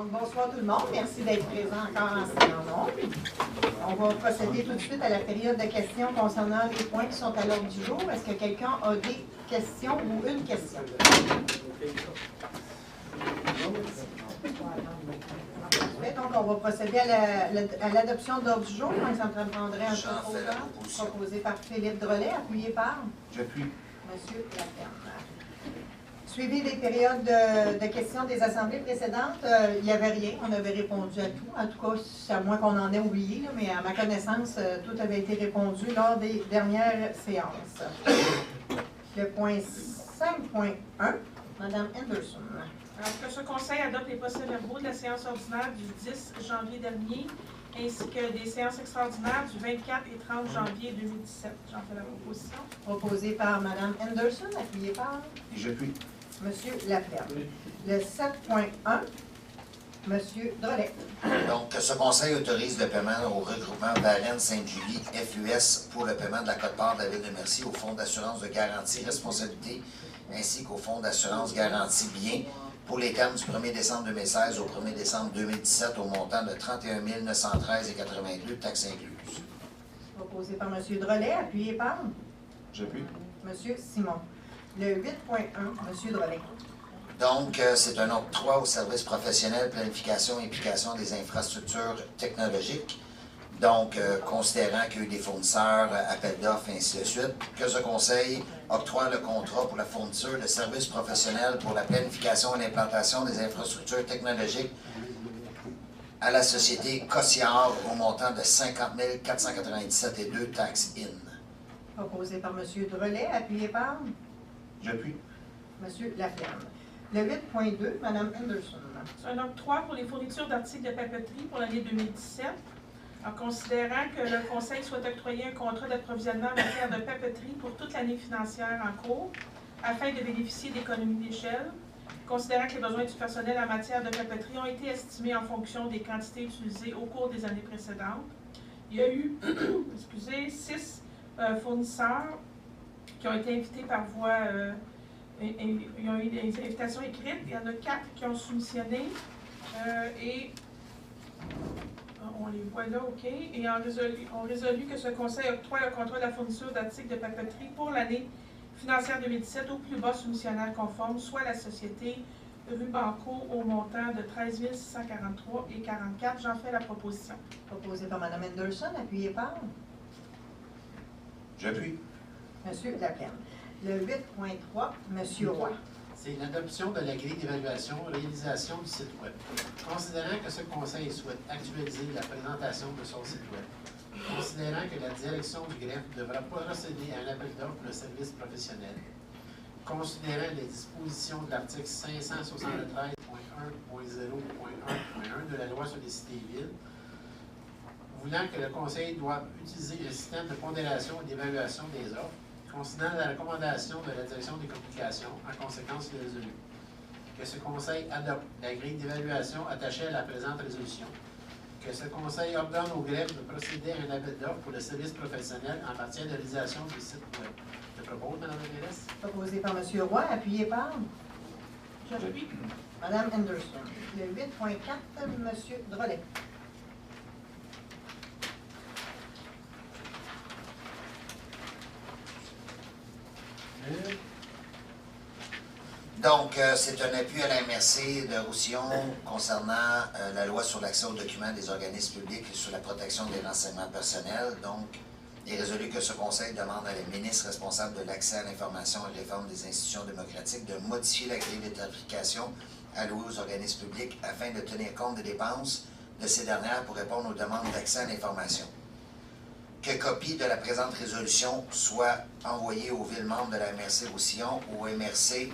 Donc, bonsoir tout le monde. Merci d'être présent encore en si grand nombre. On va procéder tout de suite à la période de questions concernant les points qui sont à l'ordre du jour. Est-ce que quelqu'un a des questions ou une question? Donc, on va procéder à l'adoption de l'ordre du jour. Donc, ça me prendrait un proposant proposé par Philippe Drolet, appuyé par J'appuie. Monsieur Laferme. Suivi des périodes de questions des assemblées précédentes, il n'y avait rien. On avait répondu à tout. En tout cas, c'est à moins qu'on en ait oublié, là, mais à ma connaissance, tout avait été répondu lors des dernières séances. Le point 5.1, Mme Anderson. Alors que ce Conseil adopte les procès-verbaux de la séance ordinaire du 10 janvier dernier, ainsi que des séances extraordinaires du 24 et 30 janvier 2017. J'en fais la proposition. Proposé par Mme Anderson, appuyé par J'appuie. Monsieur Laferme. Le 7.1, Monsieur Drolet. Donc, que ce conseil autorise le paiement au regroupement Varennes-Sainte-Julie FUS pour le paiement de la quote-part de la Ville de Mercier au Fonds d'assurance de garantie responsabilité ainsi qu'au Fonds d'assurance garantie biens pour les termes du 1er décembre 2016 au 1er décembre 2017 au montant de 31 913,82 taxes incluses. Proposé par Monsieur Drolet, appuyé par J'appuie. Monsieur Simon. Le 8.1, Monsieur Drolet. Donc, c'est un octroi au service professionnel, planification et implication des infrastructures technologiques. Donc, considérant qu'il y a eu des fournisseurs, appels d'offres, et ainsi de suite, que ce conseil octroie le contrat pour la fourniture de services professionnels pour la planification et l'implantation des infrastructures technologiques à la société Cossiard au montant de 50 497,2 taxes in. Proposé par Monsieur Drolet, appuyé par J'appuie. Monsieur Laferme. Le 8.2, Mme Anderson. C'est un octroi pour les fournitures d'articles de papeterie pour l'année 2017. En considérant que le Conseil souhaite octroyer un contrat d'approvisionnement en matière de papeterie pour toute l'année financière en cours, afin de bénéficier d'économies d'échelle, considérant que les besoins du personnel en matière de papeterie ont été estimés en fonction des quantités utilisées au cours des années précédentes. Il y a eu, 6 fournisseurs qui ont été invités par voie, ils ont eu des invitations écrites. Il y en a 4 qui ont soumissionné et on les voit là, OK. Et ont résolu que ce Conseil octroie le contrat de la fourniture d'articles de papeterie pour l'année financière 2017 au plus bas soumissionnaire conforme, soit la société Rubanco au montant de 13 643,44. J'en fais la proposition. Proposé par Mme Anderson, appuyé par J'appuie. Monsieur Laferme. Le 8.3, Monsieur Roy. C'est l'adoption de la grille d'évaluation réalisation du site Web. Considérant que ce Conseil souhaite actualiser la présentation de son site Web, considérant que la direction du greffe devra procéder à un appel d'offres pour le service professionnel, considérant les dispositions de l'article 573.1.0.1.1 de la loi sur les cités et villes, voulant que le Conseil doit utiliser un système de pondération et d'évaluation des offres, considérant la recommandation de la direction des communications, en conséquence résolue, que ce Conseil adopte la grille d'évaluation attachée à la présente résolution, que ce Conseil ordonne au greffe de procéder à un appel d'offres pour le service professionnel en matière de réalisation du site Web. Je propose, Mme la mairesse. Proposé par Monsieur Roy, appuyé par J'appuie. Mme Anderson. Le 8.4, Monsieur Drolet. Donc, c'est un appui à la MRC de Roussillon concernant la loi sur l'accès aux documents des organismes publics et sur la protection des renseignements personnels. Donc, il est résolu que ce Conseil demande à la ministre responsable de l'accès à l'information et réforme des institutions démocratiques de modifier la grille de tarification allouée aux organismes publics afin de tenir compte des dépenses de ces dernières pour répondre aux demandes d'accès à l'information. Que copie de la présente résolution soit envoyée aux villes membres de la MRC Roussillon, au MRC,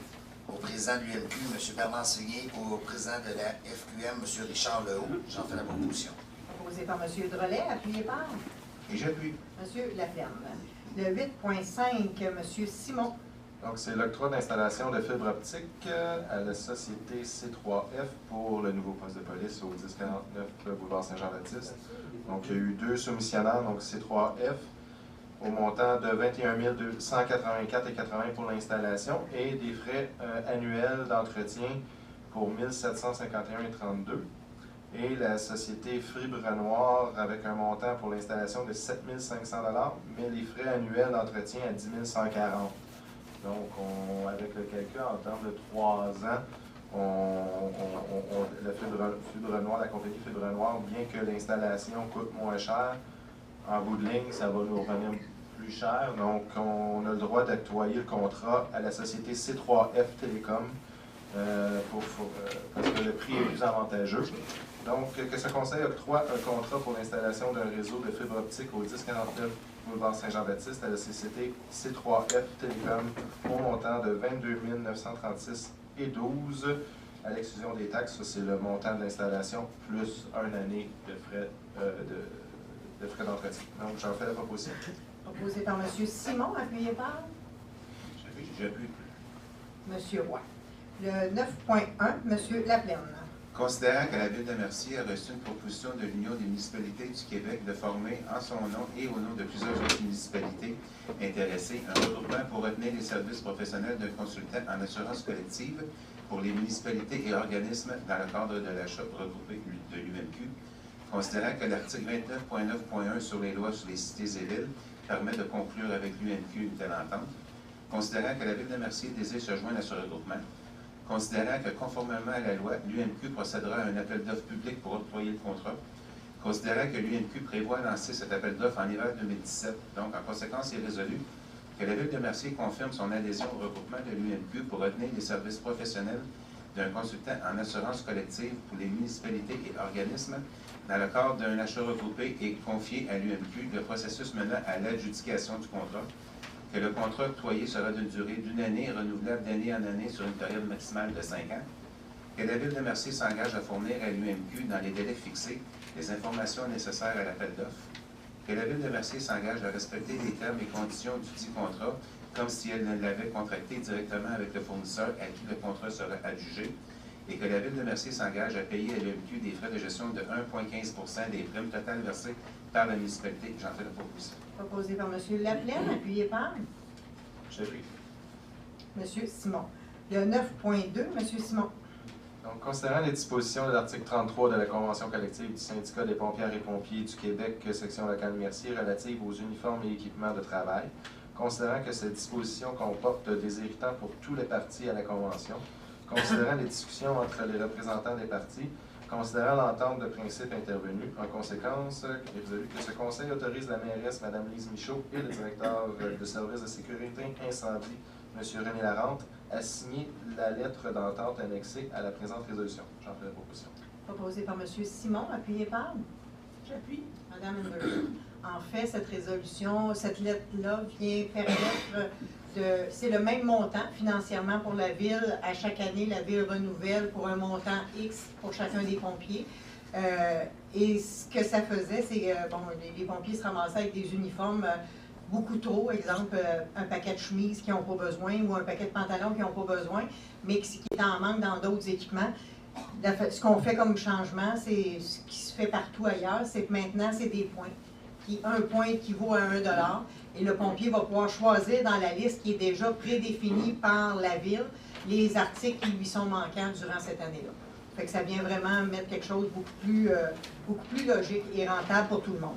au président de l'UMQ, M. Bernard Signé, au président de la FQM, M. Richard Lehaut. J'en fais la proposition. Proposé par Monsieur Drolet, appuyé par Et j'appuie. Monsieur Laferme. Le 8.5, Monsieur Simon. Donc, c'est l'octroi d'installation de fibre optique à la société C3F pour le nouveau poste de police au 1049 boulevard Saint-Jean-Baptiste. Donc, il y a eu 2 soumissionnaires, donc C3F, au montant de 21 184,80 pour l'installation et des frais annuels d'entretien pour 1 751,32. et la société Fibre Noire avec un montant pour l'installation de 7 500 $, mais les frais annuels d'entretien à 10 140 $. Donc, avec le calcul en termes de 3 ans, la Fibre Noire, la compagnie Fibre Noire, bien que l'installation coûte moins cher, en bout de ligne, ça va nous revenir plus cher. Donc, on a le droit d'octroyer le contrat à la société C3F Télécom parce que le prix est plus avantageux. Donc, que ce conseil octroie un contrat pour l'installation d'un réseau de fibre optique au 1049 boulevard Saint-Jean-Baptiste à la société C3F Télécom au montant de 22 936 et 12 à l'exclusion des taxes. Ça, c'est le montant de l'installation plus une année de frais d'entretien. Donc, j'en fais la proposition. Proposé par M. Simon, appuyé par J'appuie. M. Roy. Le 9.1, M. Laplaine. Considérant que la Ville de Mercier a reçu une proposition de l'Union des municipalités du Québec de former en son nom et au nom de plusieurs autres municipalités intéressées un regroupement pour retenir les services professionnels d'un consultant en assurance collective pour les municipalités et organismes dans le cadre de l'achat regroupé de l'UMQ, considérant que l'article 29.9.1 sur les lois sur les cités et villes permet de conclure avec l'UMQ une telle entente, considérant que la Ville de Mercier désire se joindre à ce regroupement, considérant que, conformément à la loi, l'UMQ procédera à un appel d'offres public pour octroyer le contrat, considérant que l'UMQ prévoit lancer cet appel d'offres en hiver 2017. Donc, en conséquence, il est résolu que la Ville de Mercier confirme son adhésion au regroupement de l'UMQ pour retenir les services professionnels d'un consultant en assurance collective pour les municipalités et organismes dans le cadre d'un achat regroupé et confier à l'UMQ le processus menant à l'adjudication du contrat, que le contrat octroyé sera d'une durée d'une année, renouvelable d'année en année sur une période maximale de 5 ans, que la Ville de Mercier s'engage à fournir à l'UMQ, dans les délais fixés, les informations nécessaires à l'appel d'offres, que la Ville de Mercier s'engage à respecter les termes et conditions du dit contrat, comme si elle l'avait contracté directement avec le fournisseur à qui le contrat sera adjugé, et que la Ville de Mercier s'engage à payer à l'UMQ des frais de gestion de 1,15 % des primes totales versées par la municipalité. J'en fais la proposition. Proposé par M. Laplaine, appuyé par J'appuie. M. Simon. Le 9.2, M. Simon. Donc, considérant les dispositions de l'article 33 de la Convention collective du Syndicat des pompières et pompiers du Québec, section locale Mercier, relative aux uniformes et équipements de travail, considérant que cette disposition comporte des irritants pour tous les partis à la Convention, considérant les discussions entre les représentants des partis, considérant l'entente de principe intervenue, en conséquence, il est résolu que ce conseil autorise la mairesse, Mme Lise Michaud, et le directeur de service de sécurité incendie, M. René Larente, à signer la lettre d'entente annexée à la présente résolution. J'en fais la proposition. Proposé par M. Simon, appuyé par J'appuie. Mme Anderson. En fait, cette résolution, cette lettre-là vient permettre c'est le même montant financièrement pour la Ville. À chaque année, la Ville renouvelle pour un montant X pour chacun des pompiers. Et ce que ça faisait, c'est bon, les pompiers se ramassaient avec des uniformes beaucoup trop, exemple, un paquet de chemises qui n'ont pas besoin ou un paquet de pantalons qui n'ont pas besoin, mais qui est en manque dans d'autres équipements. Ce qu'on fait comme changement, c'est ce qui se fait partout ailleurs, c'est que maintenant, c'est des points. Un point équivaut à 1 $, et le pompier va pouvoir choisir dans la liste qui est déjà prédéfinie par la Ville les articles qui lui sont manquants durant cette année-là. Fait que ça vient vraiment mettre quelque chose de beaucoup plus logique et rentable pour tout le monde.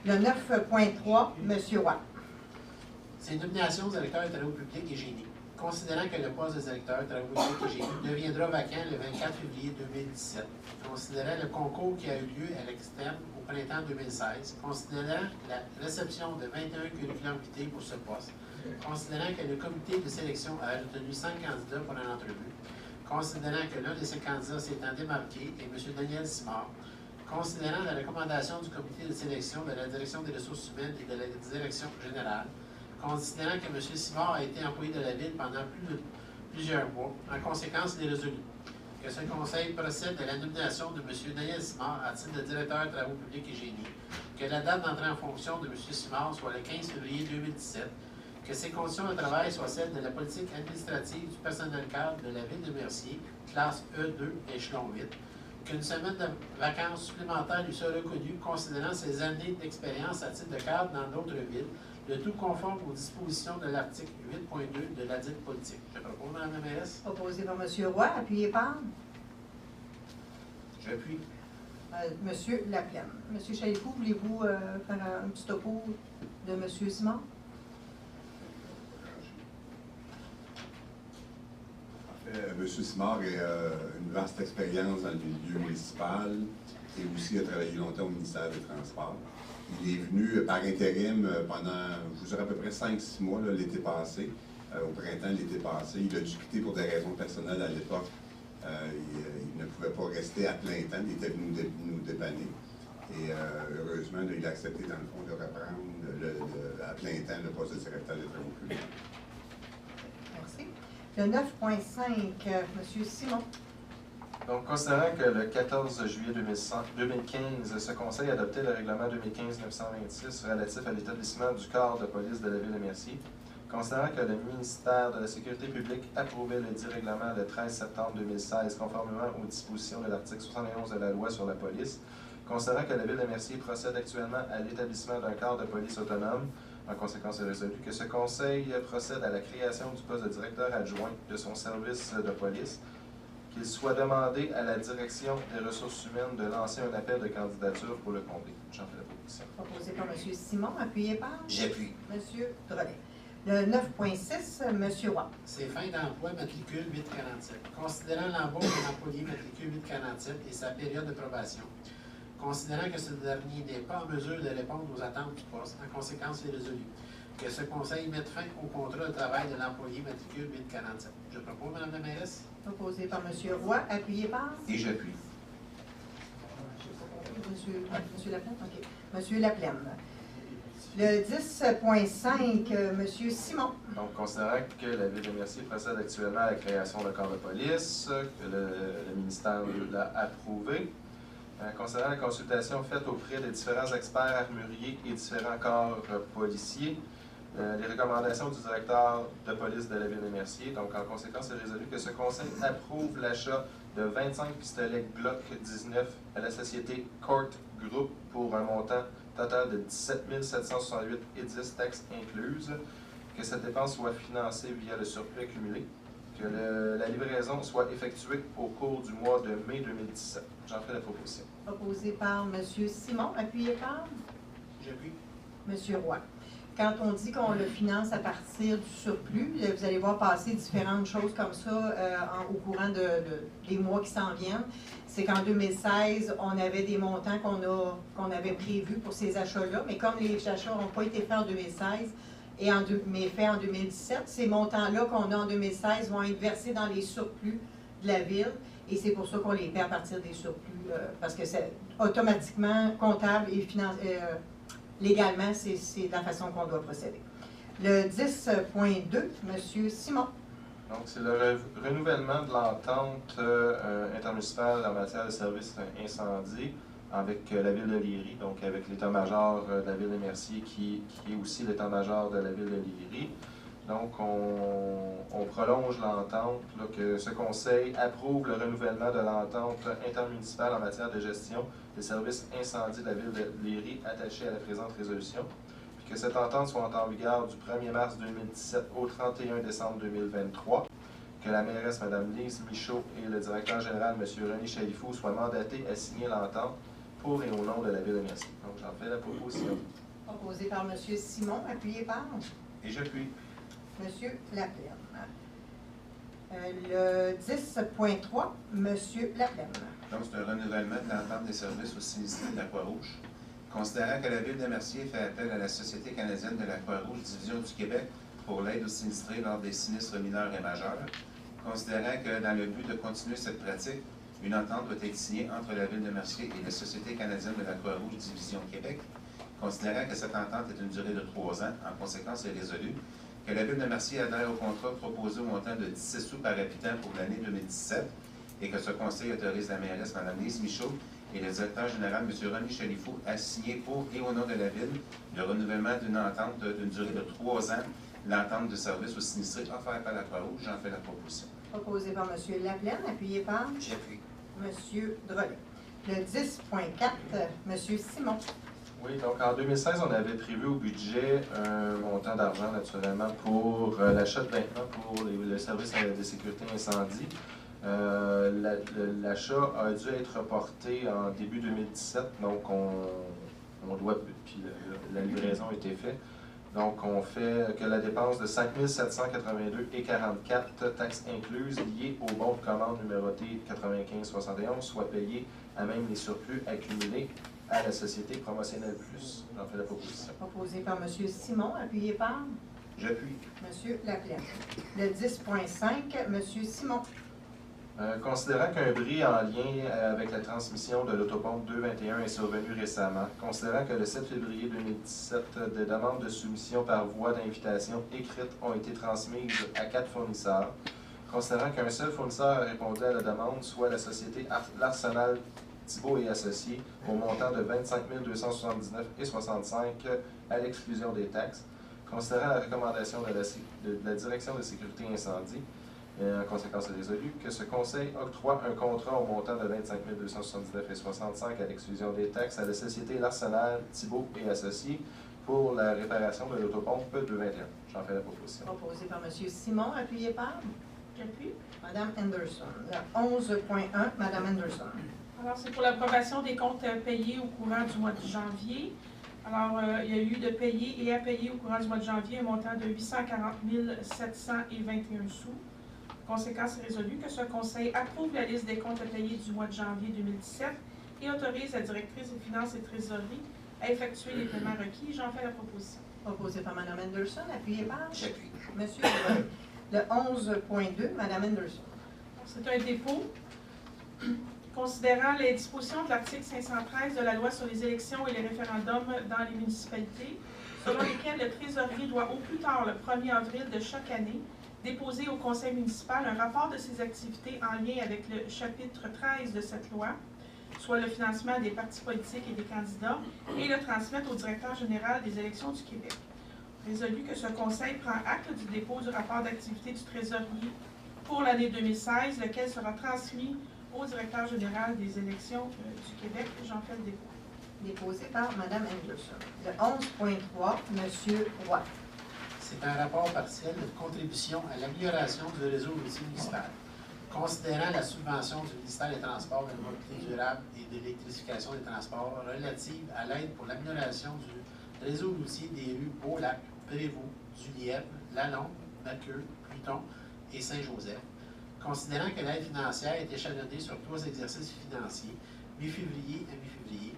Le 9.3, M. Watt. C'est une nomination aux électeurs des travaux publics et génie. Considérant que le poste de directeur des travaux publics et génie deviendra vacant le 24 février 2017, considérant le concours qui a eu lieu à l'externe au printemps 2016, considérant la réception de 21 curriculums vitae pour ce poste, considérant que le comité de sélection a retenu 5 candidats pour une entrevue, considérant que l'un de ces candidats s'étant démarqué est M. Daniel Simard, considérant la recommandation du comité de sélection de la Direction des ressources humaines et de la Direction générale, considérant que M. Simard a été employé de la Ville pendant plusieurs mois, en conséquence, il est résolu que ce conseil procède à la nomination de M. Daniel Simard à titre de directeur de travaux publics et génie, que la date d'entrée en fonction de M. Simard soit le 15 février 2017, que ses conditions de travail soient celles de la politique administrative du personnel cadre de la Ville de Mercier, classe E2, échelon 8, qu'une semaine de vacances supplémentaires lui soit reconnue, considérant ses années d'expérience à titre de cadre dans d'autres villes, le tout conforme aux dispositions de l'article 8.2 de la dite politique. Je propose, Mme la mairesse. Proposé par M. Roy, appuyé par J'appuie. Monsieur Laplaine. Monsieur Chalifou, voulez-vous faire un petit topo de Monsieur Simon? M. Simard a une vaste expérience dans le milieu municipal et aussi a travaillé longtemps au ministère des Transports. Il est venu par intérim pendant, je vous dirais à peu près 5-6 mois l'été passé, au printemps l'été passé. Il a dû quitter pour des raisons personnelles à l'époque. Il ne pouvait pas rester à plein temps, il était venu nous dépanner. Et heureusement, il a accepté dans le fond de reprendre à plein temps le poste de directeur des travaux publics. Merci. Le 9.5, M. Simon. Donc, considérant que le 14 juillet 2015, ce Conseil a adopté le règlement 2015-926 relatif à l'établissement du corps de police de la Ville de Mercier, considérant que le ministère de la Sécurité publique approuvait le dit règlement le 13 septembre 2016 conformément aux dispositions de l'article 71 de la Loi sur la police, considérant que la Ville de Mercier procède actuellement à l'établissement d'un corps de police autonome, en conséquence, il est résolu que ce Conseil procède à la création du poste de directeur adjoint de son service de police, qu'il soit demandé à la direction des ressources humaines de lancer un appel de candidature pour le combler. J'en fais la proposition. Proposé par M. Simon, appuyé par J'appuie. M. Drolet. Le 9.6, M. Roy. C'est fin d'emploi matricule 847. Considérant l'embauche de l'employé matricule 847 et sa période de probation, considérant que ce dernier n'est pas en mesure de répondre aux attentes du poste, en conséquence, il est résolu que ce Conseil mette fin au contrat de travail de l'employé matricule 847. Je propose, Mme la mairesse. Proposé par M. Roy, appuyé par Et j'appuie. Monsieur Laplaine. OK. M. Laplaine. Le 10.5, M. Simon. Donc, considérant que la Ville de Mercier procède actuellement à la création d'un corps de police, que le ministère l'a approuvé, considérant la consultation faite auprès des différents experts armuriers et différents corps policiers, les recommandations du directeur de police de la Ville de Mercier. Donc, en conséquence, il est résolu que ce Conseil approuve l'achat de 25 pistolets Glock 19 à la société Court Group pour un montant total de 17 768 et 10 taxes incluses, que cette dépense soit financée via le surplus accumulé, que la livraison soit effectuée au cours du mois de mai 2017. J'en fais la proposition. Proposé par M. Simon, appuyé par J'appuie. M. Roy. Quand on dit qu'on le finance à partir du surplus, vous allez voir passer différentes choses comme ça au courant des mois qui s'en viennent. C'est qu'en 2016, on avait des montants qu'on avait prévus pour ces achats-là, mais comme les achats n'ont pas été faits en 2016, mais faits en 2017, ces montants-là qu'on a en 2016 vont être versés dans les surplus de la Ville, et c'est pour ça qu'on les paie à partir des surplus, parce que c'est automatiquement comptable et légalement, c'est la façon qu'on doit procéder. Le 10.2, M. Simon. Donc, c'est le renouvellement de l'entente intermunicipale en matière de services incendie avec la Ville de Léry, donc avec l'état-major de la Ville de Mercier qui est aussi l'état-major de la Ville de Léry. Donc, on prolonge l'entente, que ce Conseil approuve le renouvellement de l'entente intermunicipale en matière de gestion des services incendies de la Ville de Léry attachée à la présente résolution, puis que cette entente soit en vigueur du 1er mars 2017 au 31 décembre 2023, que la mairesse, Mme Lise Michaud, et le directeur général, M. René Chalifou, soient mandatés à signer l'entente pour et au nom de la Ville de Mercier. Donc, j'en fais la proposition. Proposé par M. Simon, appuyé par Et j'appuie. M. Laplaine. Le 10.3, M. Laplaine. Donc, c'est un renouvellement de l'entente des services aux sinistrés de la Croix-Rouge. Considérant que la Ville de Mercier fait appel à la Société canadienne de la Croix-Rouge, Division du Québec, pour l'aide aux sinistrés lors des sinistres mineurs et majeurs, considérant que dans le but de continuer cette pratique, une entente doit être signée entre la Ville de Mercier et la Société canadienne de la Croix-Rouge, Division Québec, considérant que cette entente est une durée de 3 ans, en conséquence, il est résolu que la Ville de Mercier adhère au contrat proposé au montant de 17 sous par habitant pour l'année 2017 et que ce Conseil autorise la mairesse, Mme Lise Michaud, et le directeur général, M. René Chalifou, à signer pour et au nom de la Ville le renouvellement d'une entente d'une durée de 3 ans, l'entente de service aux sinistrés offert par la Croix-Rouge. J'en fais la proposition. Proposé par M. Laplaine, appuyé par J'appuie. M. Drolet. Le 10.4, M. Simon. Oui, donc en 2016, on avait prévu au budget un montant d'argent, naturellement, pour l'achat de vêtements pour le service de sécurité incendie. L'achat a dû être reporté en début 2017, donc on doit, puis la livraison a été faite. Donc, on fait que la dépense de 5 782,44 taxes incluses liées au bon de commande numéroté 9571 soit payée à même les surplus accumulés à la Société Promotionnelle Plus. J'en fais la proposition. Proposé par M. Simon, appuyé par J'appuie. M. Laplaine. Le 10.5, M. Simon. Considérant qu'un bris en lien avec la transmission de l'autopompe 221 est survenu récemment, considérant que le 7 février 2017, des demandes de soumission par voie d'invitation écrite ont été transmises à 4 fournisseurs, considérant qu'un seul fournisseur a répondu à la demande, soit la société L'Arsenal Thibault et Associés, au montant de 25 279,65 à l'exclusion des taxes, considérant la recommandation de la Direction de sécurité incendie, en conséquence résolue, que ce Conseil octroie un contrat au montant de 25 279,65 à l'exclusion des taxes à la Société L'Arsenal, Thibault et Associés pour la réparation de l'autopompe 221. J'en fais la proposition. Proposé par M. Simon, appuyé par J'appuie. Mme Anderson. Le 11.1, Mme Anderson. Alors, c'est pour l'approbation des comptes payés au courant du mois de janvier. Alors, il y a eu de payés et à payer au courant du mois de janvier un montant de 840 721 sous. Conséquence est résolue que ce Conseil approuve la liste des comptes payés du mois de janvier 2017 et autorise la directrice des finances et trésorerie à effectuer les paiements requis. J'en fais la proposition. Proposé par Mme Anderson, appuyé par J'appuie. M. Drolet. Le 11.2, Mme Anderson. C'est un dépôt. Considérant les dispositions de l'article 513 de la loi sur les élections et les référendums dans les municipalités, selon lesquelles le trésorier doit au plus tard le 1er avril de chaque année déposer au conseil municipal un rapport de ses activités en lien avec le chapitre 13 de cette loi, soit le financement des partis politiques et des candidats, et le transmettre au directeur général des élections du Québec. Résolu que ce conseil prend acte du dépôt du rapport d'activité du trésorier pour l'année 2016, lequel sera transmis au directeur général des élections du Québec. J'en fais le dépôt. Déposé par Mme Anderson. Le 11.3, M. Roy. C'est un rapport partiel de contribution à l'amélioration du réseau routier municipal. Considérant la subvention du ministère des Transports, de la mobilité durable et de l'électrification des transports relative à l'aide pour l'amélioration du réseau routier des rues Beaulac, Prévost, du Lièvre, Lalonde, Mathieu, Pluton et Saint-Joseph. Considérant que l'aide financière est échelonnée sur 3 exercices financiers, mi-février à mi-février,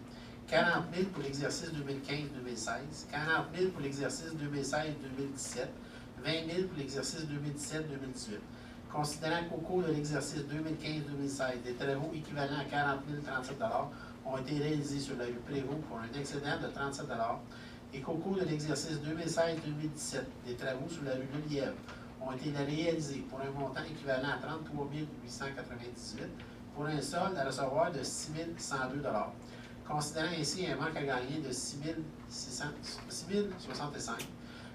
40 000 pour l'exercice 2015-2016, 40 000 pour l'exercice 2016-2017, 20 000 pour l'exercice 2017-2018. Considérant qu'au cours de l'exercice 2015-2016, des travaux équivalents à 40 037 ont été réalisés sur la rue Prévost pour un excédent de 37 et qu'au cours de l'exercice 2016-2017, des travaux sur la rue de Lièvre ont été réalisés pour un montant équivalent à 33 898 pour un solde à recevoir de 6 102 considérant ainsi un manque à gagner de 6 065,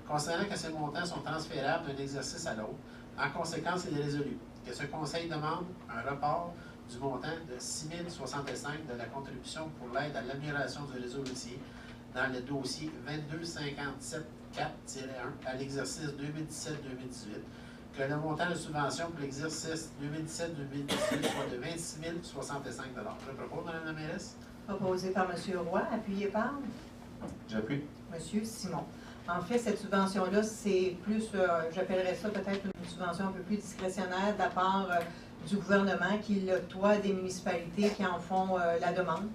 considérant que ces montants sont transférables d'un exercice à l'autre, en conséquence, il est résolu que ce Conseil demande un report du montant de 6 065 de la contribution pour l'aide à l'amélioration du réseau routier dans le dossier 2257-4-1 à l'exercice 2017-2018, que le montant de subvention pour l'exercice 2017-2018 soit de 26 065 Je propose, Mme la mairesse. Proposé par M. Roy, appuyé par J'appuie. M. Simon. En fait, cette subvention-là, c'est plus, j'appellerais ça peut-être une subvention un peu plus discrétionnaire de la part du gouvernement qui l'octroie à des municipalités qui en font la demande.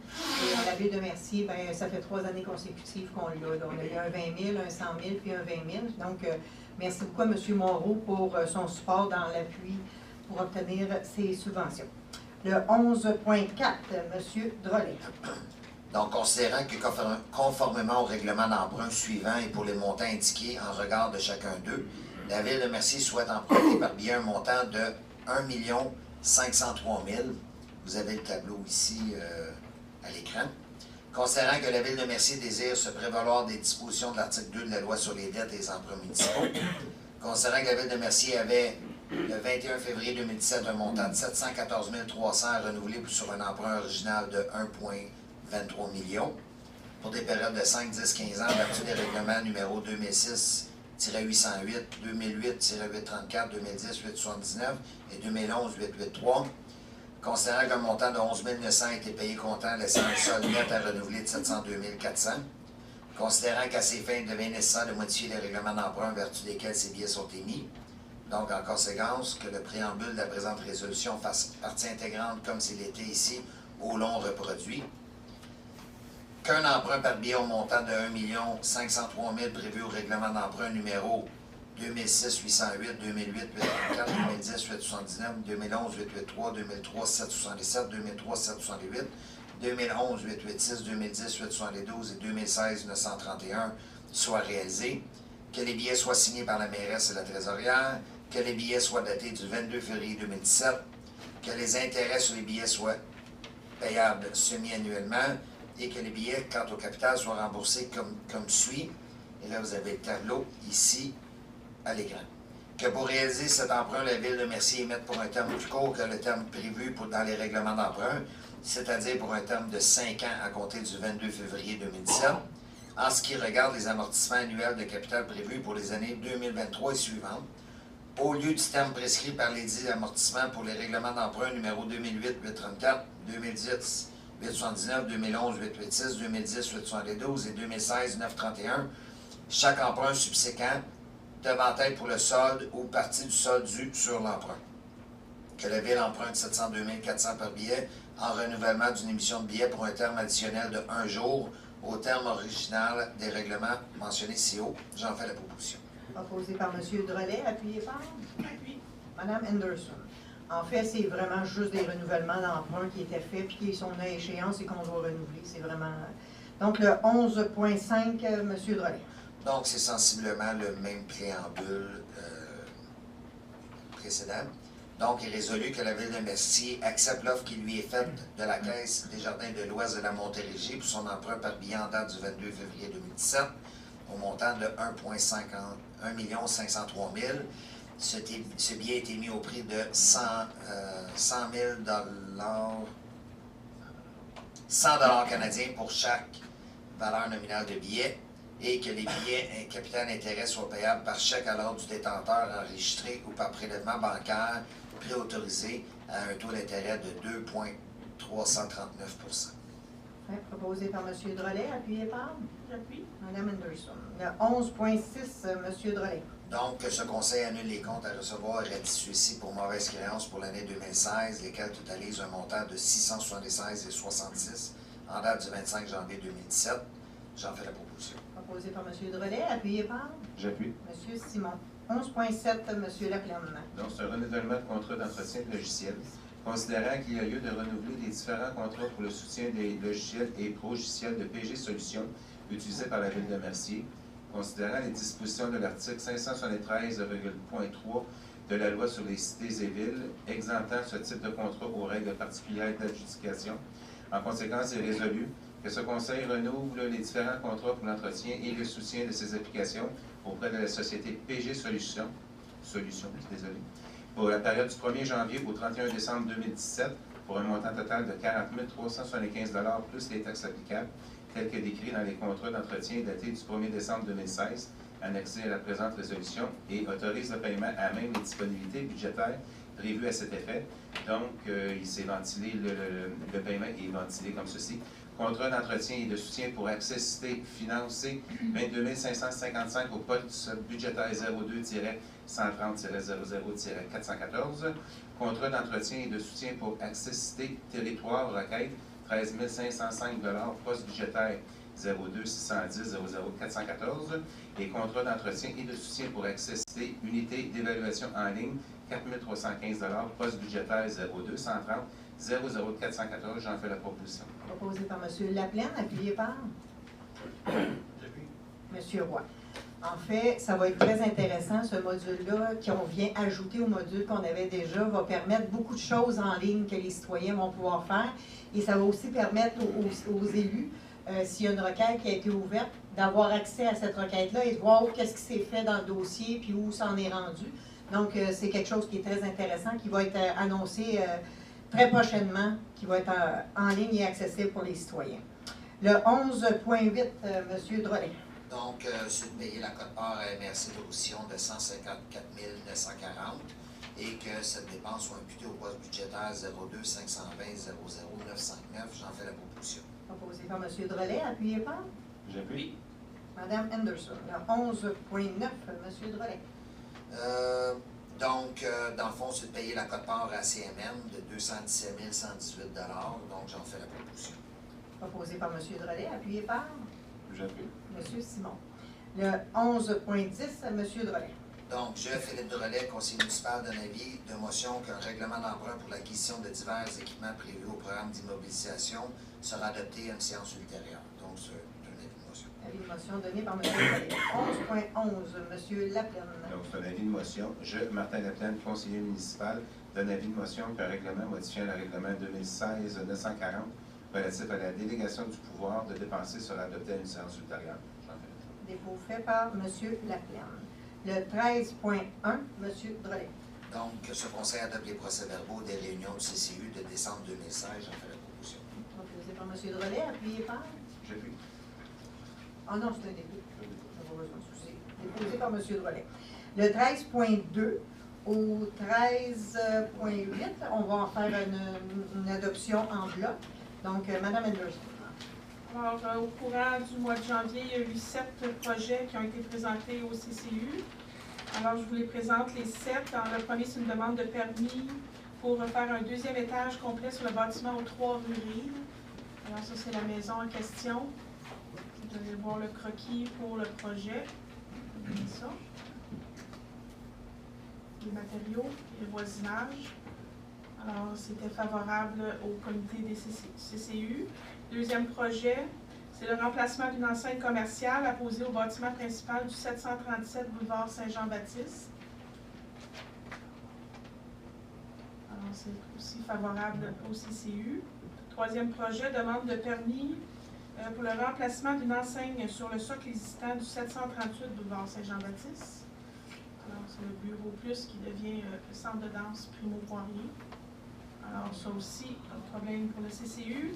Et à la ville de Mercier, bien, ça fait 3 années consécutives qu'on l'a. On a eu un 20 000, un 100 000, puis un 20 000. Donc, merci beaucoup à M. Moreau pour son support dans l'appui pour obtenir ces subventions. Le 11.4, M. Drolet. Donc, considérant que conformément au règlement d'emprunt suivant et pour les montants indiqués en regard de chacun d'eux, la Ville de Mercier souhaite emprunter par biais un montant de 1 503 000. Vous avez le tableau ici à l'écran. Considérant que la Ville de Mercier désire se prévaloir des dispositions de l'article 2 de la Loi sur les dettes et les emprunts municipaux. Considérant que la Ville de Mercier avait, le 21 février 2017, un montant de 714 300 à renouveler sur un emprunt original de 1,23 millions pour des périodes de 5, 10, 15 ans en vertu des règlements numéro 2006-1 2008-834, 2010-879 et 2011-883. Considérant qu'un montant de 11 900 a été payé comptant, laissant un solde net à renouveler de 702 400. Considérant qu'à ces fins, il devient nécessaire de modifier les règlements d'emprunt en vertu desquels ces billets sont émis. Donc, en conséquence, que le préambule de la présente résolution fasse partie intégrante, comme s'il était ici, au long reproduit. Qu'un emprunt par billet au montant de 1 503 000 prévu au règlement d'emprunt numéro 2006-808, 2008-834, 2010-879, 2011-883, 2003-777, 2003-768, 2011-886, 2010-872 et 2016-931 soit réalisé. Que les billets soient signés par la mairesse et la trésorière. Que les billets soient datés du 22 février 2017. Que les intérêts sur les billets soient payables semi-annuellement. Et que les billets, quant au capital, soient remboursés comme suit. Et là, vous avez le tableau ici à l'écran. Que pour réaliser cet emprunt, la Ville de Mercier émette pour un terme plus court que le terme prévu dans les règlements d'emprunt, c'est-à-dire pour un terme de 5 ans à compter du 22 février 2017, en ce qui regarde les amortissements annuels de capital prévus pour les années 2023 et suivantes, au lieu du terme prescrit par les dits amortissements pour les règlements d'emprunt numéro 2008-834, 2010-879, 2011-886, 2010-872 et 2016-931, chaque emprunt subséquent devant être pour le solde ou partie du solde dû sur l'emprunt. Que la Ville emprunte 702 400 par billet en renouvellement d'une émission de billets pour un terme additionnel de 1 jour au terme original des règlements mentionnés ci haut. J'en fais la proposition. Proposé par M. Drolet, appuyé par Appui. Mme Anderson. En fait, c'est vraiment juste des renouvellements d'emprunt qui étaient faits puis qui sont à échéance et qu'on doit renouveler. C'est vraiment... Donc, le 11.5, M. Drolet. Donc, c'est sensiblement le même préambule précédent. Donc, il est résolu que la Ville de Mercier accepte l'offre qui lui est faite de la Caisse des Jardins de l'Ouest de la Montérégie pour son emprunt par billet en date du 22 février 2017 au montant de 1 503 000. Ce billet a été mis au prix de 100 000 $100 canadiens pour chaque valeur nominale de billet et que les billets capital intérêt soient payables par chèque à l'ordre du détenteur enregistré ou par prélèvement bancaire préautorisé à un taux d'intérêt de 2,339 %. Proposé par M. Drolet, appuyé par J'appuie. Mme Anderson. Le 11.6, M. Drolet. Donc, que ce conseil annule les comptes à recevoir et ratifie ceux-ci pour mauvaise créance pour l'année 2016, lesquels totalisent un montant de 676,66 en date du 25 janvier 2017. J'en fais la proposition. Proposé par M. Drolet, appuyé par J'appuie. M. Simon. 11.7, M. Laplaine. Donc, c'est un renouvellement de contrat d'entretien de logiciels. Considérant qu'il y a lieu de renouveler les différents contrats pour le soutien des logiciels et progiciels de PG Solutions utilisés par la Ville de Mercier, considérant les dispositions de l'article 573.3 de la Loi sur les cités et villes, exemptant ce type de contrat aux règles particulières d'adjudication. En conséquence, il est résolu que ce Conseil renouvelle les différents contrats pour l'entretien et le soutien de ces applications auprès de la société PG Solutions, pour la période du 1er janvier au 31 décembre 2017, pour un montant total de 40 375 $ plus les taxes applicables, tel que décrit dans les contrats d'entretien datés du 1er décembre 2016, annexés à la présente résolution, et autorise le paiement à même les disponibilités budgétaires prévues à cet effet. Donc, il s'est ventilé, le paiement est ventilé comme ceci. Contrat d'entretien et de soutien pour accessibilité financé 22 555 au poste budgétaire 02-130-00-414. Contrat d'entretien et de soutien pour accessibilité territoire requête 13 505 $, poste budgétaire 02-610-00-414. Et contrat d'entretien et de soutien pour accessibilité unité d'évaluation en ligne 4 315 $, poste budgétaire 02-130 00414, j'en fais la proposition. Proposé par M. Laplaine, appuyé par M. Roy. En fait, ça va être très intéressant, ce module-là, qu'on vient ajouter au module qu'on avait déjà, va permettre beaucoup de choses en ligne que les citoyens vont pouvoir faire. Et ça va aussi permettre aux élus, s'il y a une requête qui a été ouverte, d'avoir accès à cette requête-là et de voir qu'est-ce qui s'est fait dans le dossier puis où ça en est rendu. Donc, c'est quelque chose qui est très intéressant, qui va être annoncé très prochainement, qui va être en ligne et accessible pour les citoyens. Le 11.8, M. Drolet. Donc, c'est de payer la quote-part à MRC de Roussillon de 154 940 et que cette dépense soit imputée au poste budgétaire 02 520 00 959. J'en fais la proposition. Proposé par M. Drolet, appuyé par J'appuie. Mme Anderson. Le 11.9, M. Drolet. Donc, dans le fond, c'est de payer la quote-part à CMM de 217 118 $. Donc, j'en fais la proposition. Proposé par M. Drolet, appuyé par J'appuie. M. Simon. Le 11.10, M. Drolet. Donc, je, Philippe Drolet, conseiller municipal, donne avis de motion qu'un règlement d'emprunt pour l'acquisition de divers équipements prévus au programme d'immobilisation sera adopté à une séance ultérieure. Donc, c'est un avis de motion. Avis de motion donné par M. Drolet. 11.11, M. Laplaine. Donc, c'est un avis de motion. Je, Martin Laplaine, conseiller municipal, donne avis de motion qu'un règlement modifiant le règlement 2016-940 relatif à la délégation du pouvoir de dépenser sera adopté à une séance ultérieure. Dépôt fait par M. Laplaine. Le 13.1, M. Drolet. Donc, que ce conseil adopte les procès-verbaux des réunions du CCU de décembre 2016. J'en fais la proposition. Proposé par M. Drolet, appuyé par J'appuie. Ah non, c'est un début. Pas besoin de souci. Déposé par M. Drolet. Le 13.2 au 13.8, on va en faire une adoption en bloc. Donc, Mme Anderson. Alors, au courant du mois de janvier, il y a eu 7 projets qui ont été présentés au CCU. Alors, je vous les présente les 7. Alors, le premier, c'est une demande de permis pour faire un 2e étage complet sur le bâtiment aux 3 rues Rive. Alors, ça, c'est la maison en question. Vous allez voir le croquis pour le projet. Ça. Les matériaux, les voisinages. Alors, c'était favorable au comité des CCU. Deuxième projet, c'est le remplacement d'une enseigne commerciale apposée au bâtiment principal du 737 boulevard Saint-Jean-Baptiste. Alors, c'est aussi favorable au CCU. Troisième projet, demande de permis pour le remplacement d'une enseigne sur le socle existant du 738 boulevard Saint-Jean-Baptiste. Alors, c'est le bureau plus qui devient le centre de danse Primo Poirier. Alors, ça aussi, pas de problème pour le CCU.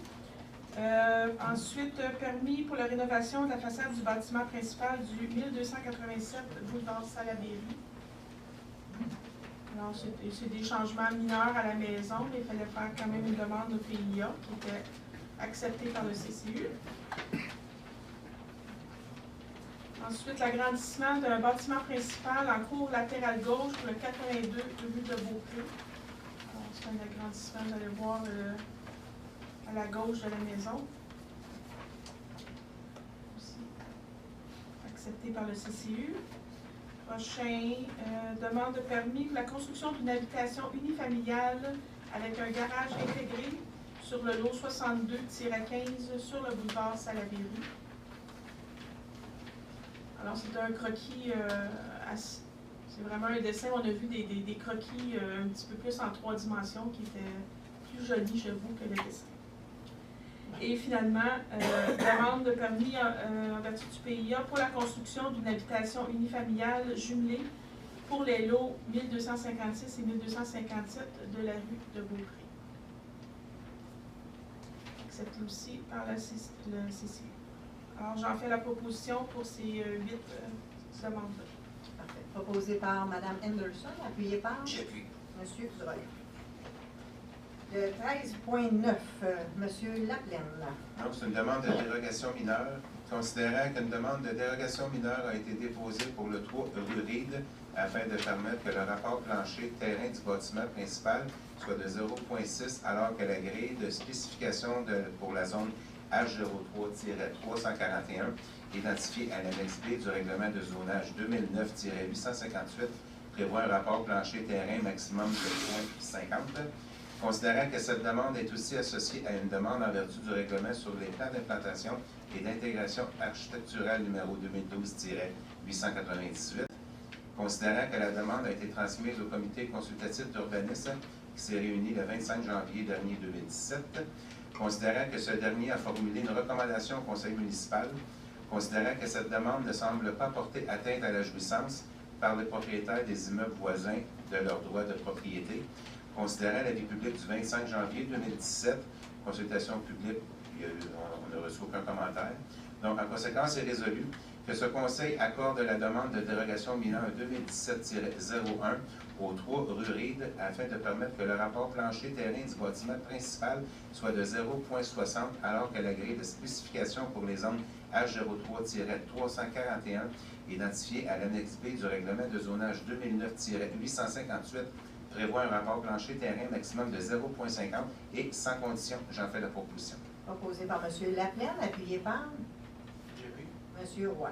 Ensuite, permis pour la rénovation de la façade du bâtiment principal du 1287 boulevard Salaberry. Alors, c'est des changements mineurs à la maison, mais il fallait faire quand même une demande au PIA qui était acceptée par le CCU. Ensuite, l'agrandissement d'un bâtiment principal en cour latérale gauche pour le 82 rue de Beaupré. C'est un agrandissement, vous allez voir à la gauche de la maison. Aussi accepté par le CCU. Prochain, demande de permis pour la construction d'une habitation unifamiliale avec un garage intégré sur le lot 62-15 sur le boulevard Salaberry. Alors, c'est un croquis c'est vraiment un dessin. On a vu des croquis un petit peu plus en 3 dimensions qui étaient plus jolis, j'avoue, que le dessin. Et finalement, demande de permis en vertu du PIA pour la construction d'une habitation unifamiliale jumelée pour les lots 1256 et 1257 de la rue de Beaupré. Accepté aussi par le CCU. Alors, j'en fais la proposition pour ces 8 demandes-là. Parfait. Proposé par Mme Anderson, appuyé par J'appuie. M. Drolet. Le 13.9, M. Laplaine. Donc, c'est une demande de dérogation mineure. Considérant qu'une demande de dérogation mineure a été déposée pour le 3 rue Reed afin de permettre que le rapport plancher terrain du bâtiment principal soit de 0,6 alors que la grille de spécification pour la zone H03-341 identifiée à l'annexe B du règlement de zonage 2009-858 prévoit un rapport plancher terrain maximum de 0,50. Considérant que cette demande est aussi associée à une demande en vertu du règlement sur les plans d'implantation et d'intégration architecturale numéro 2012-898, considérant que la demande a été transmise au comité consultatif d'urbanisme qui s'est réuni le 25 janvier dernier 2017, considérant que ce dernier a formulé une recommandation au conseil municipal, considérant que cette demande ne semble pas porter atteinte à la jouissance par les propriétaires des immeubles voisins de leurs droits de propriété, considérant l'avis public du 25 janvier 2017, consultation publique, on ne reçoit aucun commentaire. Donc, en conséquence, est résolu que ce Conseil accorde la demande de dérogation mineure 2017-01 aux 3 rue Reed afin de permettre que le rapport plancher terrain du bâtiment principal soit de 0,60 alors que la grille de spécification pour les zones H03-341 identifiée à l'annexe B du règlement de zonage 2009-858 prévoit un rapport plancher terrain maximum de 0,50 et sans condition. J'en fais la proposition. Proposé par M. Laplaine, appuyé par J'ai vu. M. Roy.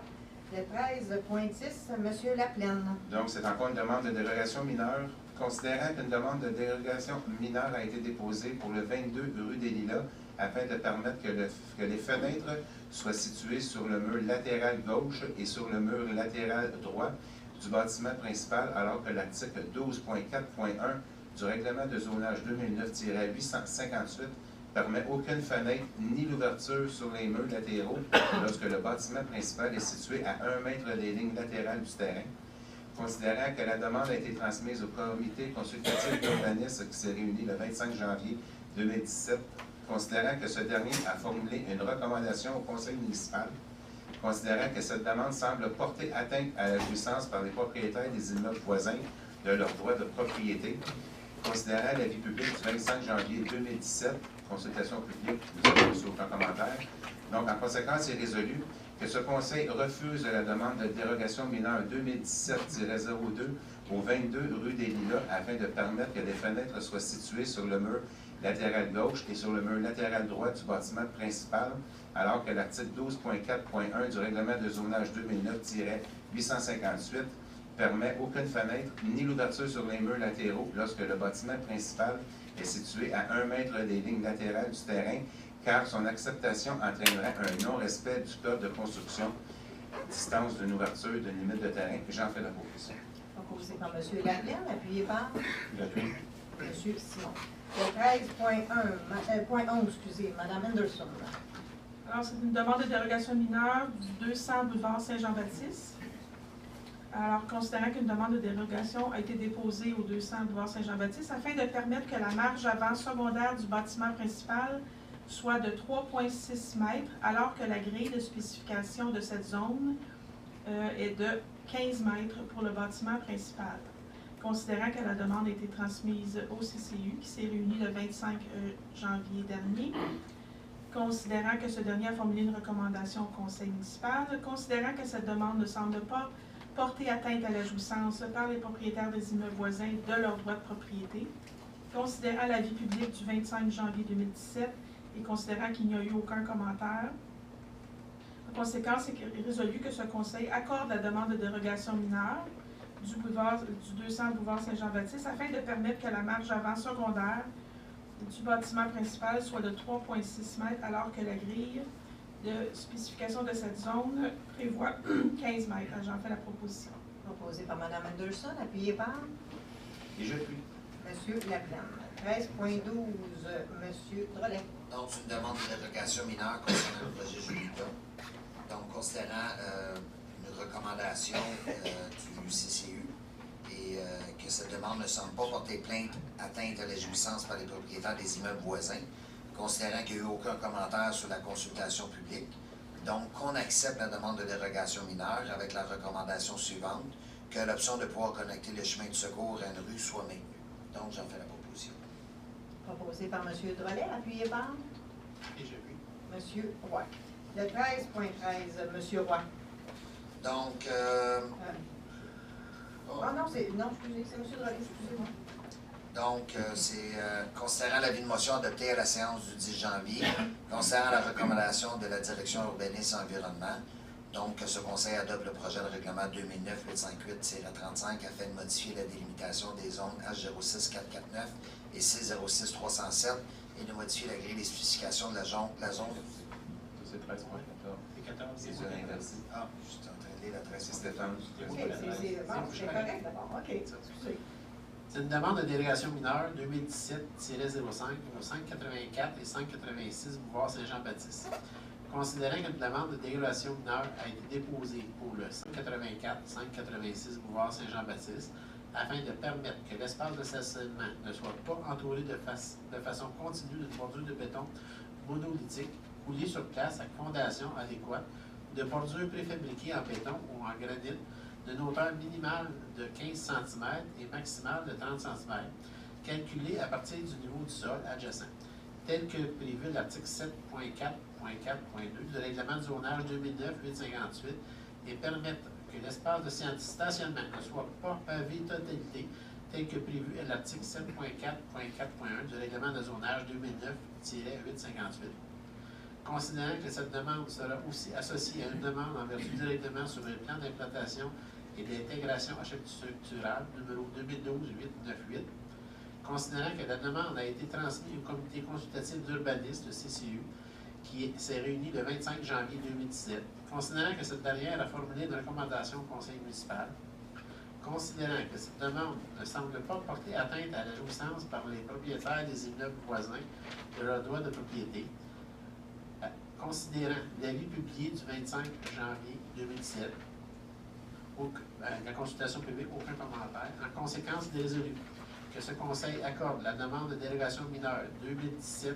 Le 13.10, M. Laplaine. Donc, c'est encore une demande de dérogation mineure. Considérant qu'une demande de dérogation mineure a été déposée pour le 22 rue des Lilas afin de permettre que les fenêtres soient situées sur le mur latéral gauche et sur le mur latéral droit du bâtiment principal, alors que l'article 12.4.1 du règlement de zonage 2009-858 permet aucune fenêtre ni l'ouverture sur les murs latéraux lorsque le bâtiment principal est situé à 1 mètre des lignes latérales du terrain. Considérant que la demande a été transmise au comité consultatif d'urbanisme qui s'est réuni le 25 janvier 2017, considérant que ce dernier a formulé une recommandation au conseil municipal, considérant que cette demande semble porter atteinte à la jouissance par les propriétaires des immeubles voisins de leur droit de propriété, considérant l'avis public du 25 janvier 2017, consultation publique, nous avons reçu aucun commentaire. Donc, en conséquence, il est résolu que ce Conseil refuse la demande de dérogation mineure 2017-02 au 22 rue des Lilas afin de permettre que des fenêtres soient situées sur le mur latéral gauche et sur le mur latéral droit du bâtiment principal, alors que l'article 12.4.1 du règlement de zonage 2009-858 permet aucune fenêtre ni l'ouverture sur les murs latéraux lorsque le bâtiment principal est situé à 1 mètre des lignes latérales du terrain, car son acceptation entraînerait un non-respect du code de construction, distance d'une ouverture d'une limite de terrain. J'en fais la proposition. Proposé par M. Laplaine, appuyé par J'appuie. M. Simon. Le 13.11, excusez, Mme Anderson. Alors, c'est une demande de dérogation mineure du 200 boulevard Saint-Jean-Baptiste. Alors, considérant qu'une demande de dérogation a été déposée au 200 boulevard Saint-Jean-Baptiste afin de permettre que la marge avant secondaire du bâtiment principal soit de 3,6 mètres, alors que la grille de spécification de cette zone est de 15 mètres pour le bâtiment principal. Considérant que la demande a été transmise au CCU, qui s'est réuni le 25 janvier dernier, considérant que ce dernier a formulé une recommandation au conseil municipal, considérant que cette demande ne semble pas porter atteinte à la jouissance par les propriétaires des immeubles voisins de leur droit de propriété, considérant l'avis public du 25 janvier 2017 et considérant qu'il n'y a eu aucun commentaire. En conséquence, il est résolu que ce conseil accorde la demande de dérogation mineure du 200 boulevard Saint-Jean-Baptiste afin de permettre que la marge avant secondaire du bâtiment principal soit de 3,6 mètres alors que la grille de spécification de cette zone prévoit 15 mètres. J'en fais la proposition. Proposé par Mme Anderson, appuyé par Et j'appuie. M. Laplaine. 13.12, M. Drolet. Donc, une demande de dérogation mineure concernant le projet Julita. Donc, considérant une recommandation du CCU et que cette demande ne semble pas porter atteinte à la jouissance par les propriétaires des immeubles voisins, considérant qu'il n'y a eu aucun commentaire sur la consultation publique. Donc, qu'on accepte la demande de dérogation mineure avec la recommandation suivante, que l'option de pouvoir connecter le chemin de secours à une rue soit maintenue. Donc, j'en fais la proposition. Proposé par M. Drolet, appuyé par Et j'ai vu. M. Roy. Le 13.13, M. Roy. Donc, Non, c'est M. Drolet, excusez-moi. Donc, c'est considérant l'avis de motion adopté à la séance du 10 janvier, considérant la recommandation de la direction urbanisme et environnement, donc que ce conseil adopte le projet de règlement 2009-858-35 afin de modifier la délimitation des zones H06449 et C06307 et de modifier la grille des spécifications de la zone. C'est 13.14. C'est 14. C'est sur inversé. Ah, je suis en train de lire la C'est 13. Stéphane. OK, c'est correct d'abord. OK, excusez. C'est une demande de délégation mineure 2017-05 au 584 et 586 boulevard Saint-Jean-Baptiste. Considérant qu'une demande de délégation mineure a été déposée pour le 584-586 boulevard Saint-Jean-Baptiste afin de permettre que l'espace de stationnement ne soit pas entouré de façon continue d'une bordure de béton monolithique coulée sur place à fondation adéquate de bordures préfabriquées en béton ou en granit d'une hauteur minimale de 15 cm et maximale de 30 cm, calculée à partir du niveau du sol adjacent, tel que prévu à l'article 7.4.4.2 du règlement de zonage 2009-858 et permettre que l'espace de stationnement ne soit pas pavé totalité, tel que prévu à l'article 7.4.4.1 du règlement de zonage 2009-858. Considérant que cette demande sera aussi associée à une demande en vertu directement sur le plan d'implantation et d'intégration architecturale numéro 2012-898, considérant que la demande a été transmise au comité consultatif d'urbanisme, le CCU, qui s'est réuni le 25 janvier 2017, considérant que cette dernière a formulé une recommandation au conseil municipal, considérant que cette demande ne semble pas porter atteinte à la jouissance par les propriétaires des immeubles voisins de leur droit de propriété, considérant l'avis publié du 25 janvier 2017, la consultation publique, aucun commentaire. En conséquence, il est résolu que ce conseil accorde la demande de délégation mineure 2017-05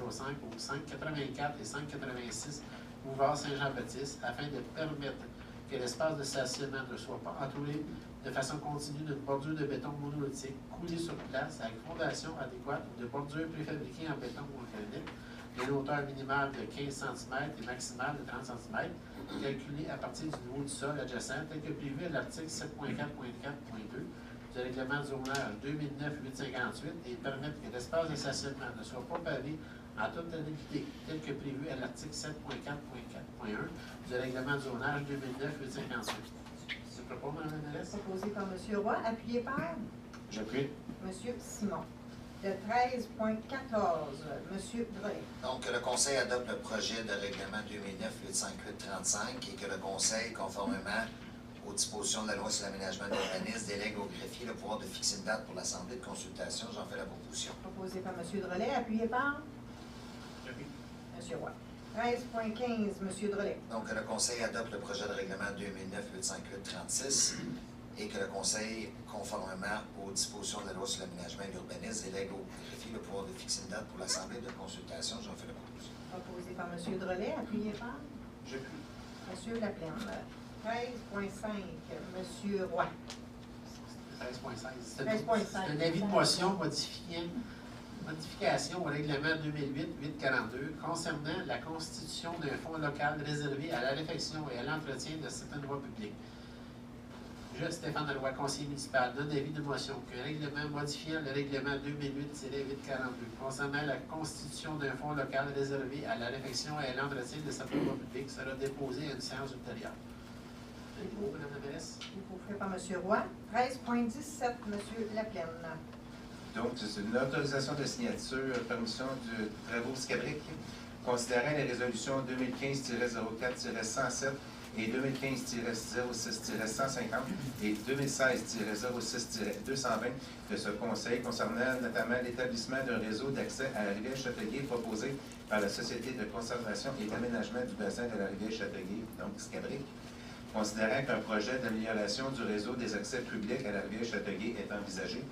au 584 et 586 boulevard Saint-Jean-Baptiste afin de permettre que l'espace de stationnement ne soit pas entouré de façon continue d'une bordure de béton monolithique coulée sur place avec fondation adéquate ou de bordure préfabriquée en béton ou en granit d'une hauteur minimale de 15 cm et maximale de 30 cm, calculée à partir du niveau du sol adjacent, tel que prévu à l'article 7.4.4.2 du règlement de zonage 2009-858 et permettre que l'espace de stationnement ne soit pas pavé en toute totalité, tel que prévu à l'article 7.4.4.1 du règlement de zonage 2009-858. C'est proposé, Mme la mairesse? Proposé par M. Roy, appuyé par J'appuie. M. Simon. Le 13.14, M. Drolet. Donc, que le Conseil adopte le projet de règlement 2009-858-35 et que le Conseil, conformément aux dispositions de la loi sur l'aménagement de l'urbanisme, délègue au greffier le pouvoir de fixer une date pour l'Assemblée de consultation. J'en fais la proposition. Proposé par M. Drolet, appuyé par J'appuie. M. Roy. 13.15, M. Drolet. Donc, que le Conseil adopte le projet de règlement 2009-858-36 et que le Conseil, conformément aux dispositions de la loi sur l'aménagement et l'urbanisme, délègue au greffier le pouvoir de fixer une date pour l'Assemblée de consultation. J'en fais la proposition. Proposé par M. Drolet, appuyé par J'appuie. M. Laplaine. 13.5, M. Roy. 13.16. C'est 13.5. un avis de motion modification au règlement 2008-842 concernant la constitution d'un fonds local réservé à la réfection et à l'entretien de certaines voies publiques. Je, Stéphane Leroy, conseiller municipal, donne avis de motion qu'un règlement modifiant le règlement 2008-842 concernant la constitution d'un fonds local réservé à la réfection et à l'entretien de certaines voies publiques sera déposé à une séance ultérieure. Mme la mairesse? Fait par M. Roy. 13.17, M. Laplaine. Donc, c'est une autorisation de signature, permission de travaux Scabric, considérant les résolutions 2015-04-107 et 2015-06-150 et 2016-06-220 de ce Conseil concernant notamment l'établissement d'un réseau d'accès à la rivière Châteauguay proposé par la Société de conservation et d'aménagement du bassin de la rivière Châteauguay, donc Scabric, considérant qu'un projet d'amélioration du réseau des accès publics à la rivière Châteauguay est envisagé,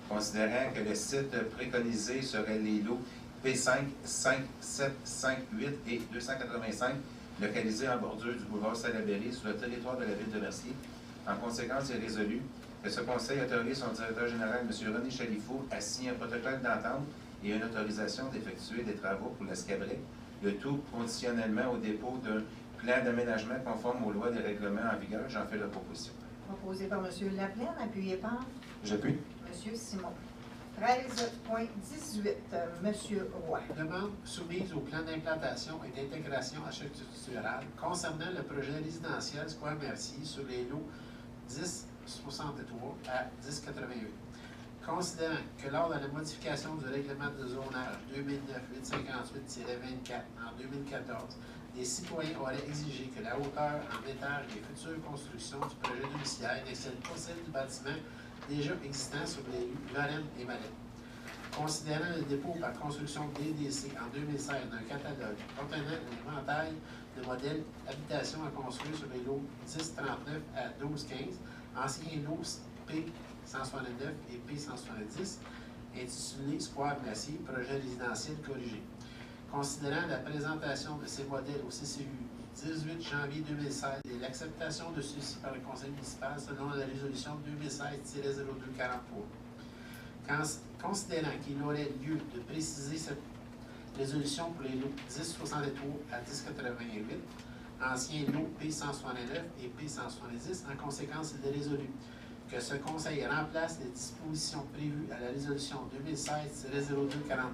considérant que le site préconisé serait les lots P5, 5, 7, 5, 8 et 285, localisés en bordure du boulevard Salaberry sur le territoire de la ville de Mercier. En conséquence, il est résolu que ce Conseil autorise son directeur général, M. René Chalifour, à signer un protocole d'entente et une autorisation d'effectuer des travaux pour la Scabric, le tout conditionnellement au dépôt d'un plan d'aménagement conforme aux lois et règlements en vigueur. J'en fais la proposition. Proposé par M. Laplaine, appuyé par J'appuie. M. Simon. 13.18, M. Roy. Demande soumise au plan d'implantation et d'intégration architecturale concernant le projet résidentiel Square Mercier sur les lots 1063 à 1088. Considérant que lors de la modification du règlement de zonage 2009-858-24 en 2014, les citoyens auraient exigé que la hauteur en étage des futures constructions du projet domiciliaire n'excède pas celle du bâtiment déjà existant sur les rues Lorraine et Malais. Considérant le dépôt par construction DDC en 2016 d'un catalogue contenant un éventail de modèles habitation à construire sur les lots 1039 à 1215, anciens lots P169 et P170, intitulé Square Mercier, projet résidentiel corrigé. Considérant la présentation de ces modèles au CCU 18 janvier 2016 et l'acceptation de ceux-ci par le conseil municipal selon la résolution 2016-0243. Considérant qu'il aurait lieu de préciser cette résolution pour les lots 1063 à 1088, anciens lots P169 et P170, en conséquence, il est résolu que ce conseil remplace les dispositions prévues à la résolution 2016-0243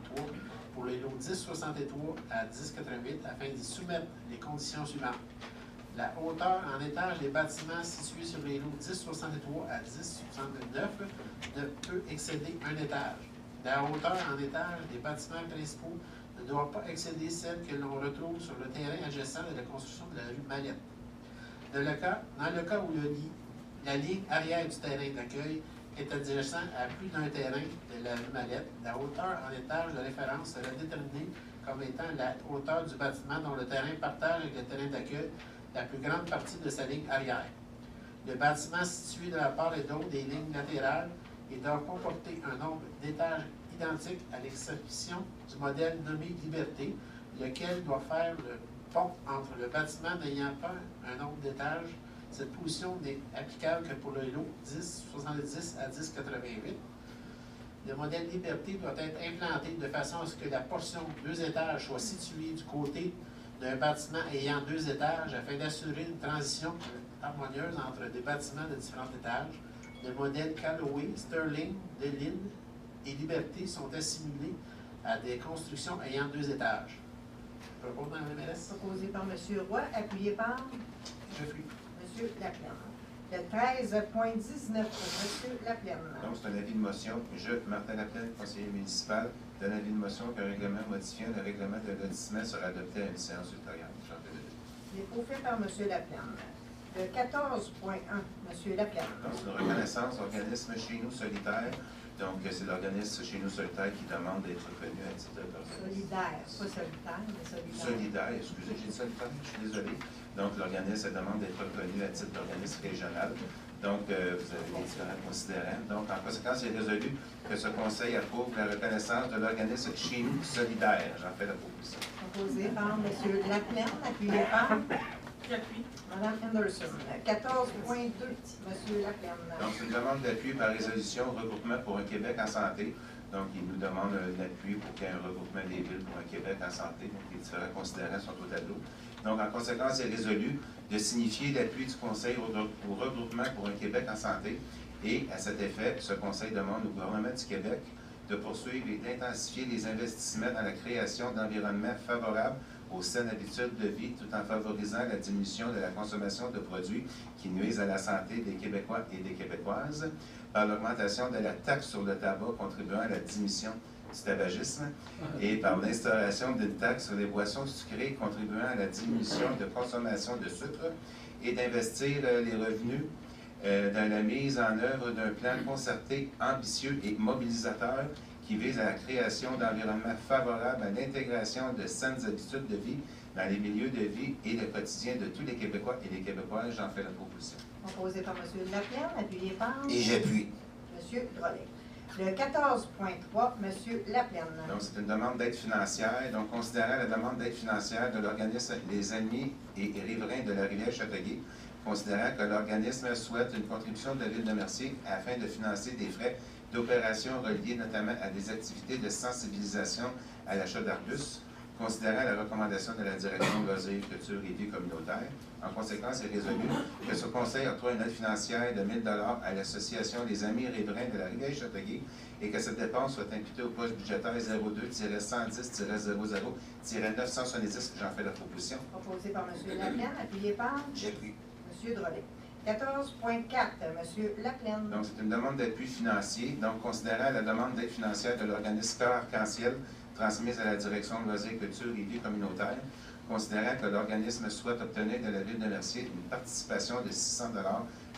pour les lots 1063 à 1088 afin d'y soumettre les conditions suivantes. La hauteur en étage des bâtiments situés sur les lots 1063 à 1069 ne peut excéder un étage. La hauteur en étage des bâtiments principaux ne doit pas excéder celle que l'on retrouve sur le terrain adjacent de la construction de la rue Mallette. Dans le cas où la ligne arrière du terrain d'accueil est adjacent à plus d'un terrain de la rue Mallette, la hauteur en étage de référence sera déterminée comme étant la hauteur du bâtiment dont le terrain partage avec le terrain d'accueil la plus grande partie de sa ligne arrière. Le bâtiment situé de la part et d'autre des lignes latérales et doit comporter un nombre d'étages identique à l'exception du modèle nommé Liberté, lequel doit faire le pont entre le bâtiment n'ayant pas un nombre d'étages. Cette position n'est applicable que pour le lot 1070 à 1088. Le modèle Liberté doit être implanté de façon à ce que la portion 2 étages soit située du côté d'un bâtiment ayant 2 étages afin d'assurer une transition harmonieuse entre des bâtiments de différents étages. Le modèle Callaway, Sterling, DeLille et Liberté sont assimilés à des constructions ayant 2 étages. Propos dans le MLS? Proposé par M. Roy, appuyé par Je suis. M. Laplaine. Le 13.19 pour M. Laplaine. Donc, c'est un avis de motion. Je, Martin Laplaine, conseiller municipal, donne avis de motion qu'un règlement modifiant le règlement de lotissement sera adopté à une séance ultérieure. J'en fais le Dépôt fait par M. Laplaine. Le 14.1, M. Laplaine. Donc, c'est une reconnaissance organisme chez nous solitaire. Donc, c'est l'organisme chez nous solitaire qui demande d'être reconnu à titre d'organisme. Solidaire, pas solitaire, mais solidaire. Solidaire, excusez, j'ai dit solitaire, je suis désolé. Donc, l'organisme demande d'être reconnu à titre d'organisme régional. Donc, vous avez les différents considérants. Donc, en conséquence, il est résolu que ce conseil approuve la reconnaissance de l'organisme chez nous solidaire. J'en fais la proposition. Proposé par M. Laplaine, appuyé par J'appuie. Mme Henderson. 14.2, M. Laplaine. Donc, c'est une demande d'appui par résolution regroupement pour un Québec en santé. Donc, il nous demande un appui pour qu'il y ait un regroupement des villes pour un Québec en santé. Donc, les différents considérants sont au tableau. Donc, en conséquence, il est résolu de signifier l'appui du Conseil au regroupement pour un Québec en santé. Et, à cet effet, ce Conseil demande au gouvernement du Québec de poursuivre et d'intensifier les investissements dans la création d'environnements favorables aux saines habitudes de vie, tout en favorisant la diminution de la consommation de produits qui nuisent à la santé des Québécois et des Québécoises, par l'augmentation de la taxe sur le tabac contribuant à la diminution du tabagisme et par l'instauration d'une taxe sur les boissons sucrées contribuant à la diminution de consommation de sucre et d'investir les revenus dans la mise en œuvre d'un plan concerté, ambitieux et mobilisateur qui vise à la création d'environnements favorables à l'intégration de saines habitudes de vie dans les milieux de vie et le quotidien de tous les Québécois et les Québécoises. J'en fais la proposition. Proposé par M. Laplaine, appuyé par Et j'appuie. M. Drolet. Le 14.3, M. Laplaine. Donc, c'est une demande d'aide financière. Donc, considérant la demande d'aide financière de l'organisme Les Amis et Riverains de la Rivière-Châteauguay, considérant que l'organisme souhaite une contribution de la Ville de Mercier afin de financer des frais d'opérations reliées notamment à des activités de sensibilisation à l'achat d'arbustes, considérant la recommandation de la Direction de loisirs, culture et vie communautaire. En conséquence, il est résolu que ce conseil octroie une aide financière de 1 000 $ à l'Association Les Amis riverains de la Rivière-Châteauguay et que cette dépense soit imputée au poste budgétaire 02-110-00-970. J'en fais la proposition. Proposé par M. Laplaine, appuyé par J'appuie. M. Drolet. 14.4, M. Laplaine. Donc, c'est une demande d'appui financier. Donc, considérant la demande d'aide financière de l'organisme Cœur Arc-en-Ciel transmise à la Direction de loisirs, culture et vie communautaire, considérant que l'organisme souhaite obtenir de la Ville de Mercier une participation de 600 $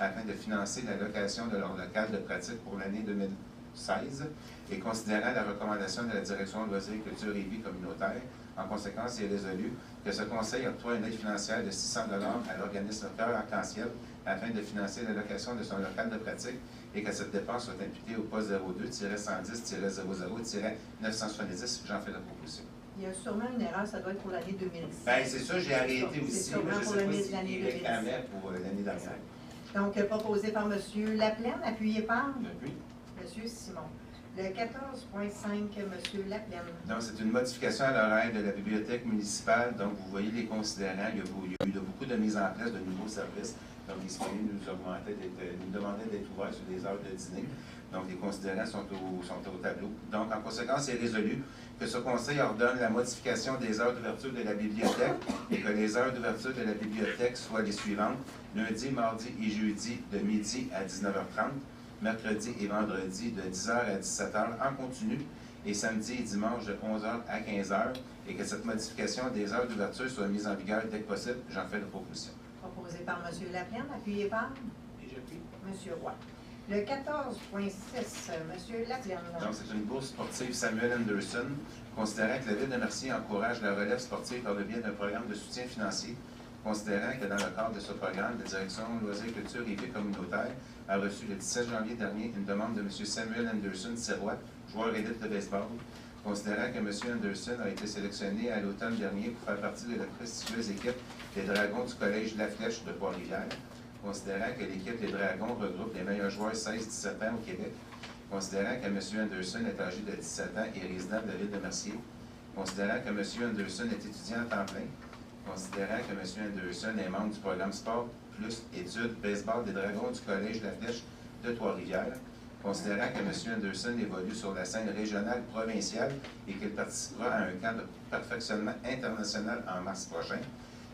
afin de financer la location de leur local de pratique pour l'année 2016, et considérant la recommandation de la Direction de loisirs, culture et vie communautaire, en conséquence, il est résolu que ce conseil octroie une aide financière de 600 $ à l'organisme Cœur Arc-en-Ciel afin de financer la location de son local de pratique et que cette dépense soit imputée au poste 02-110-00-970. J'en fais la proposition. Il y a sûrement une erreur, ça doit être pour l'année 2017. Bien, c'est ça, j'ai arrêté C'est aussi, sûrement mais je ne pour sais pas l'année s'il réclamait pour l'année dernière. Donc, proposé par M. Laplaine, appuyé par Depuis. M. Simon. Le 14.5, M. Laplaine. Donc, c'est une modification à l'horaire de la bibliothèque municipale. Donc, vous voyez les considérants. Il y a eu beaucoup de mise en place de nouveaux services. Donc, les citoyens nous demandaient d'être ouverts sur des heures de dîner. Donc, les considérants sont au tableau. Donc, en conséquence, il est résolu que ce conseil ordonne la modification des heures d'ouverture de la bibliothèque et que les heures d'ouverture de la bibliothèque soient les suivantes: lundi, mardi et jeudi de midi à 19h30, mercredi et vendredi de 10h à 17h en continu, et samedi et dimanche de 11h à 15h, et que cette modification des heures d'ouverture soit mise en vigueur dès que possible. J'en fais la proposition. Proposé par M. Laplaine, appuyé par Et j'appuie. M. Roy. Le 14.6, M. Laplaine. Donc, c'est une bourse sportive Samuel Anderson, considérant que la Ville de Mercier encourage la relève sportive par le biais d'un programme de soutien financier, considérant que dans le cadre de ce programme, la Direction Loisirs, Culture et Vie communautaire a reçu le 17 janvier dernier une demande de M. Samuel Anderson Sirois, joueur élite de baseball, considérant que M. Anderson a été sélectionné à l'automne dernier pour faire partie de la prestigieuse équipe des Dragons du Collège La Flèche de Trois-Rivières, considérant que l'équipe des Dragons regroupe les meilleurs joueurs 16-17 ans au Québec, considérant que M. Anderson est âgé de 17 ans et résident de la Ville de Mercier, considérant que M. Anderson est étudiant à temps plein, considérant que M. Anderson est membre du programme Sport plus études baseball des Dragons du Collège La Flèche de Trois-Rivières, considérant que M. Anderson évolue sur la scène régionale provinciale et qu'il participera à un camp de perfectionnement international en mars prochain,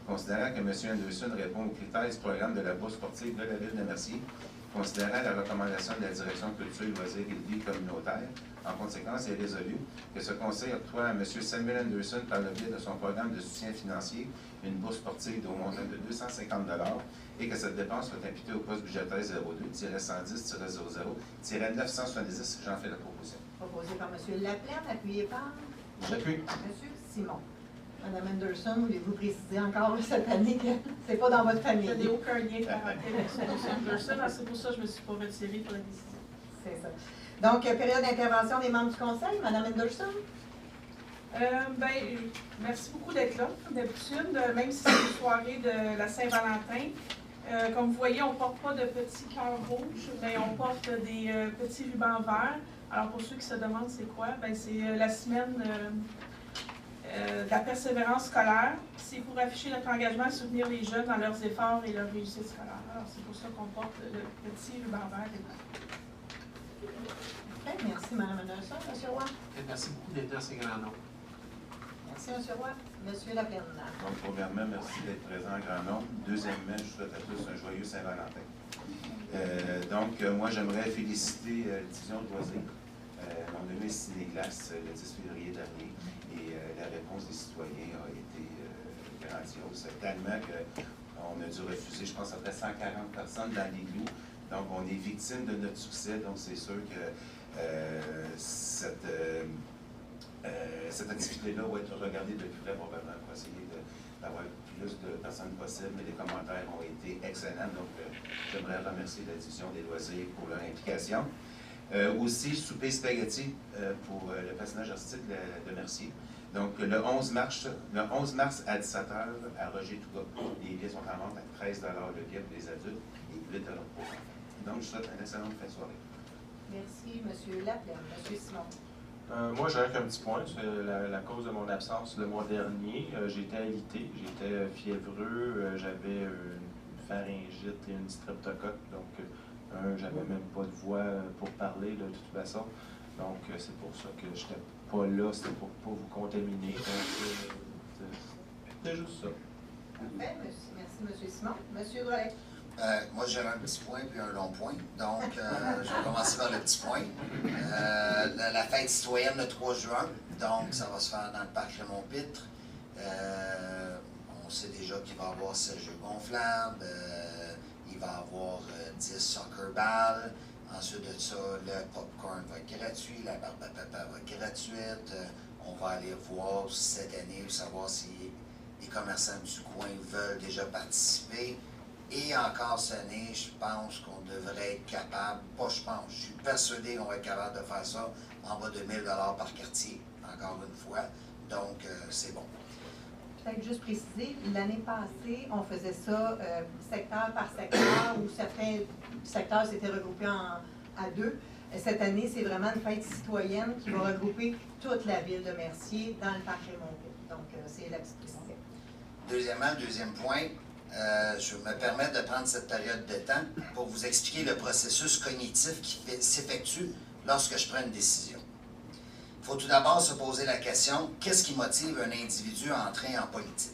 considérant que M. Anderson répond aux critères du programme de la bourse sportive de la Ville de Mercier, considérant la recommandation de la Direction Culture, Loisirs et Vie communautaire, en conséquence, il est résolu que ce conseil octroie à M. Samuel Anderson, par le biais de son programme de soutien financier, une bourse sportive au montant de 250 $ et que cette dépense soit imputée au poste budgétaire 02-110-00-970. J'en fais la proposition. Proposé par M. Laplaine, appuyé par J'appuie. M. Simon. Mme Anderson, voulez-vous préciser encore cette année que c'est pas dans votre famille? Je n'ai aucun lien de parenté avec M. Anderson. C'est pour ça que je ne me suis pas retirée pour la décision. C'est ça. Donc, période d'intervention des membres du conseil, Mme Anderson? Merci beaucoup d'être là, comme d'habitude, même si c'est une soirée de la Saint-Valentin. Comme vous voyez, on ne porte pas de petits cœurs rouges, mais on porte des petits rubans verts. Alors, pour ceux qui se demandent c'est quoi, c'est la semaine de la persévérance scolaire. C'est pour afficher notre engagement à soutenir les jeunes dans leurs efforts et leur réussite scolaire. Alors, c'est pour ça qu'on porte le petit ruban vert des verts. Merci, Mme Anderson. M. Roy? Merci beaucoup d'être dans ces grands noms. Merci, M. Roy. M. Laplaine. Donc, premièrement, merci d'être présent en grand nombre. Deuxièmement, je souhaite à tous un joyeux Saint-Valentin. Moi, j'aimerais féliciter la division de loisirs. On a eu un ciné-glace le 10 février dernier et la réponse des citoyens a été grandiose. Tellement qu'on a dû refuser, je pense, à peu près 140 personnes dans les clous. Donc, on est victime de notre succès. Donc, c'est sûr que cette activité-là va être regardée de plus près probablement pour essayer d'avoir plus de personnes possibles, mais les commentaires ont été excellents. Donc, j'aimerais remercier la division des loisirs pour leur implication. Aussi, souper spaghetti pour le personnage artistique de Mercier. Donc, le 11 mars à 17h à Roger Touga. Les billets sont en vente à 13 $ le billet pour les adultes et 8 $ pour les enfants. Donc, je souhaite une excellente fin de soirée. Merci, M. Laplaine. M. Simon. Moi, j'ai qu'un petit point. C'est la cause de mon absence le mois dernier. J'étais alité, j'étais fiévreux, j'avais une pharyngite et une streptocoque. Donc, j'avais même pas de voix pour parler de toute façon. Donc, c'est pour ça que je n'étais pas là. C'était pour ne pas vous contaminer. Donc, c'était juste ça. Parfait. Merci, M. Simon. M. Drolet. Moi, j'ai un petit point puis un long point. Donc, je vais commencer par le petit point. La fête citoyenne le 3 juin. Donc, ça va se faire dans le parc Clermont-Pitre. On sait déjà qu'il va y avoir 16 jeux gonflables. Il va y avoir 10 soccer balles. Ensuite de ça, le popcorn va être gratuit. La barbe à papa va être gratuite. On va aller voir cette année, savoir si les commerçants du coin veulent déjà participer. Et encore cette année, je pense qu'on devrait être capable, je suis persuadé qu'on va être capable de faire ça en bas de 1 000 $ par quartier, encore une fois. Donc, c'est bon. Peut-être juste préciser, l'année passée, on faisait ça secteur par secteur, où certains secteurs s'étaient regroupés à deux. Cette année, c'est vraiment une fête citoyenne qui va regrouper toute la ville de Mercier dans le parc Raymondville. Donc, c'est la petite précision. Deuxièmement, deuxième point, je me permets de prendre cette période de temps pour vous expliquer le processus cognitif qui s'effectue lorsque je prends une décision. Il faut tout d'abord se poser la question, qu'est-ce qui motive un individu à entrer en politique?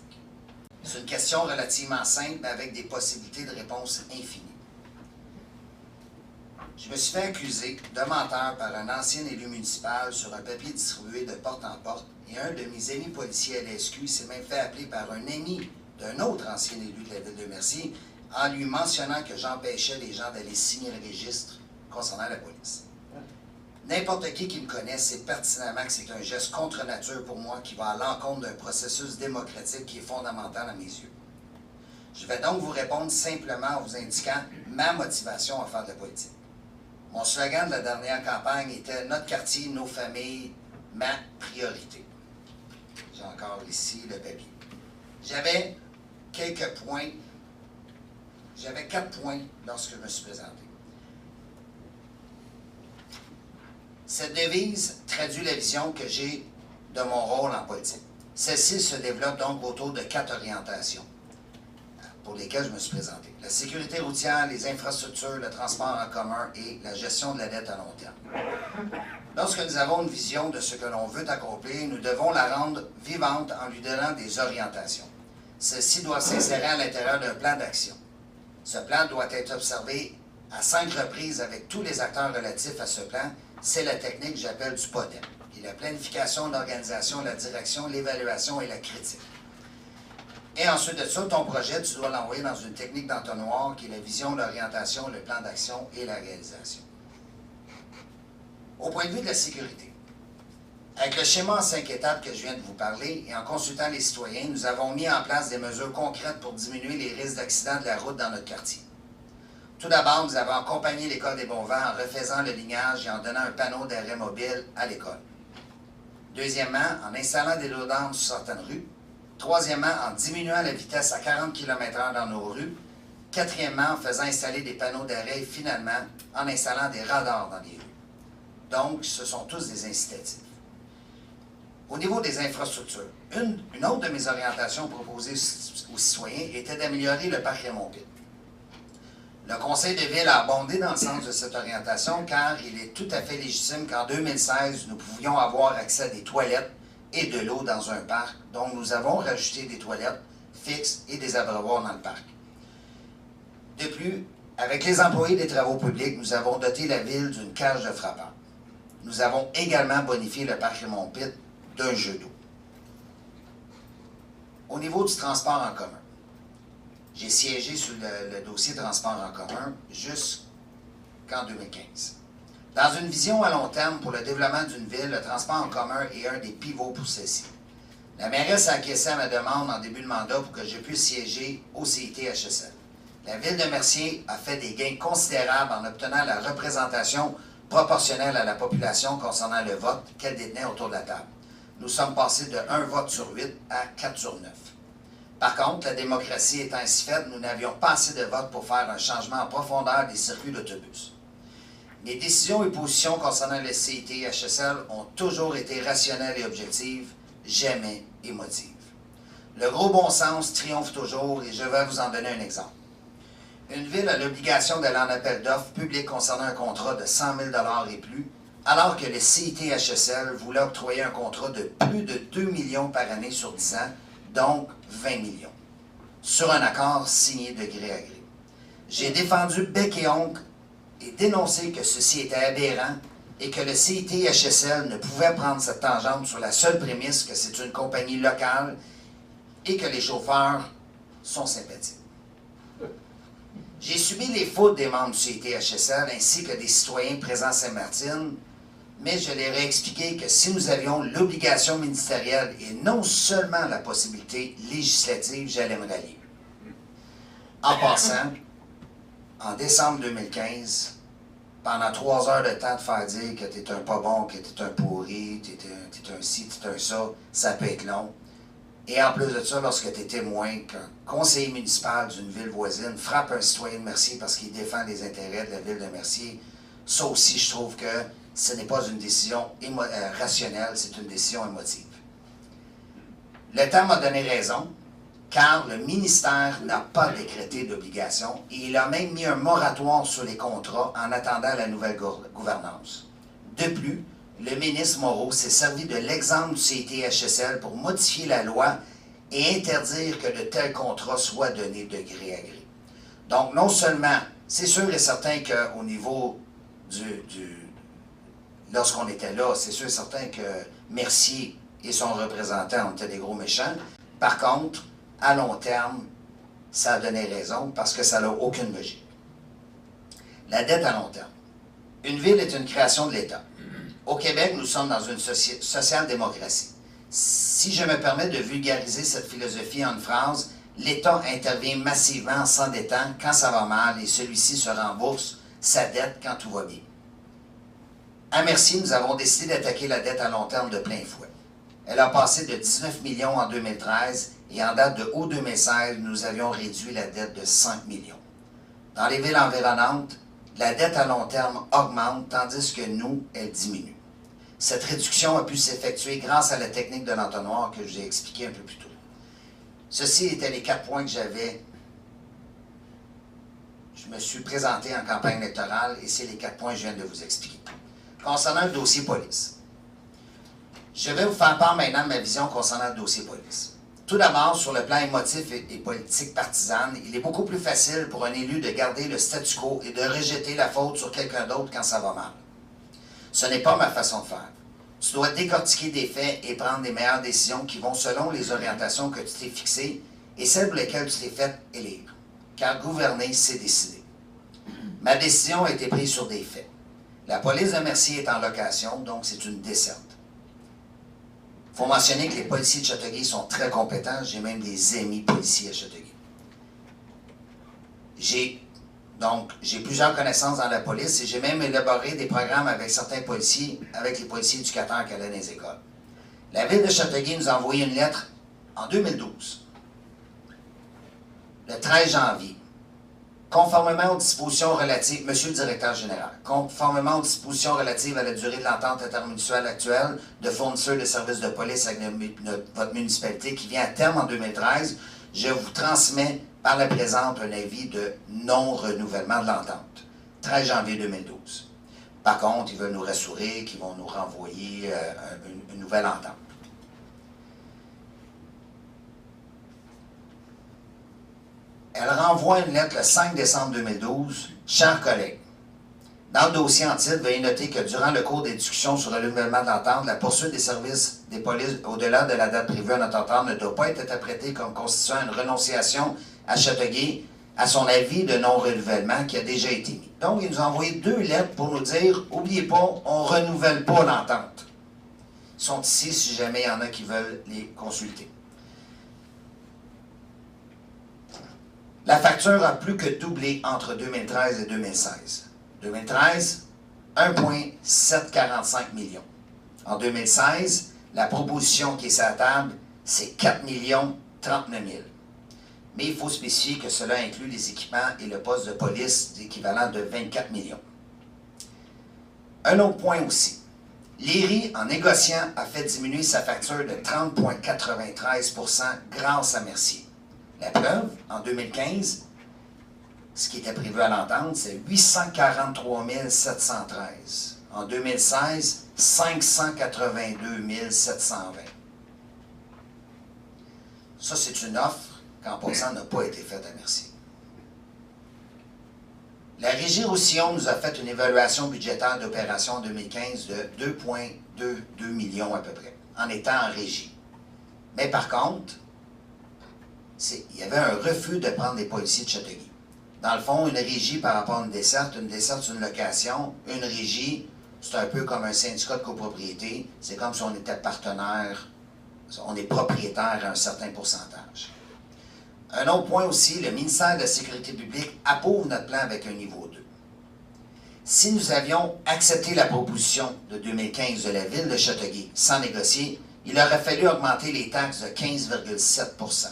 C'est une question relativement simple, mais avec des possibilités de réponse infinies. Je me suis fait accuser de menteur par un ancien élu municipal sur un papier distribué de porte en porte, et un de mes amis policiers à l'SQ s'est même fait appeler par un ami d'un autre ancien élu de la ville de Mercier en lui mentionnant que j'empêchais les gens d'aller signer le registre concernant la police. N'importe qui me connaît sait pertinemment que c'est un geste contre nature pour moi qui va à l'encontre d'un processus démocratique qui est fondamental à mes yeux. Je vais donc vous répondre simplement en vous indiquant ma motivation à faire de la politique. Mon slogan de la dernière campagne était « Notre quartier, nos familles, ma priorité ». J'ai encore ici le papier. J'avais quelques points. J'avais 4 points lorsque je me suis présenté. Cette devise traduit la vision que j'ai de mon rôle en politique. Celle-ci se développe donc autour de 4 orientations pour lesquelles je me suis présenté. La sécurité routière, les infrastructures, le transport en commun et la gestion de la dette à long terme. Lorsque nous avons une vision de ce que l'on veut accomplir, nous devons la rendre vivante en lui donnant des orientations. Celle-ci doit s'insérer à l'intérieur d'un plan d'action. Ce plan doit être observé à 5 reprises avec tous les acteurs relatifs à ce plan. C'est la technique que j'appelle du PODEM, qui est la planification, l'organisation, la direction, l'évaluation et la critique. Et ensuite de ça, ton projet, tu dois l'envoyer dans une technique d'entonnoir qui est la vision, l'orientation, le plan d'action et la réalisation. Au point de vue de la sécurité, avec le schéma en 5 étapes que je viens de vous parler et en consultant les citoyens, nous avons mis en place des mesures concrètes pour diminuer les risques d'accidents de la route dans notre quartier. Tout d'abord, nous avons accompagné l'École des Bons Vents en refaisant le lignage et en donnant un panneau d'arrêt mobile à l'école. Deuxièmement, en installant des lots-d'armes sur certaines rues. Troisièmement, en diminuant la vitesse à 40 km/h dans nos rues. Quatrièmement, en faisant installer des panneaux d'arrêt et finalement, en installant des radars dans les rues. Donc, ce sont tous des incitatifs. Au niveau des infrastructures, une autre de mes orientations proposées aux citoyens était d'améliorer le parc Raymondville. Le conseil de ville a abondé dans le sens de cette orientation car il est tout à fait légitime qu'en 2016, nous pouvions avoir accès à des toilettes et de l'eau dans un parc, donc nous avons rajouté des toilettes fixes et des abreuvoirs dans le parc. De plus, avec les employés des travaux publics, nous avons doté la ville d'une cage de frappeurs. Nous avons également bonifié le parc Raymond-Pitt d'un jeu d'eau. Au niveau du transport en commun, j'ai siégé sur le dossier transport en commun jusqu'en 2015. Dans une vision à long terme pour le développement d'une ville, le transport en commun est un des pivots pour celle-ci. La mairesse a acquiescé à ma demande en début de mandat pour que je puisse siéger au CIT-HSL. La ville de Mercier a fait des gains considérables en obtenant la représentation proportionnelle à la population concernant le vote qu'elle détenait autour de la table. Nous sommes passés de 1 vote sur 8 à 4 sur 9. Par contre, la démocratie étant ainsi faite, nous n'avions pas assez de votes pour faire un changement en profondeur des circuits d'autobus. Mes décisions et positions concernant le CIT-HSL ont toujours été rationnelles et objectives, jamais émotives. Le gros bon sens triomphe toujours et je vais vous en donner un exemple. Une ville a l'obligation d'aller en appel d'offres public concernant un contrat de 100 000 $ et plus, alors que le CIT-HSL voulait octroyer un contrat de plus de 2 millions par année sur 10 ans, donc 20 millions, sur un accord signé de gré à gré. J'ai défendu bec et ongle et dénoncé que ceci était aberrant et que le CIT-HSL ne pouvait prendre cette tangente sur la seule prémisse que c'est une compagnie locale et que les chauffeurs sont sympathiques. J'ai subi les fautes des membres du CIT-HSL ainsi que des citoyens présents à Sainte-Martine, mais je leur ai expliqué que si nous avions l'obligation ministérielle et non seulement la possibilité législative, j'allais me rallier. En passant, en décembre 2015, pendant 3 heures de temps, te faire dire que tu es un pas bon, que tu es un pourri, tu es un ci, tu es un ça, ça peut être long. Et en plus de ça, lorsque tu es témoin qu'un conseiller municipal d'une ville voisine frappe un citoyen de Mercier parce qu'il défend les intérêts de la ville de Mercier, ça aussi, je trouve que ce n'est pas une décision rationnelle, c'est une décision émotive. Le temps m'a donné raison, car le ministère n'a pas décrété d'obligation et il a même mis un moratoire sur les contrats en attendant la nouvelle gouvernance. De plus, le ministre Moreau s'est servi de l'exemple du CIT-HSL pour modifier la loi et interdire que de tels contrats soient donnés de gré à gré. Donc, non seulement, c'est sûr et certain qu'au niveau lorsqu'on était là, c'est sûr et certain que Mercier et son représentant étaient des gros méchants. Par contre, à long terme, ça a donné raison parce que ça n'a aucune logique. La dette à long terme. Une ville est une création de l'État. Au Québec, nous sommes dans une social-démocratie. Si je me permets de vulgariser cette philosophie en une phrase, l'État intervient massivement en s'endettant quand ça va mal et celui-ci se rembourse sa dette quand tout va bien. À Mercier, nous avons décidé d'attaquer la dette à long terme de plein fouet. Elle a passé de 19 millions en 2013 et en date de août 2016, nous avions réduit la dette de 5 millions. Dans les villes environnantes, la dette à long terme augmente tandis que nous, elle diminue. Cette réduction a pu s'effectuer grâce à la technique de l'entonnoir que je vous ai expliqué un peu plus tôt. Ceci étaient les 4 points que j'avais. Je me suis présenté en campagne électorale et c'est les 4 points que je viens de vous expliquer. Concernant le dossier police, je vais vous faire part maintenant de ma vision concernant le dossier police. Tout d'abord, sur le plan émotif et politique partisane, il est beaucoup plus facile pour un élu de garder le statu quo et de rejeter la faute sur quelqu'un d'autre quand ça va mal. Ce n'est pas ma façon de faire. Tu dois décortiquer des faits et prendre les meilleures décisions qui vont selon les orientations que tu t'es fixées et celles pour lesquelles tu t'es fait élire. Car gouverner, c'est décider. Ma décision a été prise sur des faits. La police de Mercier est en location, donc c'est une desserte. Il faut mentionner que les policiers de Châteauguay sont très compétents. J'ai même des amis policiers à Châteauguay. J'ai plusieurs connaissances dans la police et j'ai même élaboré des programmes avec certains policiers, avec les policiers éducateurs qui allaient dans les écoles. La ville de Châteauguay nous a envoyé une lettre en 2012, le 13 janvier, conformément aux dispositions relatives, Monsieur le directeur général, conformément aux dispositions relatives à la durée de l'entente intermunicipale actuelle de fournisseur de services de police avec votre municipalité qui vient à terme en 2013, je vous transmets par la présente un avis de non-renouvellement de l'entente, 13 janvier 2012. Par contre, ils veulent nous rassurer qu'ils vont nous renvoyer une nouvelle entente. Elle renvoie une lettre le 5 décembre 2012. Chers collègues, dans le dossier en titre, veuillez noter que durant le cours des discussions sur le renouvellement de l'entente, la poursuite des services des polices au-delà de la date prévue à notre entente ne doit pas être interprétée comme constituant une renonciation à Châteauguay à son avis de non-renouvellement qui a déjà été mis. Donc, ils nous ont envoyé 2 lettres pour nous dire « Oubliez pas, on ne renouvelle pas l'entente ». Ils sont ici si jamais il y en a qui veulent les consulter. La facture a plus que doublé entre 2013 et 2016. 2013, 1,745 millions. En 2016, la proposition qui est sur la table, c'est 4 039 000. Mais il faut spécifier que cela inclut les équipements et le poste de police d'équivalent de 24 millions. Un autre point aussi. L'IRI, en négociant, a fait diminuer sa facture de 30,93 % grâce à Mercier. La preuve, en 2015, ce qui était prévu à l'entente, c'est 843 713. En 2016, 582 720. Ça, c'est une offre qui, en passant, n'a pas été faite à Mercier. La Régie Roussillon nous a fait une évaluation budgétaire d'opération en 2015 de 2,22 millions à peu près, en étant en régie. Mais par contre, il y avait un refus de prendre des policiers de Châteauguay. Dans le fond, une régie par rapport à une desserte, c'est une location. Une régie, c'est un peu comme un syndicat de copropriété. C'est comme si on était partenaire, on est propriétaire à un certain pourcentage. Un autre point aussi, le ministère de la Sécurité publique approuve notre plan avec un niveau 2. Si nous avions accepté la proposition de 2015 de la Ville de Châteauguay sans négocier, il aurait fallu augmenter les taxes de 15,7 %.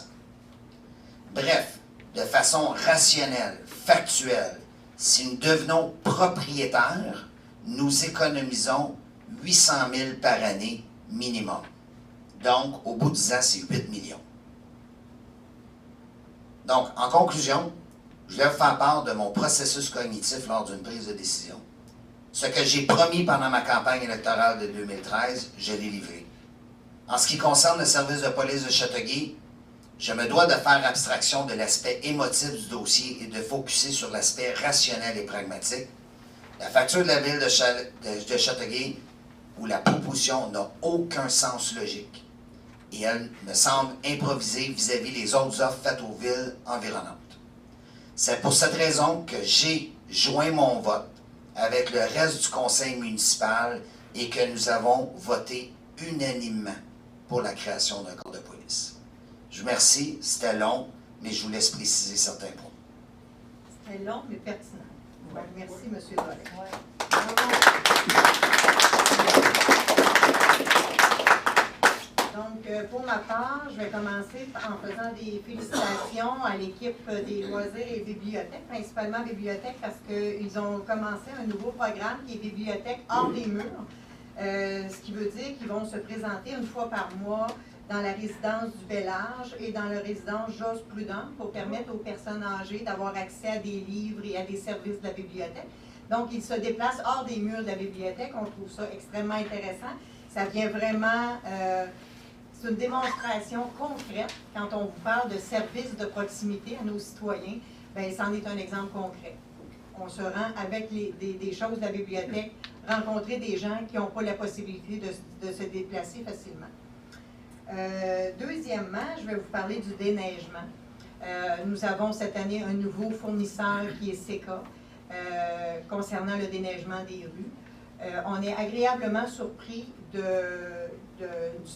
Bref, de façon rationnelle, factuelle, si nous devenons propriétaires, nous économisons 800 000 par année minimum. Donc, au bout de 10 ans, c'est 8 millions. Donc, en conclusion, je vais vous faire part de mon processus cognitif lors d'une prise de décision. Ce que j'ai promis pendant ma campagne électorale de 2013, je l'ai livré. En ce qui concerne le service de police de Châteauguay, je me dois de faire abstraction de l'aspect émotif du dossier et de focusser sur l'aspect rationnel et pragmatique. La facture de la Ville de Châteauguay ou la proposition n'a aucun sens logique et elle me semble improvisée vis-à-vis les autres offres faites aux villes environnantes. C'est pour cette raison que j'ai joint mon vote avec le reste du conseil municipal et que nous avons voté unanimement pour la création d'un corps de police. Je vous remercie, c'était long, mais je vous laisse préciser certains points. C'était long, mais pertinent. Donc, merci, M. Drolet. Donc, pour ma part, je vais commencer en faisant des félicitations à l'équipe des loisirs et bibliothèques, principalement bibliothèques, parce qu'ils ont commencé un nouveau programme qui est Bibliothèque hors des murs, ce qui veut dire qu'ils vont se présenter une fois par mois dans la résidence du Bel-Âge et dans la résidence Jos Prudent pour permettre aux personnes âgées d'avoir accès à des livres et à des services de la bibliothèque. Donc, ils se déplacent hors des murs de la bibliothèque. On trouve ça extrêmement intéressant. Ça vient vraiment... c'est une démonstration concrète. Quand on vous parle de services de proximité à nos citoyens, bien, c'en est un exemple concret. On se rend avec des choses de la bibliothèque, rencontrer des gens qui n'ont pas la possibilité de se déplacer facilement. Deuxièmement, je vais vous parler du déneigement. Nous avons cette année un nouveau fournisseur qui est SECA concernant le déneigement des rues. On est agréablement surpris du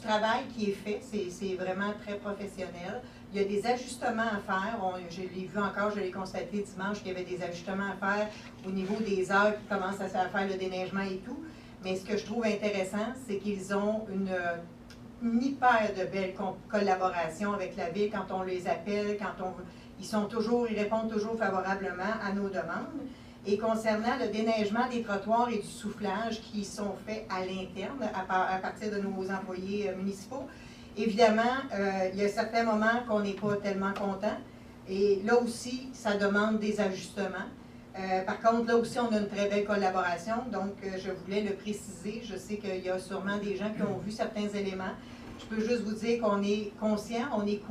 travail qui est fait. C'est vraiment très professionnel. Il y a des ajustements à faire. Je l'ai vu encore, je l'ai constaté dimanche, qu'il y avait des ajustements à faire au niveau des heures qui commencent à faire le déneigement et tout. Mais ce que je trouve intéressant, c'est qu'ils ont une hyper de belle collaboration avec la Ville quand on les appelle, ils répondent toujours favorablement à nos demandes. Et concernant le déneigement des trottoirs et du soufflage qui sont faits à l'interne, à partir de nos employés municipaux, évidemment, il y a certains moments qu'on n'est pas tellement content. Et là aussi, ça demande des ajustements. Par contre, là aussi, on a une très belle collaboration, donc je voulais le préciser. Je sais qu'il y a sûrement des gens qui ont vu certains éléments. Je peux juste vous dire qu'on est conscient, on est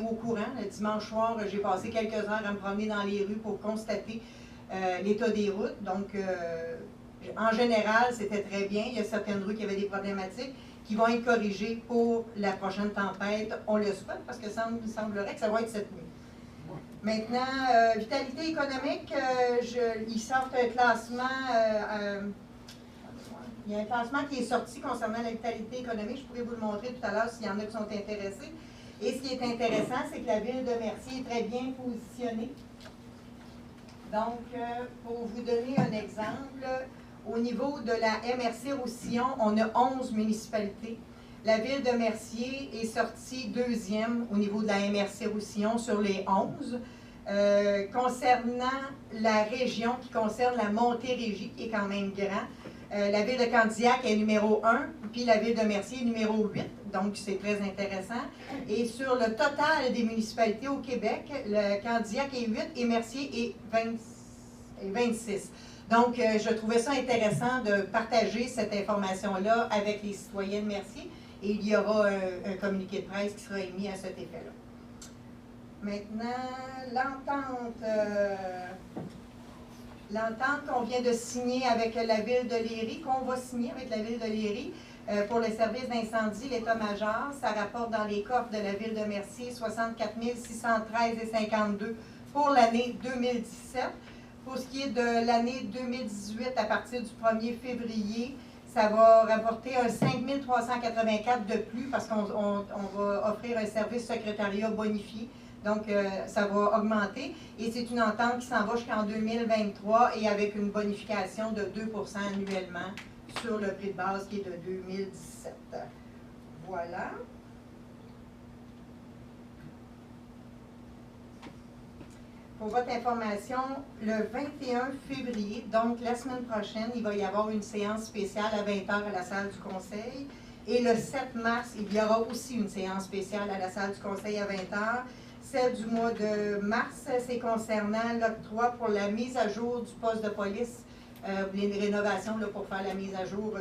au courant. Le dimanche soir, j'ai passé quelques heures à me promener dans les rues pour constater l'état des routes. Donc, en général, c'était très bien. Il y a certaines rues qui avaient des problématiques qui vont être corrigées pour la prochaine tempête. On le souhaite parce que ça me semblerait que ça va être cette nuit. Maintenant, vitalité économique, ils sortent un classement, il y a un classement qui est sorti concernant la vitalité économique, je pourrais vous le montrer tout à l'heure s'il y en a qui sont intéressés. Et ce qui est intéressant, c'est que la Ville de Mercier est très bien positionnée. Donc, pour vous donner un exemple, au niveau de la MRC Roussillon, on a 11 municipalités. La Ville de Mercier est sortie deuxième au niveau de la MRC Roussillon sur les 11. Concernant la région qui concerne la Montérégie, qui est quand même grand, la Ville de Candiac est numéro 1, puis la Ville de Mercier est numéro 8. Donc, c'est très intéressant. Et sur le total des municipalités au Québec, le Candiac est 8 et Mercier est 26. Donc, je trouvais ça intéressant de partager cette information-là avec les citoyens de Mercier. Et il y aura un communiqué de presse qui sera émis à cet effet-là. Maintenant, l'entente qu'on vient de signer avec la Ville de Léry, qu'on va signer avec la Ville de Léry pour le service d'incendie, l'état-major, ça rapporte dans les coffres de la Ville de Mercier 64 613,52 pour l'année 2017. Pour ce qui est de l'année 2018, à partir du 1er février, ça va rapporter un 5 384 de plus parce qu'on va offrir un service secrétariat bonifié. Donc, ça va augmenter. Et c'est une entente qui s'en va jusqu'en 2023 et avec une bonification de 2 % annuellement sur le prix de base qui est de 2017. Voilà. Pour votre information, le 21 février, donc la semaine prochaine, il va y avoir une séance spéciale à 20h à la salle du Conseil. Et le 7 mars, il y aura aussi une séance spéciale à la salle du Conseil à 20h. Celle du mois de mars, c'est concernant l'octroi pour la mise à jour du poste de police, les rénovations là, pour faire la mise à jour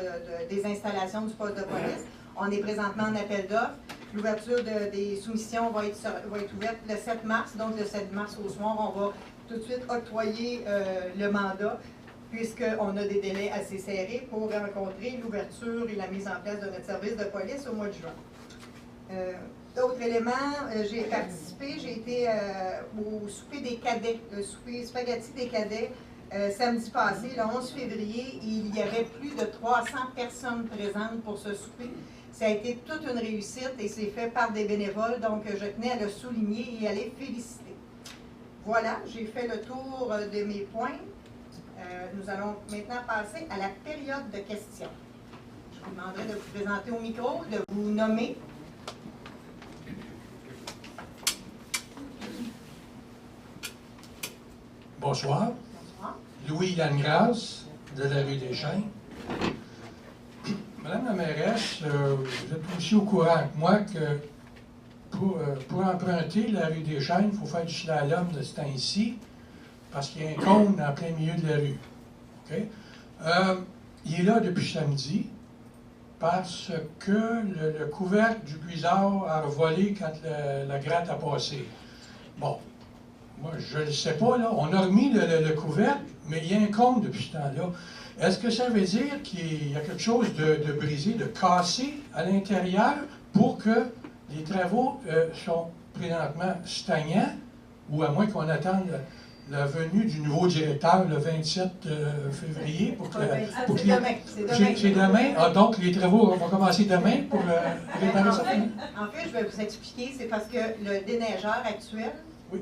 des installations du poste de police. On est présentement en appel d'offres. L'ouverture des soumissions va être ouverte le 7 mars. Donc, le 7 mars au soir, on va tout de suite octroyer le mandat, puisqu'on a des délais assez serrés pour rencontrer l'ouverture et la mise en place de notre service de police au mois de juin. D'autres éléments, j'ai participé, j'ai été au souper des cadets, le souper spaghetti des cadets, samedi passé, le 11 février. Il y avait plus de 300 personnes présentes pour ce souper. Ça a été toute une réussite et c'est fait par des bénévoles, donc je tenais à le souligner et à les féliciter. Voilà, j'ai fait le tour de mes points. Nous allons maintenant passer à la période de questions. Je vous demanderai de vous présenter au micro, de vous nommer. Bonsoir. Bonsoir. Louis-Yann Grasse, de la rue des Chênes. Madame la mairesse, vous êtes aussi au courant que moi que pour emprunter la rue des Chênes, il faut faire du slalom de ce temps-ci, parce qu'il y a un cône en plein milieu de la rue. Okay? Il est là depuis samedi, parce que le couvercle du Guisard a revolé quand la gratte a passé. Bon, moi je ne le sais pas, là. On a remis le couvercle, mais il y a un cône depuis ce temps-là. Est-ce que ça veut dire qu'il y a quelque chose de brisé, de cassé à l'intérieur pour que les travaux sont présentement stagnants, ou à moins qu'on attende la venue du nouveau directeur le 27 février pour que... C'est demain. C'est demain? Ah, donc les travaux vont commencer demain pour réparer ça? En fait, je vais vous expliquer, c'est parce que le déneigeur actuel, Oui.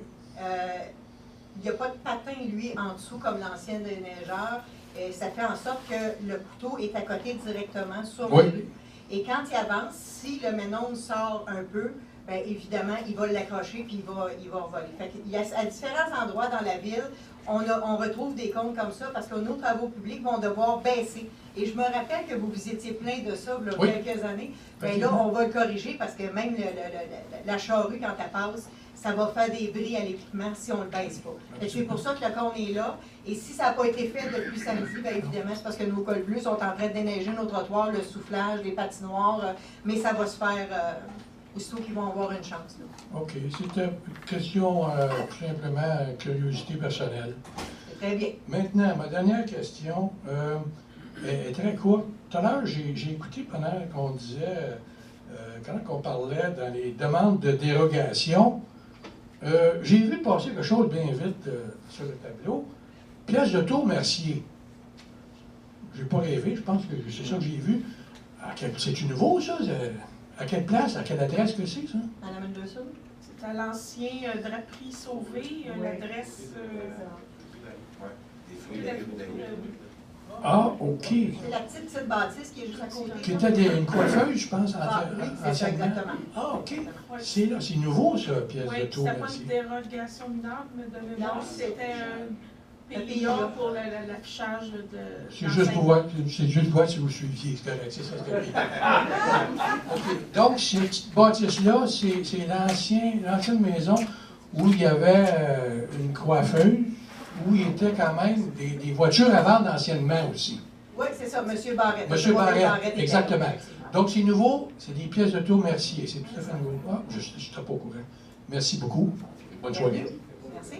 Il n'y a pas de patin, lui, en dessous comme l'ancien déneigeur. Et ça fait en sorte que le couteau est à côté directement sur Oui. les rues. Et quand il avance, si le ménome sort un peu, bien évidemment, il va l'accrocher puis il va voler. Fait qu'il y a, à différents endroits dans la ville, on retrouve des comptes comme ça parce que nos travaux publics vont devoir baisser. Et je me rappelle que vous étiez plein de ça il y a Oui. quelques années. Bien là, on va le corriger parce que même la charrue, quand elle passe, ça va faire des bris à l'équipement si on ne le baisse pas. C'est pour ça que le cône est là. Et si ça n'a pas été fait depuis samedi, bien évidemment, c'est parce que nos cols bleus sont en train de déneiger nos trottoirs, le soufflage, les patinoires, mais ça va se faire aussitôt qu'ils vont avoir une chance. Là. OK. C'était une question, tout simplement, curiosité personnelle. C'est très bien. Maintenant, ma dernière question est très courte. Tout à l'heure, j'ai écouté pendant qu'on disait, quand on parlait dans les demandes de dérogation, j'ai vu passer quelque chose bien vite sur le tableau. Pièce de tour Mercier. J'ai pas rêvé, je pense que c'est ça que j'ai vu. C'est-tu nouveau, ça? À quelle place, à quelle adresse que c'est, ça? Madame Anderson? C'est à l'ancien Draperie Sauvé, l'adresse... Ouais, des fruits de la rue d'Aïe. Ah, OK. C'est la petite bâtisse qui est juste à côté. Qui était une coiffeuse, je pense, Oui, c'est ça, exactement. Ah, OK. C'est là, c'est nouveau, ça, pièce de Oui, tour c'était pas Mercier. une dérogation mineure, mais de mémoire, Non, c'était un PIA. PIA pour l'affichage de... C'est juste pour voir si vous suiviez, c'est correct, c'est ça, c'est correct. OK. Donc, cette bâtisse-là, c'est l'ancienne maison où il y avait une coiffeuse, où il y était quand même des voitures à vendre anciennement aussi. Oui, c'est ça, M. Barrette. M. Barrette, était exactement. là, effectivement. Donc, c'est nouveau, c'est des pièces de tour Mercier, c'est tout à fait nouveau. Ah, je ne suis pas au courant. Merci beaucoup. Bonne soirée. Merci.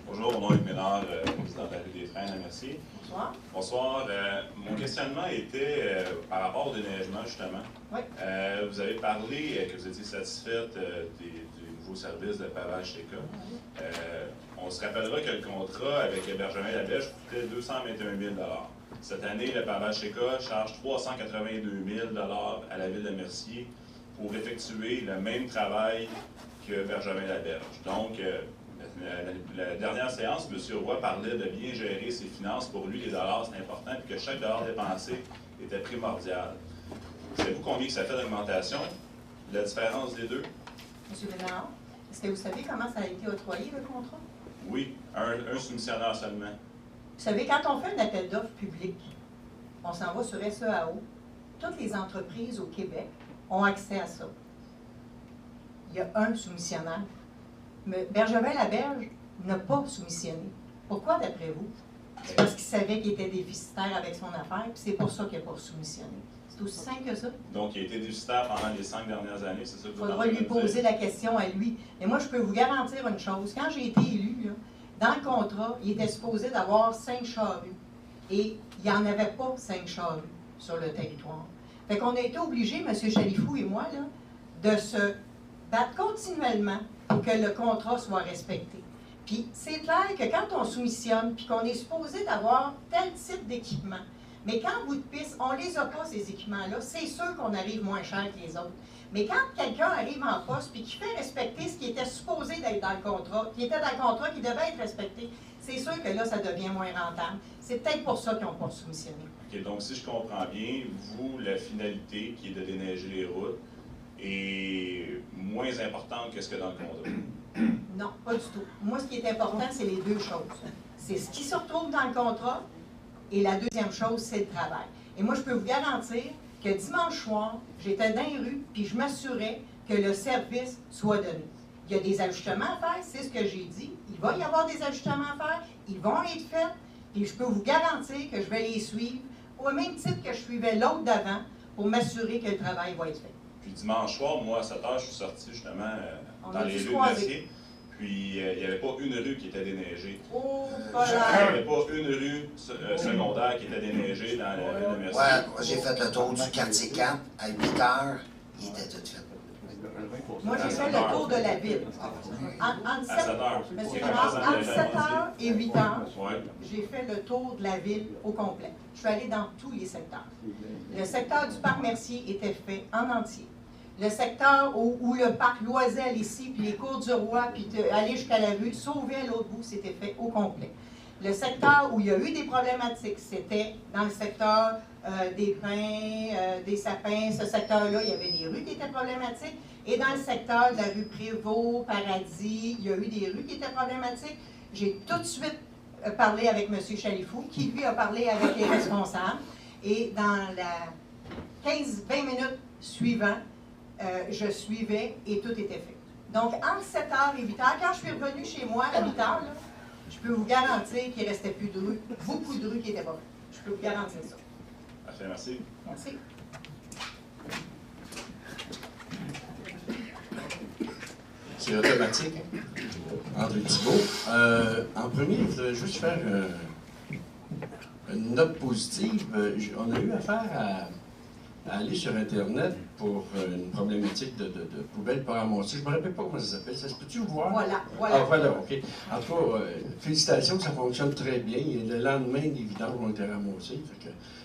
Bonjour, mon nom est Ménard, président de la rue des Frênes à Mercier. Bonsoir. Bonsoir. Mon questionnement était par rapport au déneigement, justement. Oui. Vous avez parlé que vous étiez satisfaite du nouveau service de pavage TK. On se rappellera que le contrat avec Bergevin Labèche coûtait 221 000 $. Cette année, le pavage TK charge 382 000 $ à la ville de Mercier pour effectuer le même travail que Bergevin-Laberge. Donc, la dernière séance, M. Roy parlait de bien gérer ses finances. Pour lui, les dollars, c'est important, puis que chaque dollar dépensé était primordial. Savez-vous combien ça fait d'augmentation? La différence des deux? M. Bénard, est-ce que vous savez comment ça a été octroyé, le contrat? Oui, un soumissionnaire seulement. Vous savez, quand on fait un appel d'offres public, on s'en va sur SEAO, toutes les entreprises au Québec ont accès à ça. Il y a un soumissionnaire. Mais Bergevin-Laberge n'a pas soumissionné. Pourquoi, d'après vous? C'est parce qu'il savait qu'il était déficitaire avec son affaire, puis c'est pour ça qu'il n'a pas soumissionné. C'est aussi simple que ça. Donc, il a été déficitaire pendant les 5 dernières années, c'est ça que Il vous faudra lui poser la question à lui. Mais moi, je peux vous garantir une chose. Quand j'ai été élu, là, dans le contrat, il était supposé d'avoir 5 charrues. Et il n'y en avait pas 5 charrues sur le territoire. Fait qu'on a été obligés, M. Chalifou et moi, là, de se battre continuellement pour que le contrat soit respecté. Puis c'est clair que quand on soumissionne, puis qu'on est supposé d'avoir tel type d'équipement, mais quand bout de piste, on ne les a pas, ces équipements-là, c'est sûr qu'on arrive moins cher que les autres. Mais quand quelqu'un arrive en poste puis qui fait respecter ce qui était supposé d'être dans le contrat, qui était dans le contrat, qui devait être respecté, c'est sûr que là, ça devient moins rentable. C'est peut-être pour ça qu'ils n'ont pas soumissionné. OK, donc si je comprends bien, vous, la finalité qui est de déneiger les routes est moins importante que ce que dans le contrat. Non, pas du tout. Moi, ce qui est important, c'est les deux choses. C'est ce qui se retrouve dans le contrat et la deuxième chose, c'est le travail. Et moi, je peux vous garantir que dimanche soir, j'étais dans les rues puis je m'assurais que le service soit donné. Il y a des ajustements à faire, c'est ce que j'ai dit. Il va y avoir des ajustements à faire, ils vont être faits, et je peux vous garantir que je vais les suivre au même titre que je suivais l'autre d'avant pour m'assurer que le travail va être fait. Puis dimanche soir, moi, à 7 h, je suis sorti justement dans les rues de croiser. Mercier. Puis il n'y avait pas une rue qui était déneigée. Oh, Il n'y voilà. avait pas une rue secondaire qui était déneigée dans la ville de Mercier. Ouais, moi, j'ai fait le tour du quartier 4 à 8 h, il était tout fait. Moi, j'ai fait le tour de la ville. Entre À 7 h. Monsieur Bernard, entre 7 h et 8 h, Ouais. j'ai fait le tour de la ville au complet. Je suis allée dans tous les secteurs. Le secteur du parc Mercier était fait en entier. Le secteur où le parc Loisel ici, puis les cours du Roi, puis aller jusqu'à la rue, sauver à l'autre bout, c'était fait au complet. Le secteur où il y a eu des problématiques, c'était dans le secteur des pins, des sapins. Ce secteur-là, il y avait des rues qui étaient problématiques. Et dans le secteur de la rue Prévost, Paradis, il y a eu des rues qui étaient problématiques. J'ai tout de suite parlé avec M. Chalifou, qui lui a parlé avec les responsables. Et dans la 15-20 minutes suivantes, je suivais et tout était fait. Donc, entre 7 h et 8 h, quand je suis revenue chez moi à 8 h, là, je peux vous garantir qu'il ne restait plus de rues, beaucoup de rues qui n'étaient pas faites. Je peux vous garantir ça. Parfait, merci. Merci. C'est automatique. André Thibault. En premier, je voudrais juste faire une note positive. On a eu affaire à aller sur Internet pour une problématique de poubelles pas ramassées. Je ne me rappelle pas comment ça s'appelle. Ça se peut-tu voir? Voilà. Ah, voilà, OK. En tout cas, félicitations, ça fonctionne très bien. Et le lendemain, les vidanges ont été ramassés.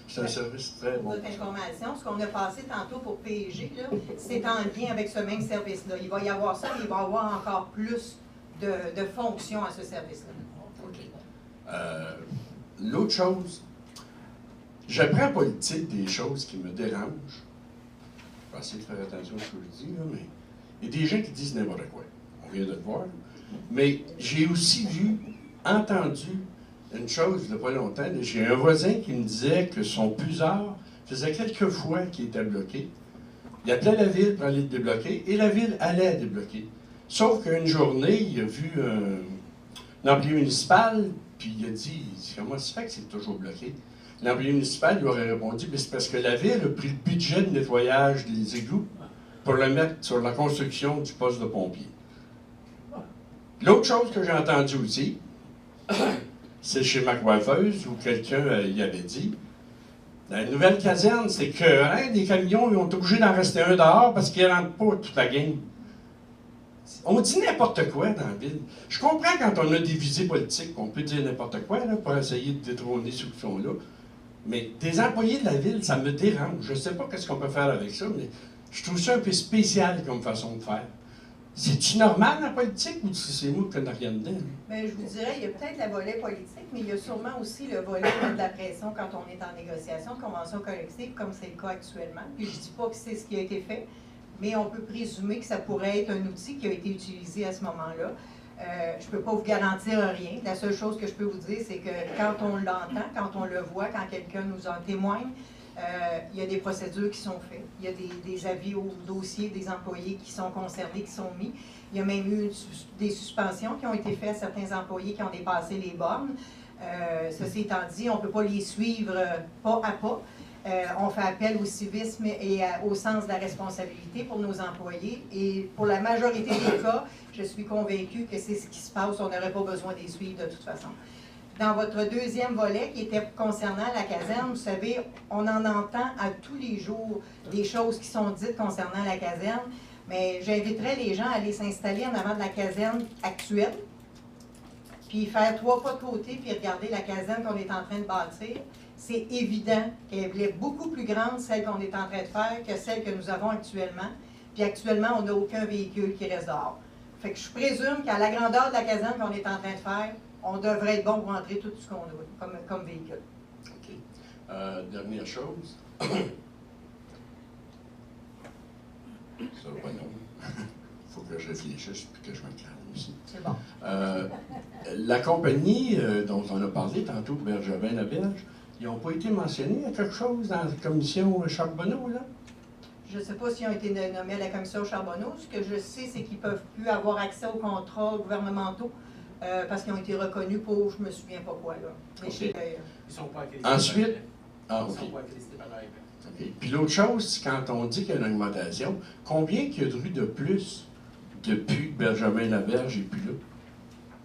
C'est un service très bon. Votre information, ce qu'on a passé tantôt pour PEG, c'est en lien avec ce même service-là. Il va y avoir ça, mais il va y avoir encore plus de fonctions à ce service-là. OK. L'autre chose, j'apprends pas le titre des choses qui me dérangent. Je vais essayer de faire attention à ce que je dis, là, mais il y a des gens qui disent n'importe quoi. On vient de le voir. Mais j'ai aussi vu, entendu une chose il n'y a pas longtemps. J'ai un voisin qui me disait que son pusard faisait quelques fois qu'il était bloqué. Il appelait la ville pour aller le débloquer et la ville allait le débloquer. Sauf qu'une journée, il a vu un employé municipal, puis il a dit comment ça se fait que c'est toujours bloqué? L'employé municipal lui aurait répondu c'est parce que la ville a pris le budget de nettoyage des égouts pour le mettre sur la construction du poste de pompier. L'autre chose que j'ai entendue aussi, c'est chez McWalfeuse, où quelqu'un y avait dit la nouvelle caserne, c'est que des camions ils ont été obligés d'en rester un dehors parce qu'ils ne rentrent pas toute la game. On dit n'importe quoi dans la ville. Je comprends quand on a des visées politiques, on peut dire n'importe quoi là, pour essayer de détrôner ceux qui sont là. Mais des employés de la ville, ça me dérange. Je ne sais pas qu'est-ce qu'on peut faire avec ça, mais Je trouve ça un peu spécial comme façon de faire. C'est-tu normal la politique ou c'est moi qui n'ai rien dedans? Bien, je vous dirais, il y a peut-être le volet politique, mais il y a sûrement aussi le volet de la pression quand on est en négociation de convention collective, comme c'est le cas actuellement. Puis je ne dis pas que c'est ce qui a été fait, mais on peut présumer que ça pourrait être un outil qui a été utilisé à ce moment-là. Je ne peux pas vous garantir rien. La seule chose que je peux vous dire, c'est que quand on l'entend, quand on le voit, quand quelqu'un nous en témoigne, il y a des procédures qui sont faites. Il y a des avis au dossier des employés qui sont concernés, qui sont mis. Il y a même eu des suspensions qui ont été faites à certains employés qui ont dépassé les bornes. Ceci étant dit, on ne peut pas les suivre pas à pas. On fait appel au civisme et au sens de la responsabilité pour nos employés. Et pour la majorité des cas, je suis convaincue que c'est ce qui se passe. On n'aurait pas besoin de les suivre de toute façon. Dans votre deuxième volet, qui était concernant la caserne, vous savez, on en entend à tous les jours des choses qui sont dites concernant la caserne, mais j'inviterais les gens à aller s'installer en avant de la caserne actuelle, puis faire 3 pas de côté, puis regarder la caserne qu'on est en train de bâtir. C'est évident qu'elle est beaucoup plus grande, celle qu'on est en train de faire, que celle que nous avons actuellement. Puis actuellement, on n'a aucun véhicule qui reste dehors. Fait que je présume qu'à la grandeur de la caserne qu'on est en train de faire, on devrait être bon pour entrer tout ce qu'on a comme véhicule. OK. Dernière chose. Ça va pas non. Il faut que je réfléchisse et que je me calme aussi. C'est bon. La compagnie dont on a parlé tantôt, Bergevin-Laberge, ils n'ont pas été mentionnés à quelque chose dans la commission Charbonneau, là? Je ne sais pas s'ils ont été nommés à la commission Charbonneau. Ce que je sais, c'est qu'ils ne peuvent plus avoir accès aux contrats gouvernementaux parce qu'ils ont été reconnus pour, je ne me souviens pas quoi, là. Mais Okay. Ils ne sont pas accrédités. Ensuite, Ils ne OK. sont pas accrédités par l'AMF. OK. Puis l'autre chose, c'est quand on dit qu'il y a une augmentation, combien qu'il y a de rues de plus depuis que Bergevin-Laberge n'est plus là?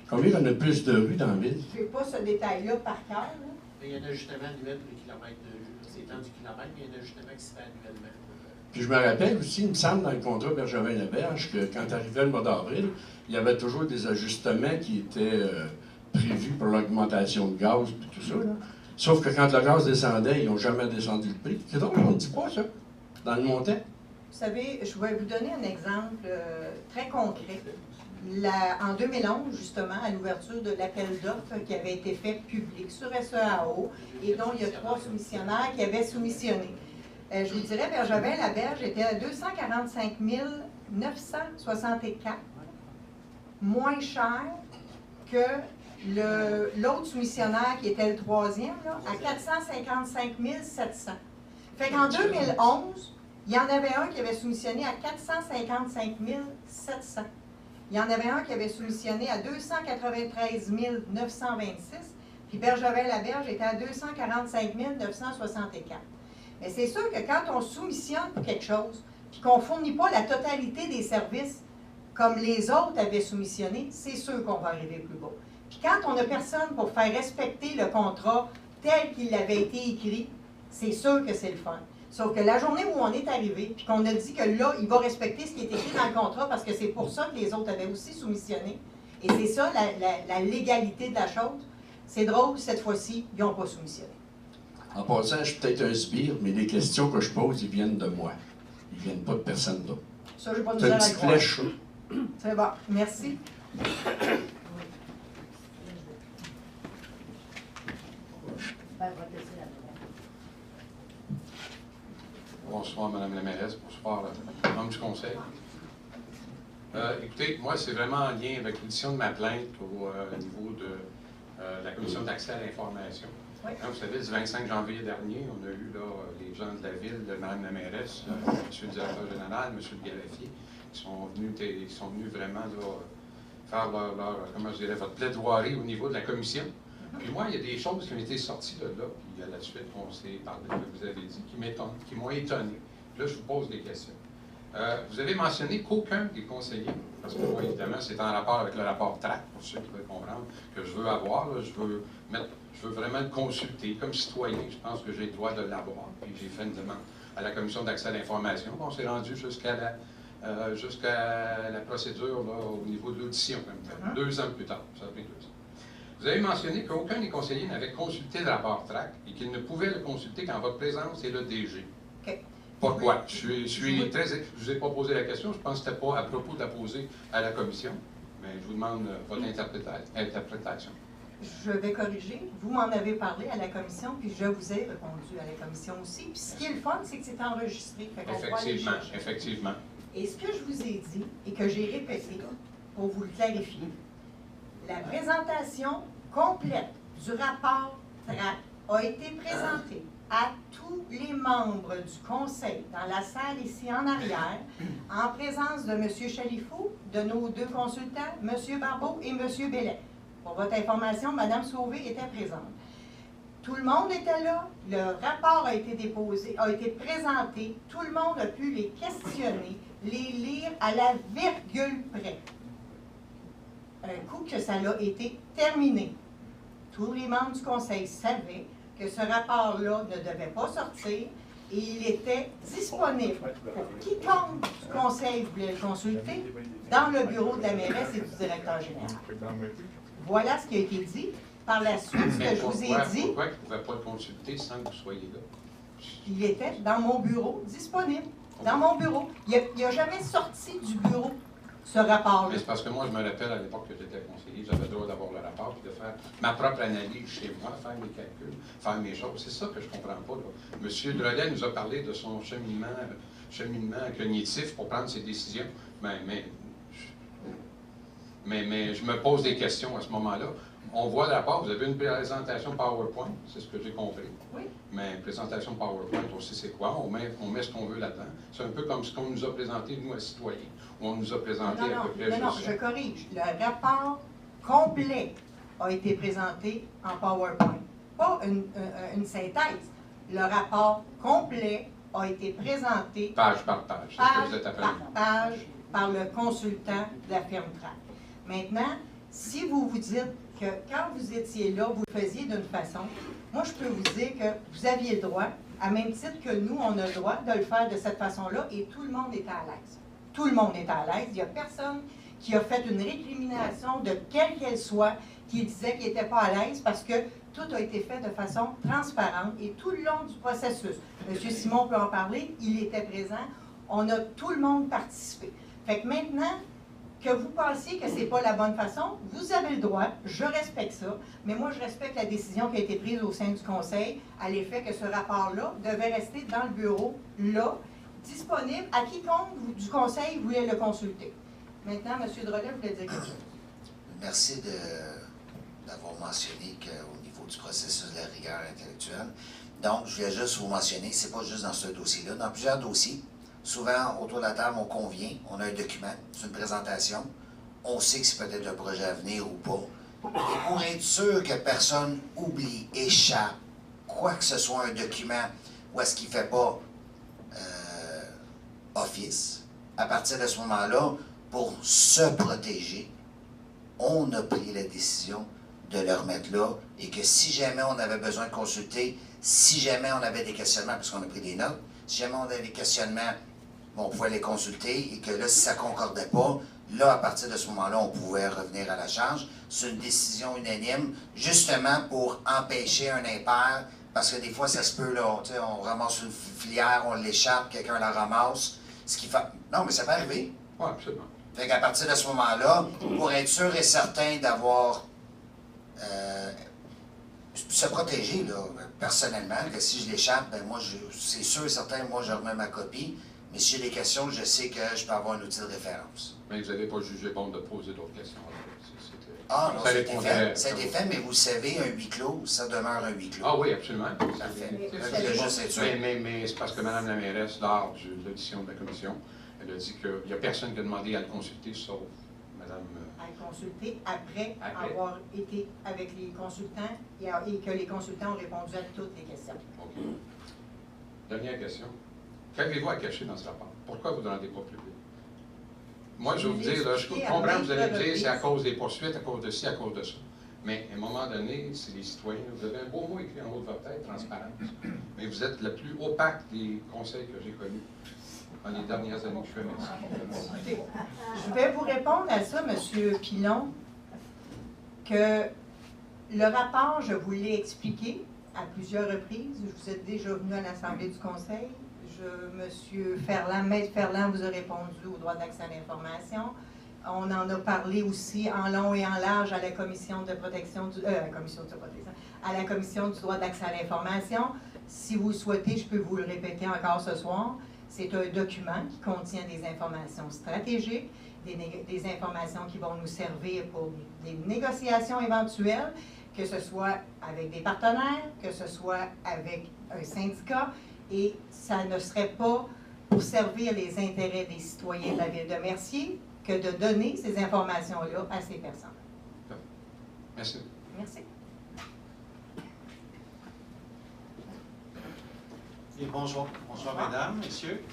Combien il y en a plus de rues dans la ville? Je n'ai pas ce détail-là par cœur, là. Mais il y a un ajustement annuel pour les kilomètres de rue. C'est tant du kilomètre, mais il y a un ajustement qui se fait annuellement. Puis je me rappelle aussi, il me semble, dans le contrat Bergevin-Laberge, que quand arrivait le mois d'avril, il y avait toujours des ajustements qui étaient prévus pour l'augmentation de gaz et tout ça. Là. Sauf que quand le gaz descendait, ils n'ont jamais descendu le prix. C'est drôle, on ne dit pas ça dans le montant. Vous savez, je vais vous donner un exemple très concret. En 2011, justement, à l'ouverture de l'appel d'offres qui avait été fait public sur SEAO et dont il y a 3 soumissionnaires qui avaient soumissionné. Je vous dirais, Bergevin-Laberge était à 245 964, moins cher que l'autre soumissionnaire qui était le 3e, là, à 455 700. Fait qu'en 2011, il y en avait un qui avait soumissionné à 455 700. Il y en avait un qui avait soumissionné à 293 926, puis Bergevin-Laberge était à 245 964. Mais c'est sûr que quand on soumissionne pour quelque chose, puis qu'on ne fournit pas la totalité des services comme les autres avaient soumissionné, c'est sûr qu'on va arriver plus bas. Puis quand on n'a personne pour faire respecter le contrat tel qu'il avait été écrit, c'est sûr que c'est le fun. Sauf que la journée où on est arrivé, puis qu'on a dit que là, il va respecter ce qui est écrit dans le contrat parce que c'est pour ça que les autres avaient aussi soumissionné, et c'est ça la légalité de la chose, c'est drôle, cette fois-ci, ils n'ont pas soumissionné. En passant, je suis peut-être un sbire, mais les questions que je pose, ils viennent de moi. Ils ne viennent pas de personne d'autre. Ça, je n'ai pas de C'est une misère à petite croire. flèche, ça. C'est bon, merci. Bonsoir, Mme la mairesse. Bonsoir, membre du conseil. Écoutez, moi, c'est vraiment en lien avec l'audition de ma plainte au niveau de la commission d'accès à l'information. Oui. Hein, vous savez, le 25 janvier dernier, on a eu là, les gens de la ville, de Mme la mairesse, M. le directeur général, M. le Galafier, qui sont venus vraiment là, faire comment je dirais, votre plaidoirie au niveau de la commission. Puis moi, il y a des choses qui ont été sorties de là, puis à la suite, on s'est parlé de ce que vous avez dit, qui m'ont étonné. Là, je vous pose des questions. Vous avez mentionné qu'aucun des conseillers, parce que moi, évidemment, c'est en rapport avec le rapport TRAC, pour ceux qui veulent comprendre, que je veux avoir, là, je veux vraiment le consulter. Comme citoyen, je pense que j'ai le droit de l'avoir. Puis j'ai fait une demande à la commission d'accès à l'information. On s'est rendu jusqu'à la procédure là, au niveau de l'audition, 2 ans plus tard. Ça a pris 2 ans. Vous avez mentionné qu'aucun des conseillers n'avait consulté le rapport TRAC et qu'il ne pouvait le consulter qu'en votre présence et le DG. OK. Pourquoi? Je vous ai pas posé la question, je pense que ce n'était pas à propos de la poser à la commission, mais je vous demande votre interprétation. Je vais corriger. Vous m'en avez parlé à la commission, puis je vous ai répondu à la commission aussi. Puis ce qui est le fun, c'est que c'est enregistré. Fait qu'on pourra aller chercher. Effectivement. Et ce que je vous ai dit, et que j'ai répété, pour vous le clarifier, la présentation complète du rapport TRAC a été présentée à tous les membres du conseil, dans la salle ici en arrière, en présence de M. Chalifou, de nos deux consultants, M. Barbeau et M. Bellet. Pour votre information, Mme Sauvé était présente. Tout le monde était là, le rapport a été déposé, a été présenté, tout le monde a pu les questionner, les lire à la virgule près. Un coup que ça a été terminé, tous les membres du conseil savaient que ce rapport-là ne devait pas sortir et il était disponible pour quiconque du conseil voulait le consulter dans le bureau de la mairesse et du directeur général. Voilà ce qui a été dit. Par la suite, ce que je vous ai dit... Pourquoi il ne pouvait pas le consulter sans que vous soyez là? Il était dans mon bureau, disponible. Dans mon bureau. Il n'a jamais sorti du bureau, ce rapport-là. Mais c'est parce que moi, je me rappelle à l'époque que j'étais conseiller, j'avais le droit d'avoir le rapport et de faire ma propre analyse chez moi, faire mes calculs, faire mes choses. C'est ça que je ne comprends pas. Là. M. Drolet nous a parlé de son cheminement cognitif pour prendre ses décisions. Mais je me pose des questions à ce moment-là. On voit le rapport, vous avez une présentation PowerPoint, c'est ce que j'ai compris. Oui. Mais présentation PowerPoint, on sait c'est quoi, on met ce qu'on veut là-dedans. C'est un peu comme ce qu'on nous a présenté, nous, à citoyens, où on nous a présenté à peu près Non, je corrige. Le rapport complet a été présenté en PowerPoint. Pas une synthèse. Le rapport complet a été présenté page par page. C'est ce que vous êtes appelé. Par page par le consultant de la firme TRAC. Maintenant, si vous vous dites que quand vous étiez là, vous le faisiez d'une façon, moi, je peux vous dire que vous aviez le droit, à même titre que nous, on a le droit de le faire de cette façon-là, et tout le monde était à l'aise. Tout le monde était à l'aise. Il n'y a personne qui a fait une récrimination, de quelle qu'elle soit, qui disait qu'il n'était pas à l'aise, parce que tout a été fait de façon transparente, et tout le long du processus. M. Simon peut en parler, il était présent, on a tout le monde participé. Fait que maintenant, que vous pensiez que ce n'est pas la bonne façon, vous avez le droit, je respecte ça, mais moi je respecte la décision qui a été prise au sein du conseil à l'effet que ce rapport-là devait rester dans le bureau, là, disponible à quiconque du conseil voulait le consulter. Maintenant, M. Drolet voulait dire quelque chose. Merci d'avoir mentionné qu'au niveau du processus de la rigueur intellectuelle, donc je voulais juste vous mentionner, c'est pas juste dans ce dossier-là, dans plusieurs dossiers, souvent, autour de la table, on convient, on a un document, c'est une présentation, on sait que c'est peut-être un projet à venir ou pas. Et pour être sûr que personne oublie, échappe, quoi que ce soit un document où est-ce qu'il ne fait pas office, à partir de ce moment-là, pour se protéger, on a pris la décision de le remettre là et que si jamais on avait besoin de consulter, si jamais on avait des questionnements, parce qu'on a pris des notes, si jamais on avait des questionnements, on pouvait les consulter et que là, si ça ne concordait pas, là, à partir de ce moment-là, on pouvait revenir à la charge. C'est une décision unanime, justement pour empêcher un impair, parce que des fois, ça se peut, là, on ramasse une filière, on l'échappe, quelqu'un la ramasse, ce qui fait... Non, mais ça peut arriver. Oui, absolument. Fait qu'à partir de ce moment-là, pour être sûr et certain d'avoir... se protéger, là, personnellement, que si je l'échappe, ben moi, c'est sûr et certain, moi, je remets ma copie. Mais si j'ai des questions, je sais que je peux avoir un outil de référence. Mais vous n'avez pas jugé bon de poser d'autres questions. Ah non, ça a été fait. Ça a été fait, mais vous savez, un huis clos, ça demeure un huis clos. Ah oui, absolument. Parfait. Mais c'est parce que Mme la mairesse, lors de l'audition de la commission, elle a dit qu'il n'y a personne qui a demandé à le consulter, sauf Mme... À le consulter après avoir été avec les consultants et que les consultants ont répondu à toutes les questions. OK. Dernière question. Qu'avez-vous à cacher dans ce rapport? Pourquoi vous ne le rendez pas public? Moi, je vais vous dire, là, je comprends, vous allez me dire c'est à cause des poursuites, à cause de ci, à cause de ça. Mais à un moment donné, c'est les citoyens. Vous avez un beau mot écrit en haut de votre tête, transparence. Mais vous êtes le plus opaque des conseils que j'ai connus dans les dernières années que je fais médecin. Je vais vous répondre à ça, M. Pilon, que le rapport, je vous l'ai expliqué à plusieurs reprises. Vous êtes déjà venu à l'Assemblée du Conseil. Monsieur Ferland, Maître Ferland vous a répondu au droit d'accès à l'information. On en a parlé aussi en long et en large à la commission de protection à la commission du droit d'accès à l'information. Si vous le souhaitez, je peux vous le répéter encore ce soir. C'est un document qui contient des informations stratégiques, des informations qui vont nous servir pour des négociations éventuelles, que ce soit avec des partenaires, que ce soit avec un syndicat, et ça ne serait pas pour servir les intérêts des citoyens de la ville de Mercier que de donner ces informations-là à ces personnes. Merci. Merci. Et bonjour, mesdames, messieurs.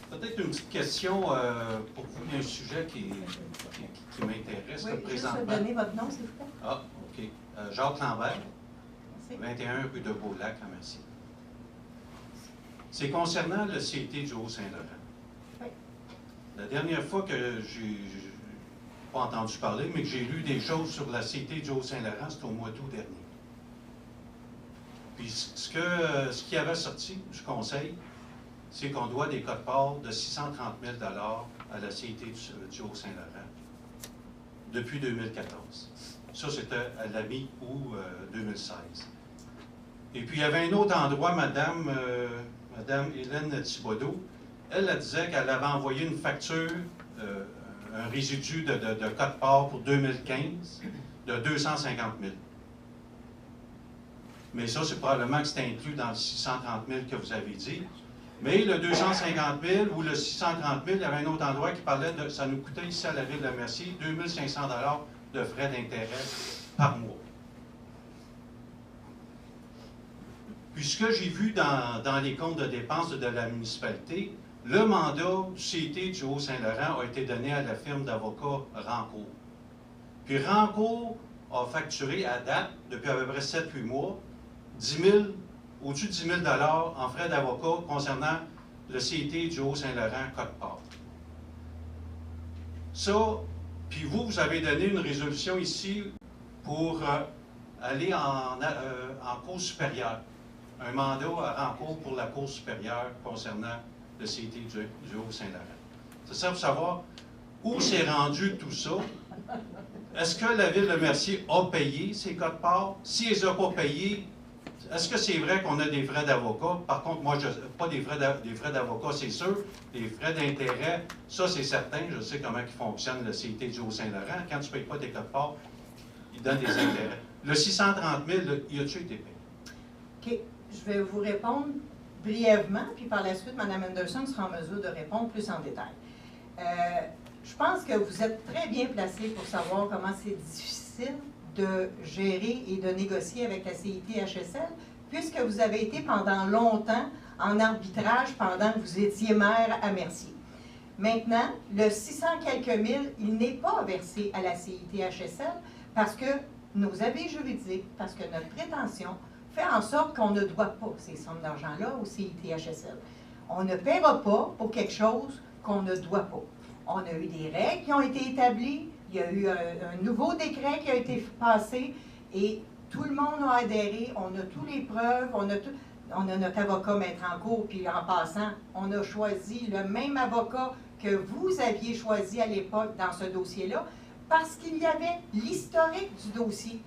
Peut-être une petite question pour vous, il y a un sujet qui m'intéresse Oui, présentement. juste donner votre nom, s'il vous plaît. Ah, OK. Jacques Lambert, Merci. 21 rue de Beaulac, à Mercier. C'est concernant le CT du Haut-Saint-Laurent. Oui. La dernière fois que j'ai pas entendu parler, mais que j'ai lu des choses sur la CT du Haut-Saint-Laurent, c'était au mois d'août dernier. Puis ce qui avait sorti du conseil, c'est qu'on doit des quotes-parts de 630 000 à la CT du Haut-Saint-Laurent depuis 2014. Ça, c'était à la mi-août 2016. Et puis, il y avait un autre endroit, Madame Hélène Thibodeau, elle disait qu'elle avait envoyé une facture, un résidu de quotes-parts pour 2015 de 250 000. Mais ça, c'est probablement que c'est inclus dans le 630 000 que vous avez dit. Mais le 250 000 ou le 630 000, il y avait un autre endroit qui parlait de, ça nous coûtait ici à la ville de Mercier 2 500 $ de frais d'intérêt par mois. Puis ce que j'ai vu dans les comptes de dépenses de la municipalité, le mandat du CT du Haut-Saint-Laurent a été donné à la firme d'avocats Rancourt. Puis Rancourt a facturé à date, depuis à peu près 7-8 mois, au-dessus de 10 000 $ en frais d'avocat concernant le CT du Haut-Saint-Laurent Côte-Part. Ça, puis vous avez donné une résolution ici pour aller en cour supérieure. Un mandat à Rancourt pour la cour supérieure concernant le CT du Haut-Saint-Laurent. C'est ça pour savoir où s'est rendu tout ça. Est-ce que la ville de Mercier a payé ses quotes-parts? Si elle ne les a pas payés, est-ce que c'est vrai qu'on a des frais d'avocat? Par contre, moi, pas des frais d'avocat, c'est sûr. Les frais d'intérêt, ça, c'est certain. Je sais comment il fonctionne le CT du Haut-Saint-Laurent. Quand tu ne payes pas tes quotes-parts, ils donnent des intérêts. Le 630 000, y a-tu été payé? OK. Je vais vous répondre brièvement, puis par la suite, Mme Anderson sera en mesure de répondre plus en détail. Je pense que vous êtes très bien placé pour savoir comment c'est difficile de gérer et de négocier avec la CIT-HSL, puisque vous avez été pendant longtemps en arbitrage pendant que vous étiez maire à Mercier. Maintenant, le 600 quelques mille, il n'est pas versé à la CIT-HSL parce que nos avis juridiques, parce que notre prétention fait en sorte qu'on ne doit pas ces sommes d'argent-là au CIT-HSL. On ne paiera pas pour quelque chose qu'on ne doit pas. On a eu des règles qui ont été établies, il y a eu un nouveau décret qui a été passé et tout le monde a adhéré, on a toutes les preuves, on a notre avocat Maître Rancourt, puis en passant, on a choisi le même avocat que vous aviez choisi à l'époque dans ce dossier-là, parce qu'il y avait l'historique du dossier.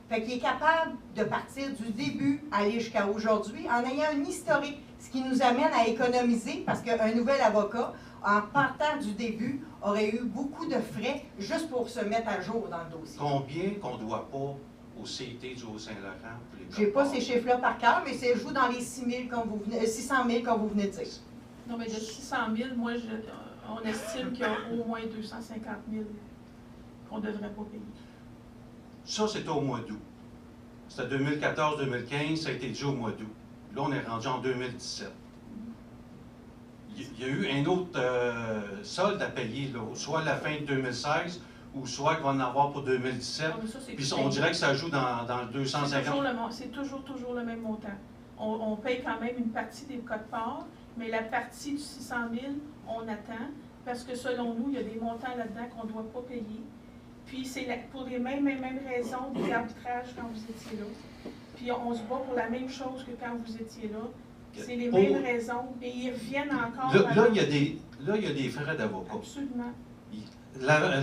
Fait qu'il est capable de partir du début, aller jusqu'à aujourd'hui, en ayant un historique, ce qui nous amène à économiser, parce qu'un nouvel avocat, en partant du début, aurait eu beaucoup de frais juste pour se mettre à jour dans le dossier. Combien qu'on ne doit pas au CT du Haut-Saint-Laurent? Je n'ai pas ces chiffres-là par cœur, mais c'est joue dans les 600 000 comme vous venez de dire. Non, mais de 600 000, moi, on estime qu'il y a au moins 250 000 qu'on ne devrait pas payer. Ça, c'était au mois d'août. C'était 2014-2015, ça a été dû au mois d'août. Là, on est rendu en 2017. Il y a eu un autre solde à payer, là, soit à la fin de 2016, ou soit qu'il va en avoir pour 2017. Non, ça, puis on dirait que ça joue dans le 250. C'est toujours le même montant. On paye quand même une partie des quotes-parts, mais la partie du 600 000, on attend, parce que selon nous, il y a des montants là-dedans qu'on ne doit pas payer. Puis c'est pour les mêmes raisons des arbitrages quand vous étiez là. Puis on se bat pour la même chose que quand vous étiez là. C'est les Pour- mêmes raisons, mais ils reviennent encore. Là, il y a des frais d'avocat. Absolument.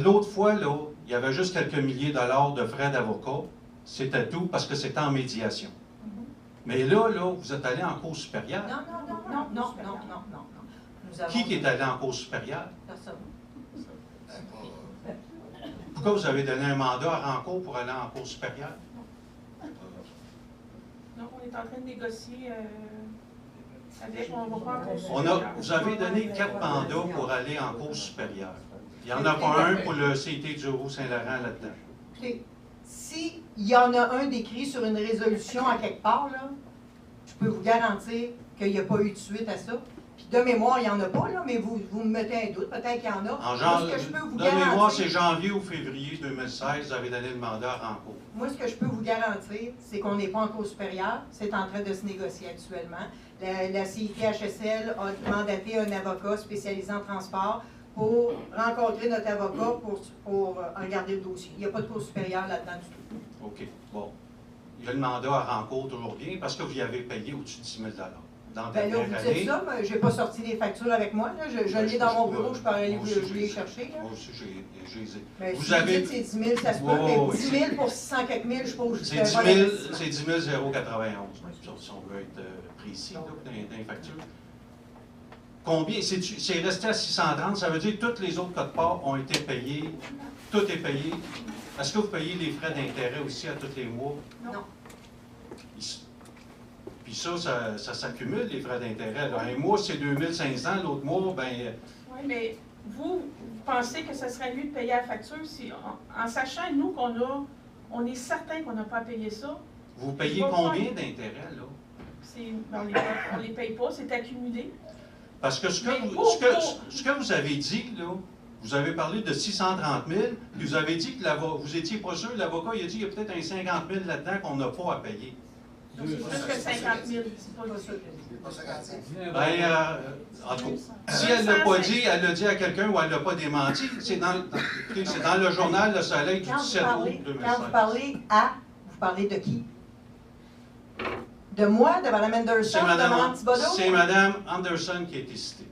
L'autre fois, là, il y avait juste quelques milliers de dollars de frais d'avocat. C'était tout parce que c'était en médiation. Mais là, vous êtes allé en cour supérieure. Non. Nous avons... Qui est allé en cour supérieure? Personne. Pourquoi vous avez donné un mandat à Rancourt pour aller en cour supérieure? Non, on est en train de négocier avec, on va pas en cour supérieure. Vous avez donné 4 mandats pour aller en cour supérieure. Il n'y en a pas un pour le CT du Haut-Saint-Laurent là-dedans. Écoutez, s'il y en a un décrit sur une résolution à quelque part, là, je peux vous garantir qu'il n'y a pas eu de suite à ça. Puis de mémoire, il n'y en a pas, là, mais vous me mettez un doute, peut-être qu'il y en a. Moi, ce que je peux vous de mémoire, garantir, c'est janvier ou février 2016, vous avez donné le mandat à Rancourt. moi, ce que je peux vous garantir, c'est qu'on n'est pas en cour supérieure. C'est en train de se négocier actuellement. La CIT-HSL a mandaté un avocat spécialisé en transport pour rencontrer notre avocat pour regarder le dossier. Il n'y a pas de cour supérieure là-dedans du tout. OK. Bon. Il y a le mandat à Rancourt toujours bien parce que vous y avez payé au-dessus de 10 000 dans la Ben là, dernière vous année. dites ça, mais je n'ai pas sorti les factures avec moi. Là. Je l'ai dans mon bureau, je peux aller vous les chercher. Là. Moi aussi, j'ai les ai. Mais Vous si avez... vous dites c'est 10 000, ça se peut, Ouais, mais 10 000 pour 600 quelques mille, je suppose que C'est 10 091. Si on veut être précis là, dans les factures. Combien? C'est resté à 630, ça veut dire que tous les autres codes-parts ont été payés. Tout est payé. Est-ce que vous payez les frais d'intérêt aussi à tous les mois? Non. Puis ça s'accumule, les frais d'intérêt. Un mois, c'est 2500, l'autre mois, ben... Oui, mais vous pensez que ce serait mieux de payer la facture en sachant, nous, on est certain qu'on n'a pas à payer ça. Vous payez combien d'intérêts, là? On ne les paye pas, c'est accumulé. Parce que ce que vous avez dit, là, vous avez parlé de 630 000, puis vous avez dit que vous n'étiez pas sûr, l'avocat, il a dit qu'il y a peut-être un 50 000 là-dedans qu'on n'a pas à payer. C'est plus que 50 000, c'est pas ça. En tout cas, si elle ne l'a pas dit, elle l'a dit à quelqu'un ou elle ne l'a pas démenti, c'est dans le journal Le Soleil du 17 août 2016. Quand vous parlez de qui? De moi, de Mme Anderson, de Mme Thibodeau? C'est Mme Anderson qui a été citée.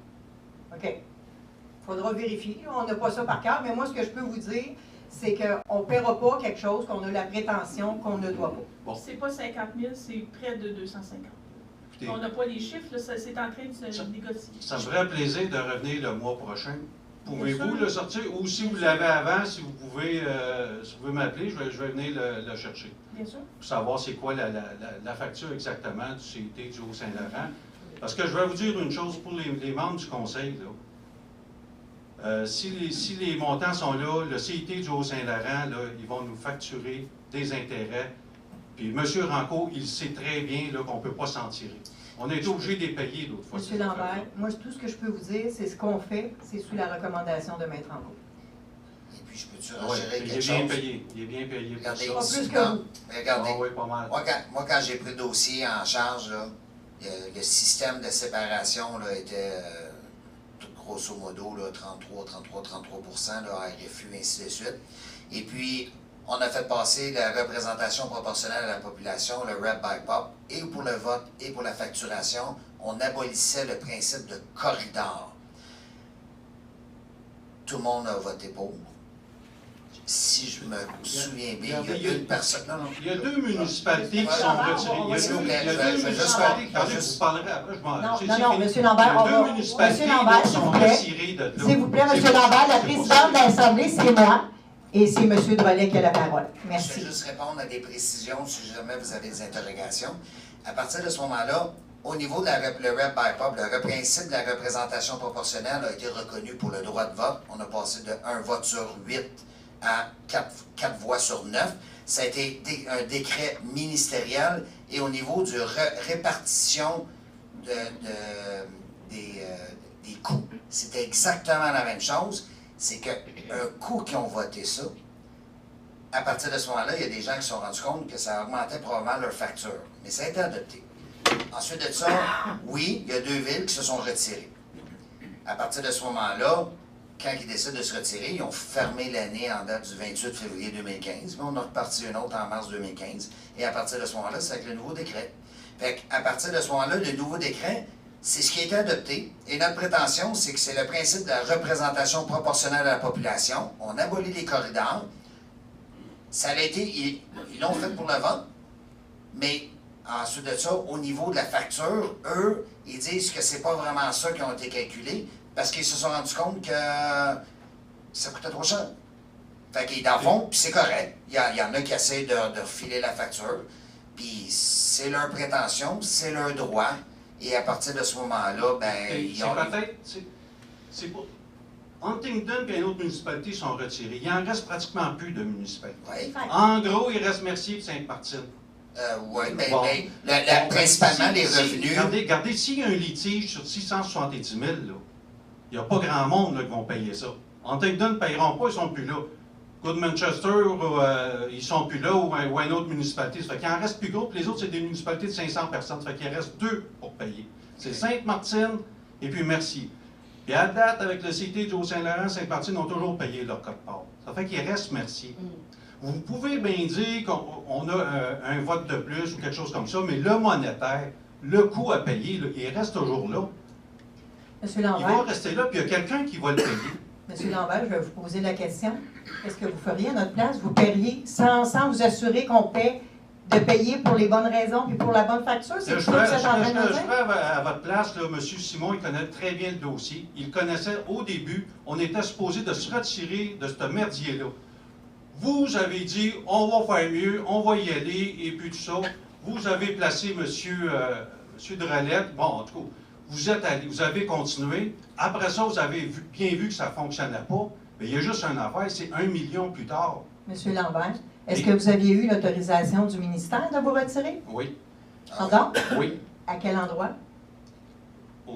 OK. Il faudra vérifier. On n'a pas ça par cœur, mais moi, ce que je peux vous dire, c'est qu'on ne paiera pas quelque chose qu'on a la prétention qu'on ne doit pas. Bon. C'est pas 50 000, c'est près de 250. Écoutez, on n'a pas les chiffres, là, c'est en train de se négocier. Ça me ferait plaisir de revenir le mois prochain. Pouvez-vous le sortir? Ou si vous l'avez avant, si vous pouvez m'appeler, je vais venir le chercher. Bien sûr. Pour savoir c'est quoi la facture exactement du CIT du Haut-Saint-Laurent. Parce que je vais vous dire une chose pour les membres du conseil, là. Si les montants sont là, le CIT du Haut-Saint-Laurent, ils vont nous facturer des intérêts. Puis M. Rancourt, il sait très bien qu'on ne peut pas s'en tirer. On est obligé de les payer l'autre fois. M. Lambert, moi, tout ce que je peux vous dire, c'est ce qu'on fait, c'est sous la recommandation de Maître Rancourt. Et puis, je peux-tu rassurer quelque chose? Il est bien payé. Il est bien payé pour Regardez, ça. Pas plus que vous. Regardez, Ah oui, pas mal. moi, quand j'ai pris le dossier en charge, là, le système de séparation là, était tout grosso modo là, 33%, là, RFU, ainsi de suite. Et puis, on a fait passer la représentation proportionnelle à la population, le rep by pop, et pour le vote et pour la facturation, on abolissait le principe de corridor. Tout le monde a voté pour. Si je me souviens bien, il y a une personne. Non, non. Il y a deux municipalités qui sont retirées. Il y a deux municipalités. Attendez, vous parlerez après. Non, M. Lambert, il y a deux municipalités qui sont retirées de l'eau. S'il vous plaît, M. Lambert, la présidente de l'Assemblée, c'est moi. Et c'est M. Drolet qui a la parole. Merci. Je vais juste répondre à des précisions si jamais vous avez des interrogations. À partir de ce moment-là, au niveau de le rep by pop, le principe de la représentation proportionnelle a été reconnu pour le droit de vote. On a passé de 1 vote sur 8 à 4 voix sur 9. Ça a été un décret ministériel. Et au niveau de répartition des coûts, c'était exactement la même chose. C'est qu'un coup qui ont voté ça, à partir de ce moment-là, il y a des gens qui se sont rendus compte que ça augmentait probablement leur facture. Mais ça a été adopté. Ensuite de ça, oui, il y a 2 villes qui se sont retirées. À partir de ce moment-là, quand ils décident de se retirer, ils ont fermé l'année en date du 28 février 2015, mais on a reparti une autre en mars 2015. Et à partir de ce moment-là, c'est avec le nouveau décret. Fait qu'à partir de ce moment-là, le nouveau décret, c'est ce qui a été adopté. Et notre prétention, c'est que c'est le principe de la représentation proportionnelle à la population. On abolit les corridors. Ça a été, ils l'ont fait pour le vote, mais ensuite de ça, au niveau de la facture, eux, ils disent que c'est pas vraiment ça qui ont été calculés parce qu'ils se sont rendus compte que ça coûtait trop cher. Fait qu'ils dans le fond, puis c'est correct. Il y en a qui essaient de refiler la facture, puis c'est leur prétention, c'est leur droit. Et à partir de ce moment-là, ben, ils ont... C'est pas... Huntingdon et une autre municipalité sont retirés. Il en reste pratiquement plus de municipalités. Oui. En gros, il reste Mercier et Sainte-Martine. Oui, mais, Bon. principalement les revenus... Regardez, s'il y a un litige sur 670 000, là, il n'y a pas grand monde là, qui vont payer ça. Huntingdon ne paieront pas, ils ne sont plus là. Good Manchester, ils ne sont plus là, ou une autre municipalité. Ça fait qu'il en reste plus gros, puis les autres, c'est des municipalités de 500 personnes. Ça fait qu'il en reste 2 pour payer. C'est Sainte-Martine et puis Mercier. Puis à date, avec le CT du Haut-Saint-Laurent, Sainte-Martine ont toujours payé leur quote-part. Ça fait qu'il reste Mercier. Vous pouvez bien dire qu'on a un vote de plus ou quelque chose comme ça, mais le monétaire, le coût à payer, là, il reste toujours là. Monsieur Il Lambert, va rester là, puis il y a quelqu'un qui va le payer. Monsieur Lambert, je vais vous poser la question. Qu'est-ce que vous feriez à notre place? Vous paieriez sans vous assurer qu'on paie de payer pour les bonnes raisons et pour la bonne facture? C'est Je tout ça que vous êtes en train de ferais dire? à votre place, là, M. Simon, il connaît très bien le dossier. Il connaissait au début. On était supposé de se retirer de ce merdier-là. Vous avez dit, on va faire mieux, on va y aller, et puis tout ça. Vous avez placé M. Drolette. Bon, en tout cas, vous êtes allé, vous avez continué. Après ça, vous avez bien vu que ça ne fonctionnait pas. Mais il y a juste une affaire, c'est 1 million plus tard. Monsieur Lambert, est-ce que vous aviez eu l'autorisation du ministère de vous retirer? Oui. Pardon? Oui. À quel endroit?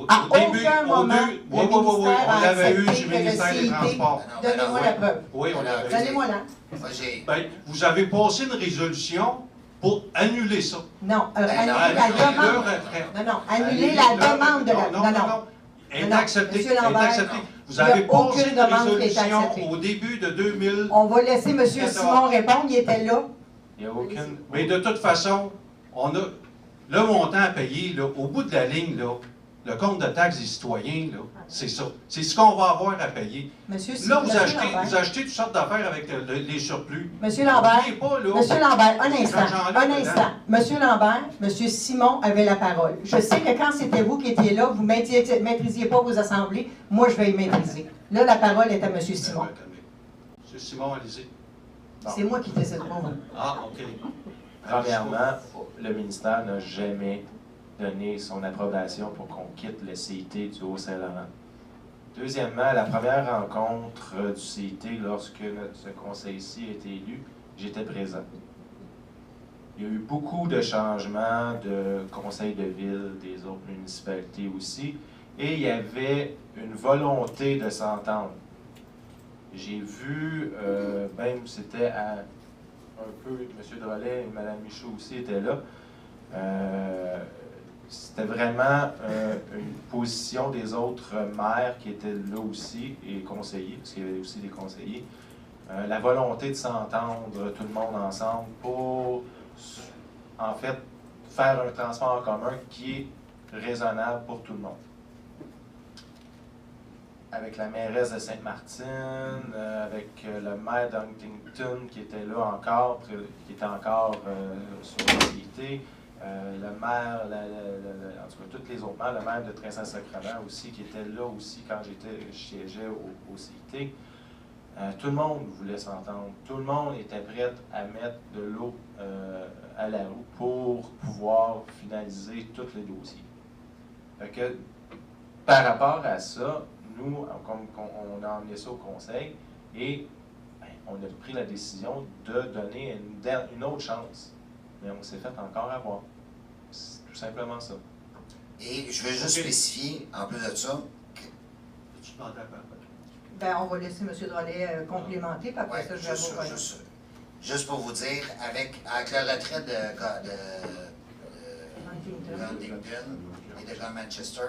À aucun moment, le ministère on a l'avait eu accepté du que le ministère des CIT Transports. Donnez-moi la preuve. Oui, on l'avait eu. Donnez-moi-la. Moi, j'ai... Ben, vous avez passé une résolution pour annuler ça. Non, annuler Annuler la le demande. retrait. Non, annuler la demande de la... Non. Elle est acceptée. Monsieur Elle est Lambert, acceptée. Vous il y a avez passé aucune une demande qui est résolution acceptée. au début de 2000. On va laisser M. Simon répondre, il était là. Il n'y a aucune... Mais de toute façon, on a le montant à payer, là, au bout de la ligne, là, le compte de taxes des citoyens, là, c'est ça. C'est ce qu'on va avoir à payer. Monsieur Là, vous Lambert. achetez toutes sortes d'affaires avec les surplus. Monsieur Lambert, N'oubliez pas, là, Monsieur Lambert, un c'est instant, Jean-Luc un dedans. instant. Monsieur Lambert, Monsieur Simon avait la parole. Je sais que quand c'était vous qui étiez là, vous ne maîtrisiez pas vos assemblées. Moi, je vais y maîtriser. Là, la parole est à Monsieur Simon. Monsieur Simon, allez-y. C'est moi qui décide pour vous. Ah, OK. Premièrement, le ministère n'a jamais donné son approbation pour qu'on quitte le CIT du Haut-Saint-Laurent. Deuxièmement, la première rencontre du CIT, lorsque notre conseil-ci a été élu, j'étais présent. Il y a eu beaucoup de changements de conseils de ville, des autres municipalités aussi, et il y avait une volonté de s'entendre. J'ai vu, même c'était à un peu, M. Drolet et Mme Michaud aussi étaient là, c'était vraiment une position des autres maires qui étaient là aussi, et conseillers, parce qu'il y avait aussi des conseillers, la volonté de s'entendre tout le monde ensemble pour, en fait, faire un transport en commun qui est raisonnable pour tout le monde. Avec la mairesse de Sainte-Martine, avec le maire d'Huntington qui était là encore, qui était encore sur la CIT, le maire, en tout cas tous les autres maires, le maire de Trin-Saint-Sacrement aussi, qui était là aussi quand je siégeais au CIT. Tout le monde voulait s'entendre. Tout le monde était prêt à mettre de l'eau à la roue pour pouvoir finaliser tous les dossiers. Fait que, par rapport à ça, nous, comme on a emmené ça au conseil, et ben, on a pris la décision de donner une autre chance. Mais on s'est fait encore avoir. C'est tout simplement ça. Et je veux juste spécifier, en plus de ça, Tu demandes à quoi? Ben, on va laisser M. Drolet complémenter, puis après ouais, ça, je vais vous revenir. juste pour vous dire, avec le retrait de Huntington et de Grand Manchester,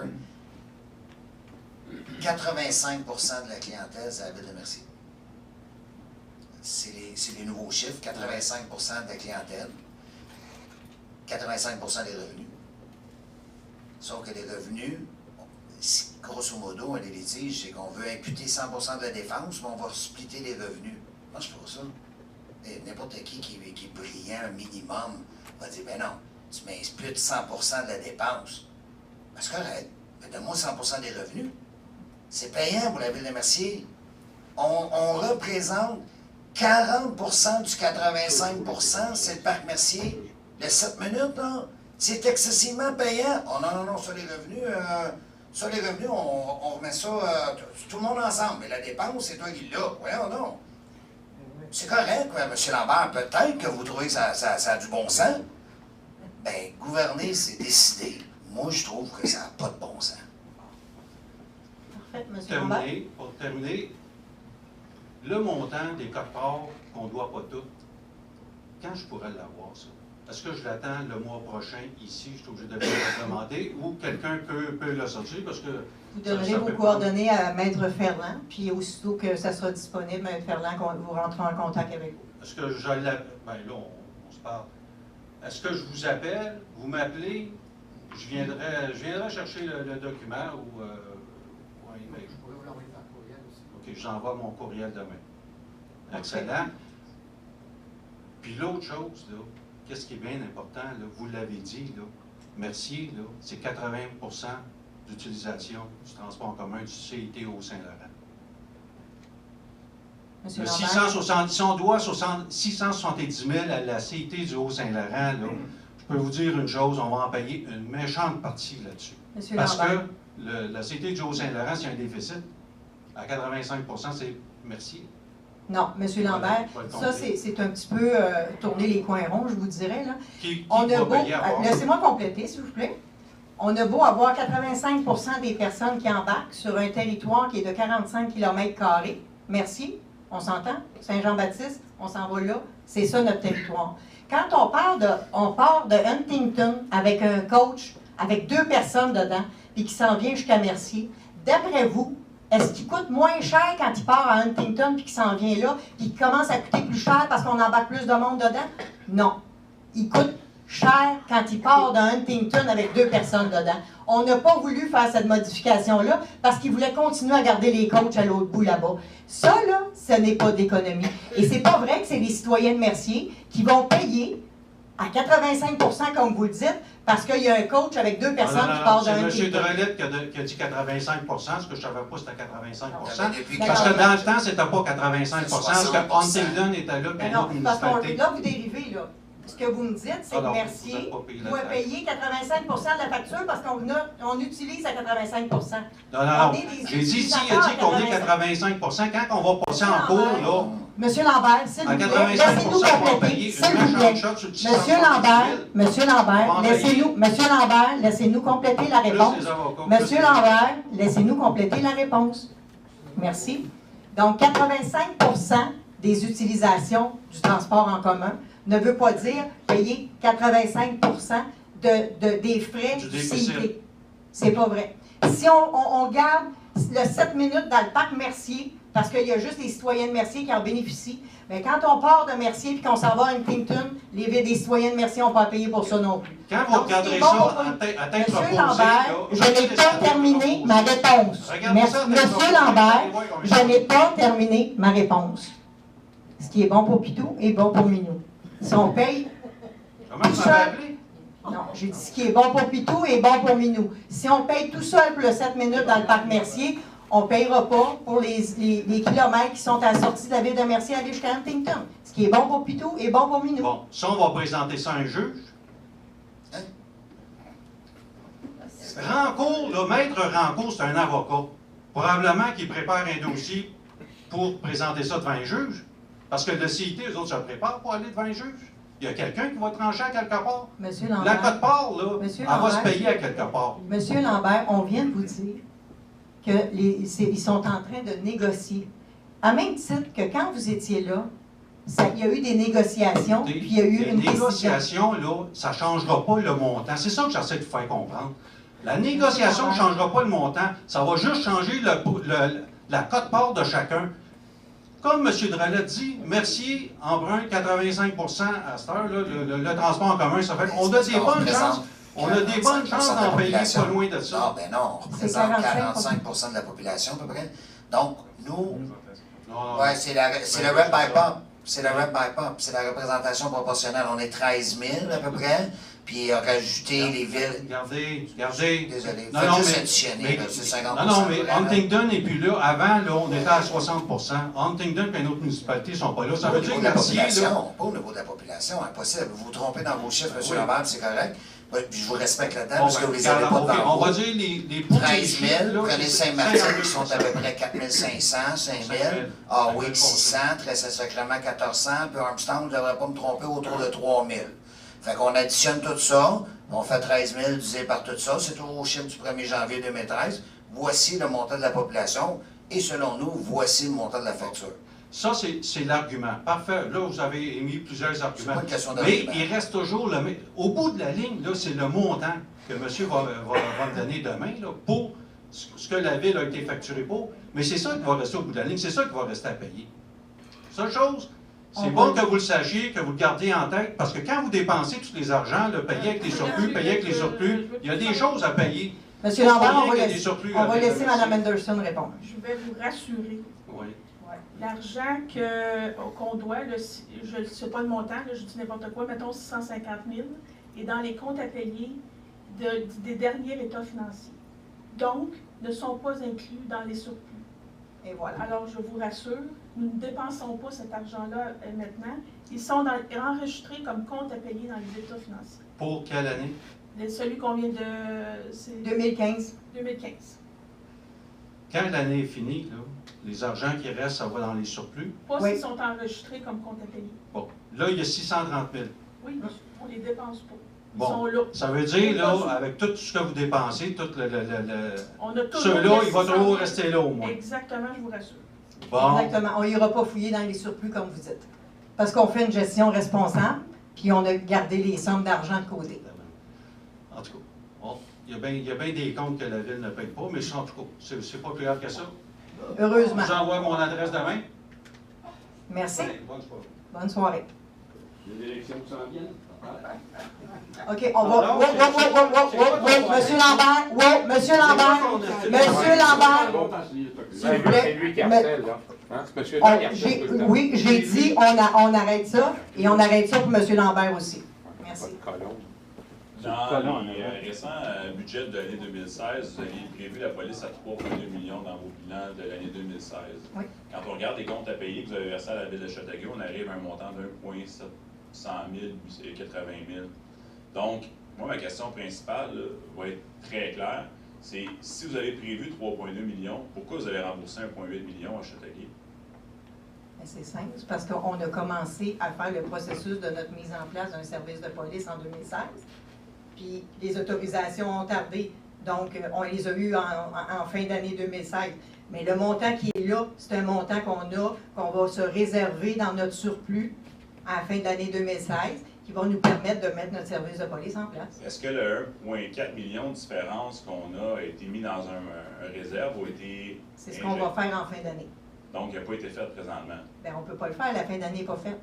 85 de la clientèle, c'est la ville de Mercier. C'est les nouveaux chiffres, 85 de la clientèle, 85 des revenus. Sauf que les revenus, grosso modo, les litiges, c'est qu'on veut imputer 100 de la défense, mais on va splitter les revenus. Moi, je trouve ça. Et n'importe qui est brillant un minimum va dire, ben non, tu m'imputes 100 de la dépense. Ben c'est correct, mais donne-moi 100 des revenus. C'est payant pour la ville de Mercier. On représente 40 du 85 c'est le parc Mercier. Le 7 minutes, là, c'est excessivement payant. Oh non, non, non, sur les revenus, on remet ça tout le monde ensemble. Mais la dépense, c'est toi qui l'as. Voyons non. C'est correct, quoi, M. Lambert. Peut-être que vous trouvez que ça a du bon sens. Bien, gouverner, c'est décider. Moi, je trouve que ça n'a pas de bon sens. Parfait, M. Lambert. Pour terminer, le montant des quote-parts qu'on ne doit pas toutes, quand je pourrais l'avoir, ça? Est-ce que je l'attends le mois prochain ici, je suis obligé de le demander, ou quelqu'un peut le sortir, parce que... Vous donnerez vos coordonnées à Maître Ferland, puis aussitôt que ça sera disponible, Maître Ferland, vous rentrez en contact avec vous. Est-ce que je l'appelle? Bien là, on se parle. Est-ce que je vous appelle, vous m'appelez, je viendrai chercher le document ou un email? Je pourrais vous l'envoyer par courriel aussi. OK, j'envoie mon courriel demain. Excellent. Puis l'autre chose, là, qu'est-ce qui est bien important, là, vous l'avez dit, là, Mercier, là, c'est 80 d'utilisation du transport en commun du CIT au Saint-Laurent. Monsieur Le Lambert. si on doit 670 000 à la CIT du Haut-Saint-Laurent, là, je peux vous dire une chose, on va en payer une méchante partie là-dessus. Monsieur Parce Lambert. que la CIT du Haut-Saint-Laurent, c'est un déficit. À 85 c'est Mercier. Non, M. Lambert, ça, c'est un petit peu tourner les coins ronds, je vous dirais. Là. Qui On a va beau, payer à part? laissez-moi compléter, s'il vous plaît. On a beau avoir 85 des personnes qui embarquent sur un territoire qui est de 45 km². Merci, on s'entend? Saint-Jean-Baptiste, on s'en va là. C'est ça notre territoire. Quand on part de Huntington avec un coach, avec 2 personnes dedans, puis qui s'en vient jusqu'à Mercier, d'après vous, est-ce qu'il coûte moins cher quand il part à Huntington puis qu'il s'en vient là, puis qu'il commence à coûter plus cher parce qu'on embarque plus de monde dedans? Non. Il coûte cher quand il part de Huntington avec 2 personnes dedans. On n'a pas voulu faire cette modification-là parce qu'il voulait continuer à garder les coachs à l'autre bout là-bas. Ça, là, ce n'est pas d'économie. Et c'est pas vrai que c'est les citoyens de Mercier qui vont payer à 85 comme vous le dites, parce qu'il y a un coach avec 2 personnes qui part d'un C'est M. Drolet qui a dit 85 ce que je ne savais pas c'était 85 Non, parce que dans le temps, c'était pas 85 parce que Huntington était là, puis non, l'autre parce que municipalité. là, vous dérivez, là. Ce que vous me dites, c'est que Mercier doit payer 85 de la facture parce qu'on utilise à 85 Non. J'ai dit, s'il a dit qu'on est 85 quand on va passer en cours, là, Monsieur Lambert, s'il vous plaît, 85 laissez-nous on va compléter, payer s'il une vous plaît. méchante shot sur le Monsieur Lambert, laissez-nous compléter la réponse. plus les avocats. Monsieur Lambert, laissez-nous compléter la réponse. Merci. Donc, 85 des utilisations du transport en commun ne veut pas dire payer 85 des frais Du du déficit. CIT. C'est pas vrai. Si on garde le 7 minutes dans le parc Mercier, parce qu'il y a juste les citoyens de Mercier qui en bénéficient, mais quand on part de Mercier et qu'on s'en va à Huntington, les citoyens de Mercier n'ont pas à payer pour ça non plus. Quand vous Donc, regarderez c'est bon ça pour- à tête Monsieur reposée, Lambert, là, je n'ai pas terminé ma réponse. Regardez ça à tête Monsieur reposée, Lambert, allez voir combien je n'ai pas terminé ma réponse. Ce qui est bon pour Pitou est bon pour Minou. Si on paye... Comment vous tout m'avez seul- appelé? Non, j'ai dit ce qui est bon pour Pitou est bon pour Minou. Si on paye tout seul pour le 7 minutes dans le parc Mercier, on ne payera pas pour les kilomètres qui sont à la sortie de la ville de Mercier à aller jusqu'à Huntington. Ce qui est bon pour Pitou est bon pour Minou. Bon, ça, on va présenter ça à un juge. Rancourt, là, maître Rancourt, c'est un avocat. Probablement qu'il prépare un dossier pour présenter ça devant un juge. Parce que le CIT, eux autres, se préparent pour aller devant un juge. Il y a quelqu'un qui va trancher à quelque part. Monsieur La Lambert, cote-part, là, Monsieur elle va se Lambert. payer à quelque part. Monsieur Lambert, on vient de vous dire qu'ils sont en train de négocier. À même titre que quand vous étiez là, il y a eu des négociations, puis il y a eu Les une décision. négociations, là, ça ne changera pas le montant. C'est ça que j'essaie de vous faire comprendre. La négociation ne changera pas le montant. Ça va juste changer la cote-part de chacun. Comme M. Drolet dit, Mercier emprunte 85 à cette heure, là, le transport en commun, ça fait qu'on a des bonnes chances. On a des bonnes chances d'en payer pas loin de ça. Non, ben non, on représente 45 de la population à peu près. Donc, nous, ouais, c'est le rep by pump. C'est le rep by pump. C'est la représentation proportionnelle. On est 13 000 à peu près. Puis rajouter les villes. Regardez. Désolé. Non, Faites non, juste mais, additionner, c'est 50 non, mais Huntingdon n'est plus là. Avant, là, on était à 60 Huntingdon et une autre municipalité ne sont pas là. Ça veut dire que Mercier, là... Pas au niveau de la population, impossible. Vous vous trompez dans vos chiffres, M. Lambert, c'est correct. Puis je vous respecte là-dedans, parce que vous les avez pas devant on va dire les 13 000, prenez Saint-Martin, qui sont à peu près 4 500, 5 000, Harwick 600, Très-Saint-Sacrement 1400, puis Armstrong, je ne devrais pas me tromper, autour de 3 000. Fait qu'on additionne tout ça, on fait 13 000 divisé par tout ça, c'est au chiffre du 1er janvier 2013. Voici le montant de la population, et selon nous, voici le montant de la facture. Ça, c'est l'argument. Parfait. Là, vous avez émis plusieurs arguments. Pas une question mais il reste toujours le... Au bout de la ligne, là, c'est le montant que monsieur va me donner demain là, pour ce que la ville a été facturée pour. Mais c'est ça qui va rester au bout de la ligne. C'est ça qui va rester à payer. Seule chose, c'est bon que vous le sachiez, que vous le gardiez en tête, parce que quand vous dépensez tous les argents, là, payer avec les surplus, il y a des choses à payer. Monsieur Lambert, on va laisser Mme Anderson répondre. Je vais vous rassurer. Oui. L'argent qu'on doit, je ne sais pas le montant, là, je dis n'importe quoi, mettons 650 000, est dans les comptes à payer des derniers états financiers. Donc, ne sont pas inclus dans les surplus. Et voilà. Alors, je vous rassure, nous ne dépensons pas cet argent-là maintenant. Ils sont enregistrés comme comptes à payer dans les états financiers. Pour quelle année? Celui qu'on vient de... 2015. 2015. Quand l'année est finie, là, les argents qui restent, ça va dans les surplus? Pas s'ils sont enregistrés comme compte à payer. Bon. Là, il y a 630 000. Oui, on ne les dépense pas. Ils bon. sont là. Ça veut dire, là, avec tout ce que vous dépensez, tout ceux-là, il va toujours rester là au moins. Exactement, je vous rassure. Bon. Exactement. On n'ira pas fouiller dans les surplus, comme vous dites. Parce qu'on fait une gestion responsable, puis on a gardé les sommes d'argent de côté. En tout cas, bon, il y a bien des comptes que la Ville ne paye pas, mais en tout cas, c'est pas plus grave que ça. Heureusement. Je vous envoie mon adresse demain. Merci. Allez, bonne soirée. Bonne soirée. Les élections qui s'en viennent. OK, on va... Monsieur Lambert, Monsieur Lambert, s'il vous plaît. C'est lui qui harcèle, là. Hein? C'est monsieur Lambert qui harcèle tout le temps. Oui, j'ai dit, on arrête ça, et on arrête ça pour Monsieur Lambert aussi. Merci. Dans les récents budgets de l'année 2016, vous aviez prévu la police à 3,2 millions dans vos bilans de l'année 2016. Oui. Quand on regarde les comptes à payer que vous avez versés à la Ville de Châteauguay, on arrive à un montant d'1,7 000 et 80 000. Donc, moi, ma question principale là, va être très claire. C'est si vous avez prévu 3,2 millions, pourquoi vous avez remboursé 1,8 million à Châteauguay? C'est simple, c'est parce qu'on a commencé à faire le processus de notre mise en place d'un service de police en 2016. Puis les autorisations ont tardé, donc on les a eues en fin d'année 2016. Mais le montant qui est là, c'est un montant qu'on va se réserver dans notre surplus à la fin de l'année 2016, qui va nous permettre de mettre notre service de police en place. Est-ce que le 1,4 million de différence qu'on a été mis dans un réserve ou été... C'est ce qu'on va faire en fin d'année. Donc, il n'a pas été fait présentement? Bien, on ne peut pas le faire, la fin d'année n'est pas faite.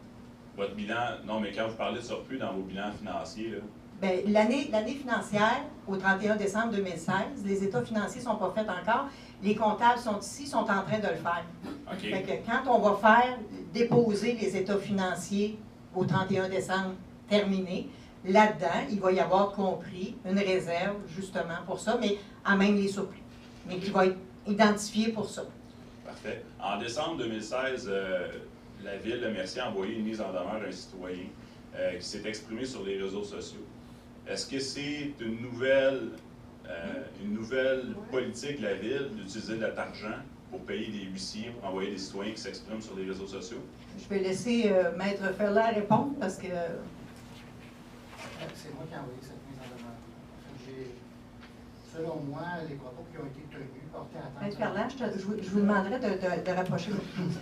Votre bilan, non, mais quand vous parlez de surplus dans vos bilans financiers, là... Bien, l'année financière, au 31 décembre 2016, les états financiers ne sont pas faits encore. Les comptables sont ici, sont en train de le faire. Okay. Fait que quand on va faire déposer les états financiers au 31 décembre terminé, là-dedans, il va y avoir compris une réserve justement pour ça, mais à même les surplus, mais qui va être identifiée pour ça. Parfait. En décembre 2016, la Ville de Mercier a envoyé une mise en demeure à un citoyen qui s'est exprimé sur les réseaux sociaux. Est-ce que c'est une nouvelle politique de la Ville d'utiliser de l'argent pour payer des huissiers, pour envoyer des citoyens qui s'expriment sur les réseaux sociaux? Je vais laisser Maître Ferland répondre parce que... C'est moi qui ai envoyé cette mise en demeure. Selon moi, les propos qui ont été tenus portaient atteinte... Maître Ferland, je vous demanderais de rapprocher votre prise.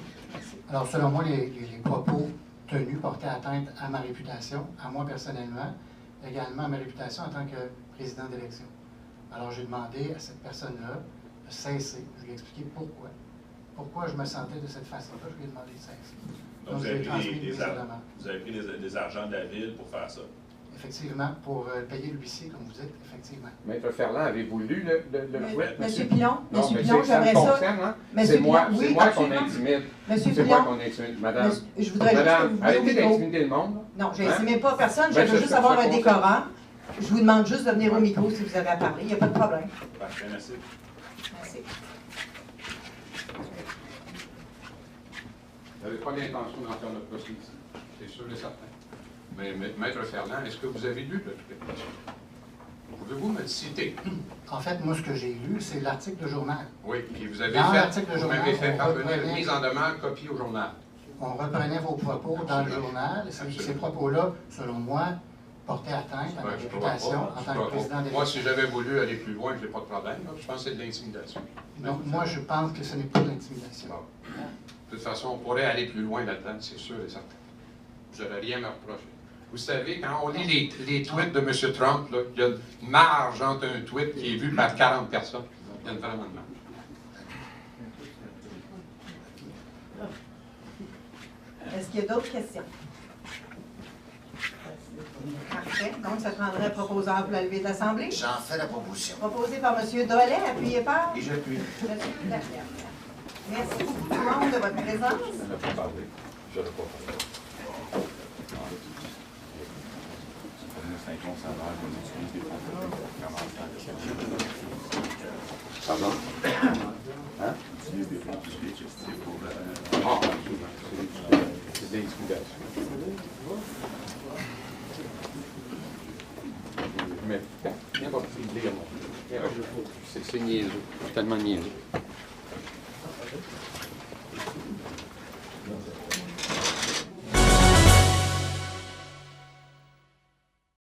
Alors, selon moi, les propos tenus portaient atteinte à ma réputation, à moi personnellement, également à ma réputation en tant que président d'élection. Alors j'ai demandé à cette personne-là de cesser. Je lui ai expliqué pourquoi. Pourquoi je me sentais de cette façon-là, je lui ai demandé de cesser. Donc, je l'ai transmis précédemment. vous avez pris des argents de la ville pour faire ça? Effectivement, pour payer l'huissier, comme vous dites, effectivement. Maître Ferland, avez-vous lu le tweet? Monsieur Pilon, Non, Monsieur mais Pilon, ça me j'aimerais ça. concerne, hein? Monsieur C'est moi, Pilon, oui, qu'on absolument. intimide. Monsieur C'est moi Pilon, qu'on intimide. Madame, je voudrais juste que madame, vous arrêtez vouliez au micro. d'intimider le monde. Non, je Hein? n'intimide pas personne, je Ben, veux ça, juste ça avoir un concerne. décorum. Je vous demande juste de venir au micro si vous avez à parler, il n'y a pas de problème. Parfait, merci. Merci. Vous n'avez pas l'intention d'en faire notre procès ici, c'est sûr et certain. Mais Maître Ferland, est-ce que vous avez lu le tweet? Pouvez-vous me le citer? En fait, moi, ce que j'ai lu, c'est l'article de journal. Oui, puis vous avez Dans l'article de vous journal, m'avez fait on parvenir une reprenait- mise en demeure, copie au journal. On reprenait vos propos dans le Absolument. journal. Absolument. Ces propos-là, selon moi, portaient atteinte à ma Ben, je crois réputation pas. en Je tant crois que président pas. des Moi, si j'avais voulu aller plus loin, je n'ai pas de problème. là. Je pense que c'est de l'intimidation. Donc, moi, je pense que ce n'est pas de l'intimidation. Bon. De toute façon, on pourrait aller plus loin là-dedans, c'est sûr et certain. Vous n'aurez rien à me reprocher. Vous savez, quand on lit les tweets de M. Trump, là, il y a une marge entre un tweet qui est vu par 40 personnes. Il y a une vraiment de marge. Est-ce qu'il y a d'autres questions? Parfait. Donc, ça prendrait proposeur pour la levée de l'Assemblée. J'en fais la proposition. Proposé par M. Drolet, appuyé par Et j'appuie. M. Lafleur. Merci beaucoup tout le monde de votre présence. Je n'ai pas parlé. Je n'aurais pas parlé. Pardon? Hein? Ah, c'est de l'intimidation. Mais, n'importe qui lire, c'est niaiseux. C'est tellement niaiseux.